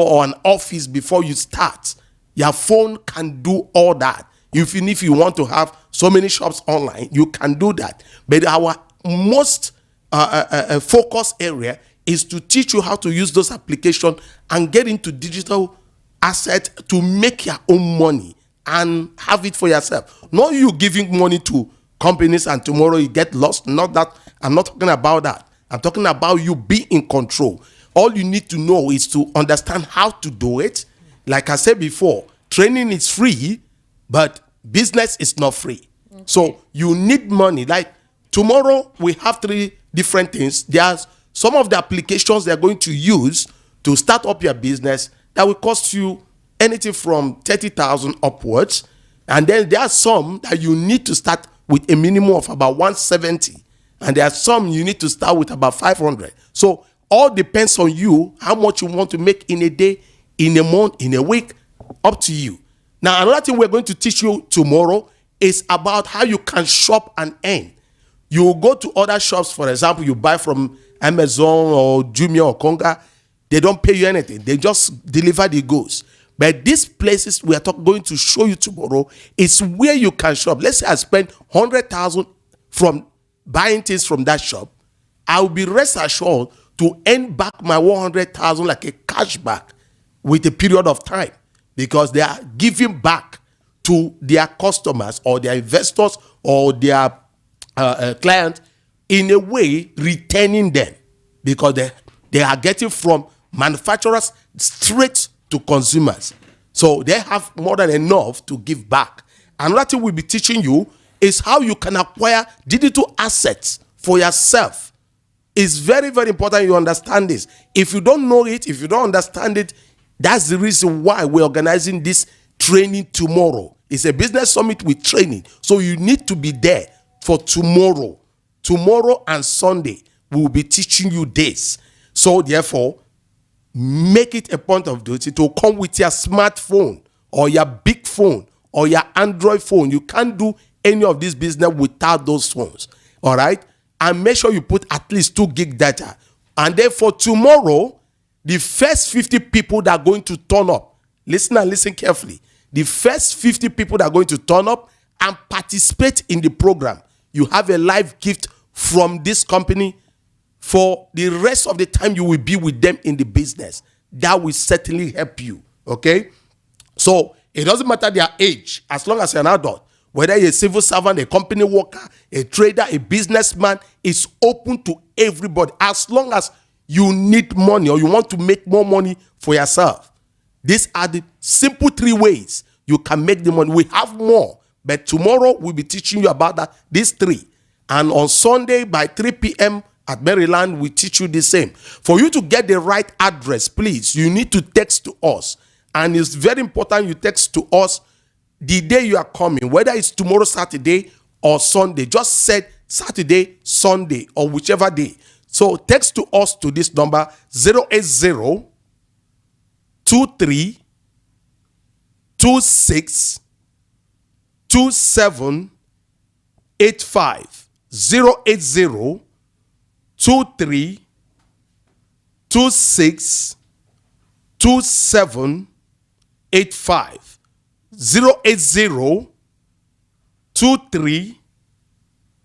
office before you start. Your phone can do all that. Even if you want to have so many shops online, you can do that. But our most focus area is to teach you how to use those applications and get into digital asset to make your own money and have it for yourself. Not you giving money to companies and tomorrow you get lost. Not that. I'm not talking about that. I'm talking about you being in control. All you need to know is to understand how to do it. Like I said before, training is free, but business is not free. Okay. So you need money. Like tomorrow, we have 3 different things. There's some of the applications they're going to use to start up your business that will cost you anything from 30,000 upwards. And then there are some that you need to start with a minimum of about 170. And there are some you need to start with about 500. So all depends on you, how much you want to make in a day, in a month, in a week, up to you. Now, another thing we're going to teach you tomorrow is about how you can shop and earn. You go to other shops, for example, you buy from Amazon or Jumia or Konga, they don't pay you anything. They just deliver the goods. But these places we are going to show you tomorrow is where you can shop. Let's say I spend 100,000 from buying things from that shop. I will be rest assured to earn back my 100,000 like a cashback with a period of time, because they are giving back to their customers or their investors or their clients, in a way returning them, because they are getting from manufacturers straight to consumers. So they have more than enough to give back. Another thing we'll be teaching you is how you can acquire digital assets for yourself. It's very, very important you understand this. If you don't know it, if you don't understand it, that's the reason why we're organizing this training tomorrow. It's a business summit with training. So you need to be there for tomorrow. Tomorrow and Sunday, we will be teaching you this. So therefore, make it a point of duty to come with your smartphone or your big phone or your Android phone. You can't do any of this business without those phones. All right? And make sure you put at least 2 gig data. And then for tomorrow, the first 50 people that are going to turn up, listen and listen carefully. The first 50 people that are going to turn up and participate in the program, you have a live gift from this company for the rest of the time you will be with them in the business. That will certainly help you. Okay? So it doesn't matter their age, as long as you're an adult. Whether you're a civil servant, a company worker, a trader, a businessman, it's open to everybody. As long as you need money or you want to make more money for yourself. These are the simple 3 ways you can make the money. We have more, But tomorrow we'll be teaching you about these three. And on Sunday by 3 p.m. at Maryland, we teach you the same. For you to get the right address, please, you need to text to us. And it's very important you text to us the day you are coming, whether it's tomorrow, Saturday, or Sunday. Just said Saturday, Sunday, or whichever day. So text to us to this number 080 23 26 27 85 080 23 26 27 85 080 23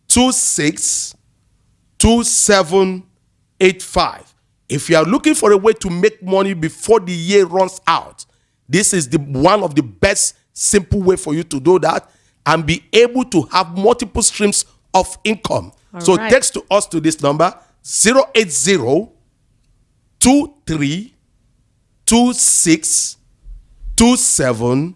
26 27 85. If you are looking for a way to make money before the year runs out, this is the one of the best simple way for you to do that and be able to have multiple streams of income. So text to us to this number 080 23 26 27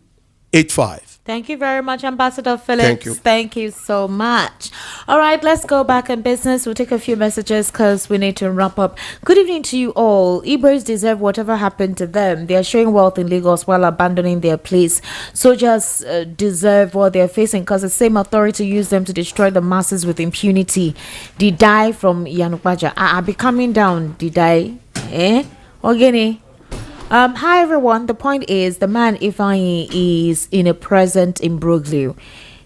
85.
Thank you very much, Ambassador Phillips.
Thank you.
Thank you so much. All right, let's go back in business. We'll take a few messages because we need to wrap up. Good evening to you all. Igbos deserve whatever happened to them. They are showing wealth in Lagos while abandoning their place. Soldiers deserve what they are facing because the same authority used them to destroy the masses with impunity. Did die from Yanukwaja. I be coming down. Did die? Ogene. Hi everyone. The point is the man Ifeanyi is in a present imbroglio.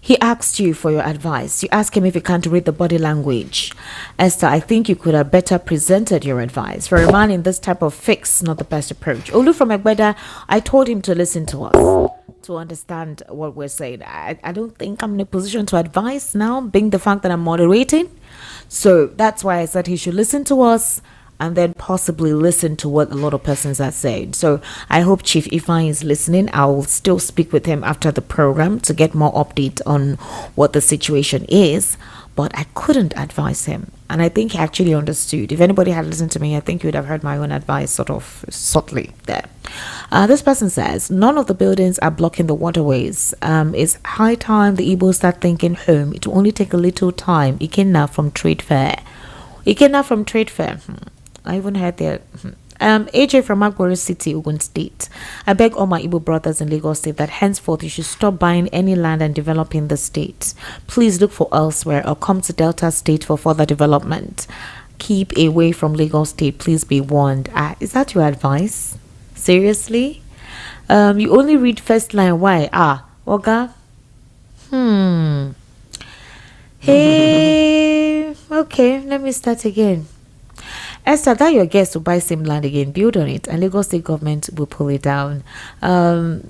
He asked you for your advice. You asked him if he can't read the body language. Esther, I think you could have better presented your advice. For a man in this type of fix, not the best approach. Olu from Egbeda, I told him to listen to us, to understand what we're saying. I don't think I'm in a position to advise now, being the fact that I'm moderating. So that's why I said he should listen to us and then possibly listen to what a lot of persons are saying. So I hope Chief Ifeanyi is listening. I will still speak with him after the program to get more update on what the situation is. But I couldn't advise him. And I think he actually understood. If anybody had listened to me, I think you would have heard my own advice sort of subtly there. This person says, none of the buildings are blocking the waterways. It's high time the Igbos start thinking home. It will only take a little time. Ikenna from Trade Fair. Ikenna from Trade Fair. I even heard that. AJ from Agbori City, Ogun State. I beg all my Igbo brothers in Lagos State that henceforth you should stop buying any land and developing the state. Please look for elsewhere or come to Delta State for further development. Keep away from Lagos State. Please be warned. Is that your advice? Seriously? You only read first line. Why? Oga? Hey. Okay, let me start again. Esther, that your guest to buy same land again, build on it, and Lagos State government will pull it down. You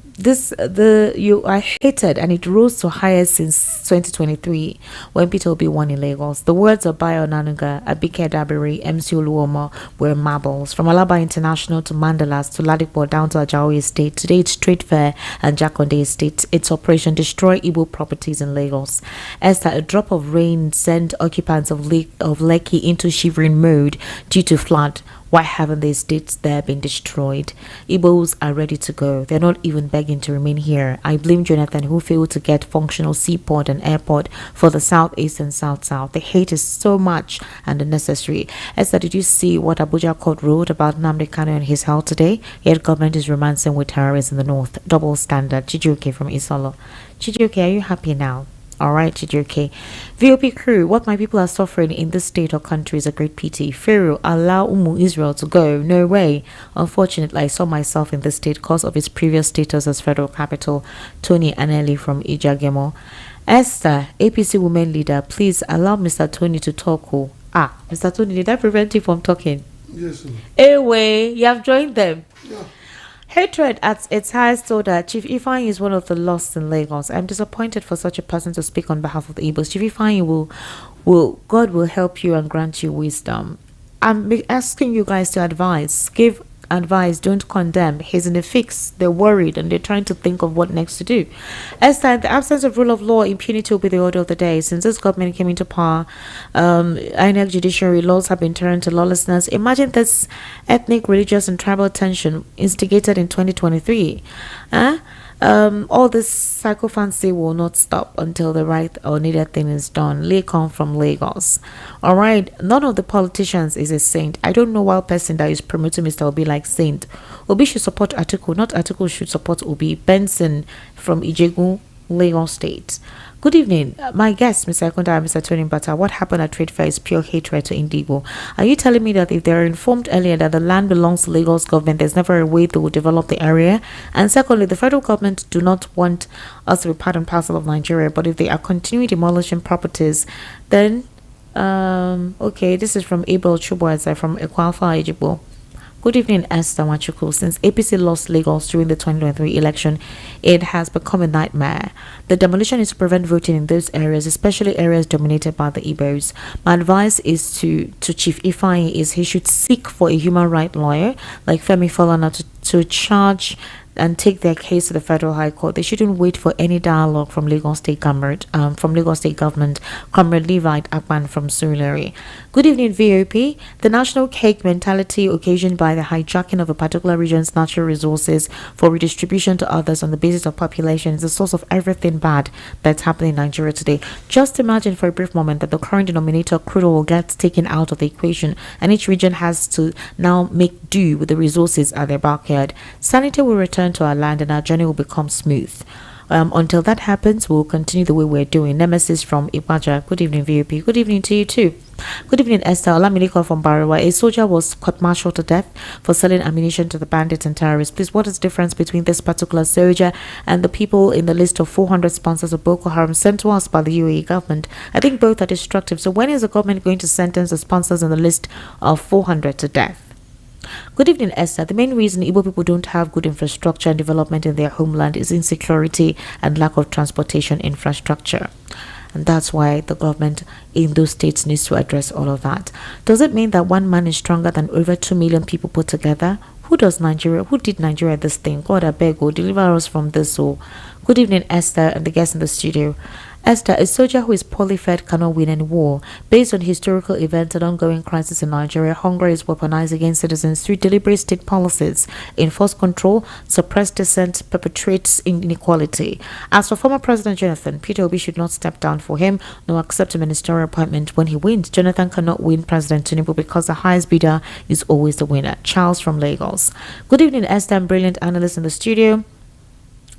are hated, and it rose to highest since 2023 when Peter Obi won in Lagos. The words of Bayo Nanuga, Abike Dabiri, MC Oluomo were marbles. From Alaba International to Mandalas to Ladipo down to Ajawi Estate. Today it's Trade Fair and Jakonde Estate. Its operation destroy Igbo properties in Lagos. Esther, a drop of rain sent occupants of Lekki into shivering mode due to flood. Why haven't the estates there been destroyed? Igbos are ready to go. They're not even begging to remain here. I blame Jonathan, who failed to get functional seaport and airport for the southeast and south-south. The hate is so much and unnecessary. Esther, did you see what Abuja court wrote about Nnamdi Kanu and his health today? Yet government is romancing with terrorists in the north. Double standard. Chijuke from Isolo. Chijuke, are you happy now? All right, Chijuke. VOP crew, what my people are suffering in this state or country is a great pity. Pharaoh, allow Israel to go. No way. Unfortunately, I saw myself in this state because of its previous status as federal capital. Tony Aneli from Ijagemo. Esther, APC women leader, please allow Mr. Tony to talk. Mr. Tony, did I prevent you from talking?
Yes, sir.
Anyway, you have joined them.
Yeah.
Hatred at its highest order. Chief Ifeanyi is one of the lost in Lagos. I'm disappointed for such a person to speak on behalf of the Igbos. Chief Ifeanyi God will help you and grant you wisdom. I'm asking you guys to advise. Give advice, don't condemn. He's in a fix. They're worried and they're trying to think of what next to do. Esther, in the absence of rule of law, impunity will be the order of the day. Since this government came into power, INEC judiciary laws have been turned to lawlessness. Imagine this ethnic, religious, and tribal tension instigated in 2023. All this psychophancy will not stop until the right or needed thing is done. Lekon from Lagos. All right, none of the politicians is a saint. I don't know why person that is promoting Mr. Obi like saint. Obi should support Atiku, not Atiku should support Obi. Benson from Ijegun, Lagos State. Good evening, my guest, Mr. Akunda and Mr. Tony Bata. What happened at Trade Fair is pure hatred to Indigo. Are you telling me that if they are informed earlier that the land belongs to Lagos government, there's never a way they will develop the area? And secondly, the federal government do not want us to be part and parcel of Nigeria, but if they are continuing demolishing properties, then okay, this is from Abel Chubuaza from Ekwalfa Ejibo. Good evening, Esther Machuku. Since APC lost Lagos during the 2023 election, it has become a nightmare. The demolition is to prevent voting in those areas, especially areas dominated by the Igbos. My advice is to Chief Ifeanyi is he should seek for a human rights lawyer like Femi Falana to charge and take their case to the Federal High Court. They shouldn't wait for any dialogue from Lagos State Government. Comrade Levite Akman from Surulere. Good evening, VOP. The national cake mentality occasioned by the hijacking of a particular region's natural resources for redistribution to others on the basis of population is the source of everything bad that's happening in Nigeria today. Just imagine for a brief moment that the current denominator, crude oil, gets taken out of the equation and each region has to now make do with the resources at their backyard. Sanity will return to our land and our journey will become smooth. Until that happens, we'll continue the way we're doing. Nemesis from Ibaja. Good evening, VOP. Good evening to you too. Good evening, Esther. Olamileko from Barawa. A soldier was court-martialed to death for selling ammunition to the bandits and terrorists. Please, what is the difference between this particular soldier and the people in the list of 400 sponsors of Boko Haram sent to us by the UAE government? I think both are destructive. So when is the government going to sentence the sponsors on the list of 400 to death? Good evening, Esther. The main reason Igbo people don't have good infrastructure and development in their homeland is insecurity and lack of transportation infrastructure. And that's why the government in those states needs to address all of that. Does it mean that one man is stronger than over 2 million people put together? Who did Nigeria this thing? God, I beg, deliver us from this. So, good evening, Esther, and the guests in the studio. Esther, a soldier who is poorly fed cannot win any war. Based on historical events and ongoing crisis in Nigeria, hunger is weaponized against citizens through deliberate state policies. Enforce control, suppress dissent, perpetrates inequality. As for former President Jonathan, Peter Obi should not step down for him, nor accept a ministerial appointment when he wins. Jonathan cannot win President Tinubu because the highest bidder is always the winner. Charles from Lagos. Good evening, Esther, and brilliant analyst in the studio.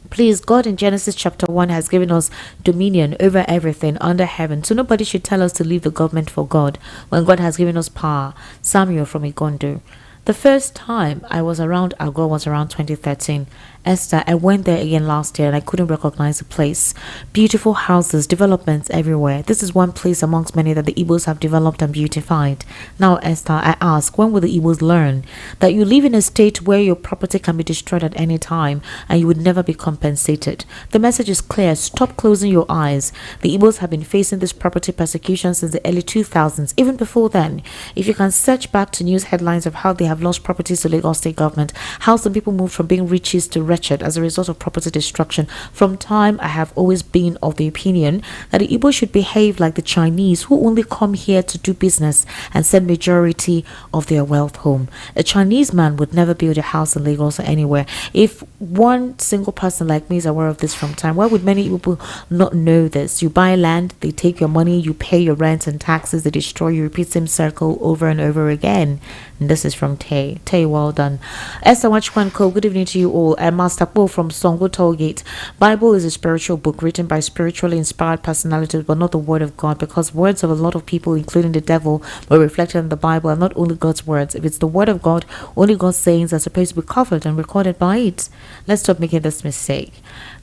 Please, God in Genesis chapter 1 has given us dominion over everything under heaven. So nobody should tell us to leave the government for God when God has given us power. Samuel from Igondo. The first time I was around Agor was around 2013. Esther, I went there again last year and I couldn't recognize the place. Beautiful houses, developments everywhere. This is one place amongst many that the Igbos have developed and beautified. Now, Esther, I ask, when will the Igbos learn that you live in a state where your property can be destroyed at any time and you would never be compensated? The message is clear. Stop closing your eyes. The Igbos have been facing this property persecution since the early 2000s. Even before then, if you can search back to news headlines of how they have lost properties to Lagos State government, how some people moved from being riches to wretched as a result of property destruction. From time, I have always been of the opinion that the Igbo should behave like the Chinese, who only come here to do business and send majority of their wealth home. A Chinese man would never build a house in Lagos or anywhere. If one single person like me is aware of this from time, why would many people not know this? You buy land, they take your money, you pay your rent and taxes, they destroy you, repeat same circle over and over again. And this is from Tay. Tay, well done. Esther Wachwanko, good evening to you all. Master Paul from Songo Tollgate. Bible is a spiritual book written by spiritually inspired personalities, but not the word of God, because words of a lot of people, including the devil, were reflected in the Bible and not only God's words. If it's the word of God, only God's sayings are supposed to be covered and recorded by it. Let's stop making this mistake.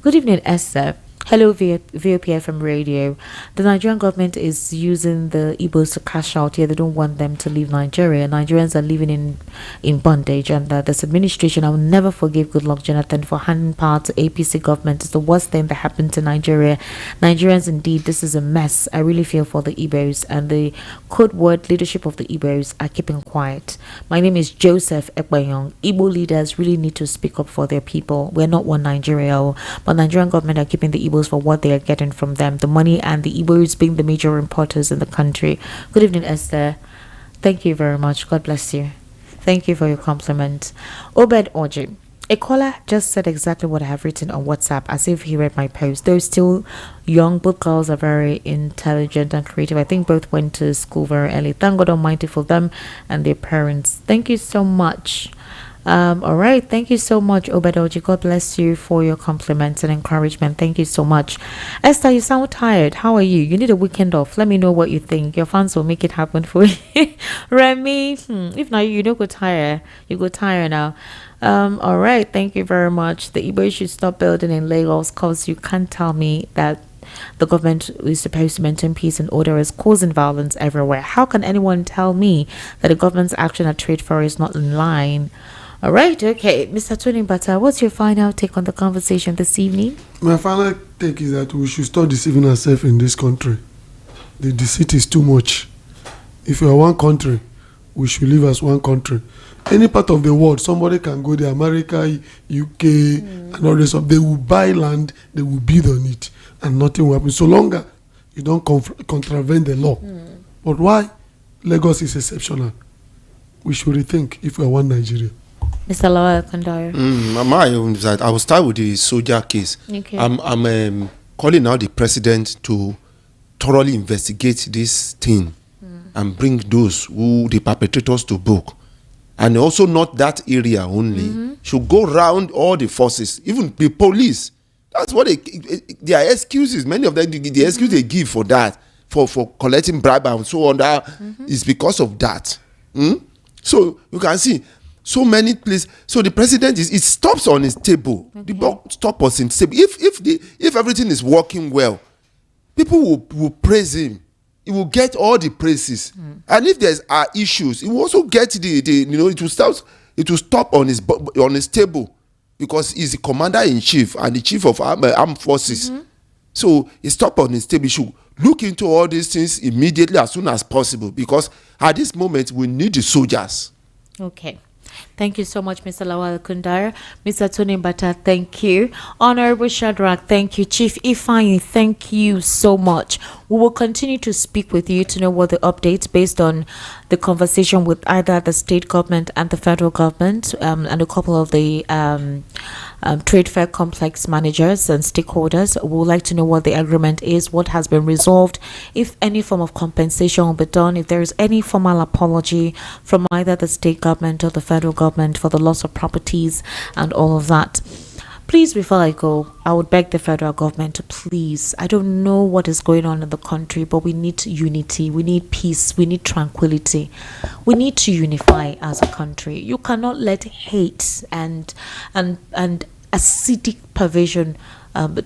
Good evening, Esther. Hello, VOPFM radio. The Nigerian government is using the Igbos to cash out here. They don't want them to leave Nigeria. Nigerians are living in bondage, and this administration, I will never forgive Goodluck Jonathan for handing power to APC government. It's the worst thing that happened to Nigeria. Nigerians, indeed, this is a mess. I really feel for the Igbos, and the code word leadership of the Igbos are keeping quiet. My name is Joseph Ekbayong. Igbo leaders really need to speak up for their people. We're not one Nigeria, but Nigerian government are keeping the Igbos for what they are getting from them, the money, and the Igbos being the major importers in the country. Good evening, Esther. Thank you very much. God bless you. Thank you for your compliment. Obed Oji. A caller just said exactly what I have written on WhatsApp, as if he read my post. They're still young. Both girls are very intelligent and creative. I think both went to school very early. Thank God Almighty for them and their parents. Thank you so much. All right. Thank you so much, Obadoji. God bless you for your compliments and encouragement. Thank you so much. Esther, you sound tired. How are you? You need a weekend off. Let me know what you think. Your fans will make it happen for you. Remy, if not, you don't go tired. You go tired now. All right. Thank you very much. The Igbo should stop building in Lagos, because you can't tell me that the government is supposed to maintain peace and order is causing violence everywhere. How can anyone tell me that the government's action at trade fair is not in line? All right. Okay. Mr. Tony Bata, what's your final take on the conversation this evening?
My final take is that we should stop deceiving ourselves in this country. The deceit is too much. If we are one country, we should live as one country. Any part of the world, somebody can go there, America, UK, and all this stuff. They will buy land, they will bid on it, and nothing will happen. So longer you don't contravene the law. But why Lagos is exceptional? We should rethink if we are one Nigeria.
Mr. Lawal Kandari.
My own side, I will start with the soldier case.
Okay.
I'm calling out the president to thoroughly investigate this thing and bring those who the perpetrators to book. And also not that area only. Should go around all the forces, even the police. That's what their excuses. Many of them, the excuse they give for that, for collecting bribe and so on, that is because of that. So you can see so many places. So the president it stops on his table. The buck stops on his table. If everything is working well, people will praise him. He will get all the praises. And if there's issues, he will also get it will stop on his table, because he's the commander in chief and the chief of armed forces. So he stopped on his table. He should look into all these things immediately, as soon as possible, because at this moment we need the soldiers.
Okay. Thank you so much, Mr. Lawal Kundar. Mr. Tony Bata, thank you. Honorable Shadrach, thank you. Chief Ifeanyi, thank you so much. We will continue to speak with you to know what the updates based on the conversation with either the state government and the federal government, and a couple of the trade fair complex managers and stakeholders. We would like to know what the agreement is, what has been resolved, if any form of compensation will be done, if there is any formal apology from either the state government or the federal government for the loss of properties and all of that. Please, before I go, I would beg the federal government to please, I don't know what is going on in the country, but we need unity, we need peace, we need tranquility. We need to unify as a country. You cannot let hate and acidic pervasion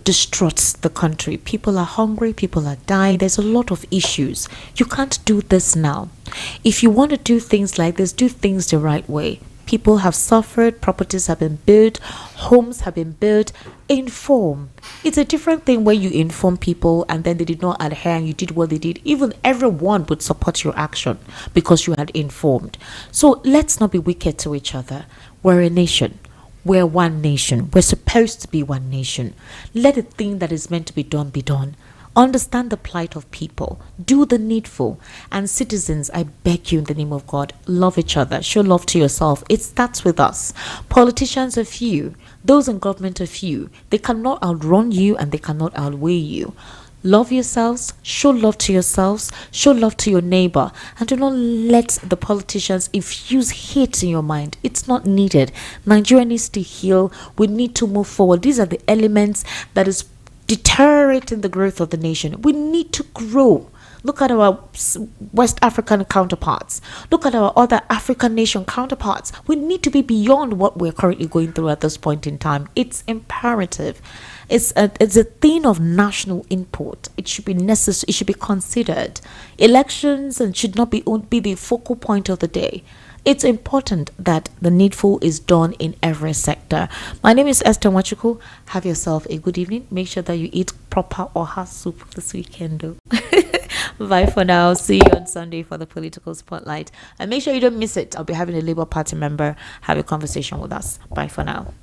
distrusts the country. People are hungry, people are dying, there's a lot of issues. You can't do this now. If you want to do things like this, do things the right way. People have suffered, properties have been built, homes have been built. Inform. It's a different thing when you inform people and then they did not adhere and you did what they did. Even everyone would support your action because you had informed. So let's not be wicked to each other. We're a nation. We're one nation. We're supposed to be one nation. Let the thing that is meant to be done be done. Understand the plight of people. Do the needful. And citizens, I beg you in the name of God, love each other. Show love to yourself. It starts with us. Politicians are few. Those in government are few. They cannot outrun you and they cannot outweigh you. Love yourselves, show love to yourselves, show love to your neighbor, and do not let the politicians infuse hate in your mind. It's not needed. Nigeria needs to heal. We need to move forward. These are the elements that is deteriorating the growth of the nation. We need to grow. Look at our West African counterparts. Look at our other African nation counterparts. We need to be beyond what we're currently going through at this point in time. It's imperative. It's a thing of national import. It should be necessary. It should be considered. Elections and should not be the focal point of the day. It's important that the needful is done in every sector. My name is Esther Wachuku. Have yourself a good evening. Make sure that you eat proper oha soup this weekend. Bye for now. See you on Sunday for the political spotlight. And make sure you don't miss it. I'll be having a Labour Party member have a conversation with us. Bye for now.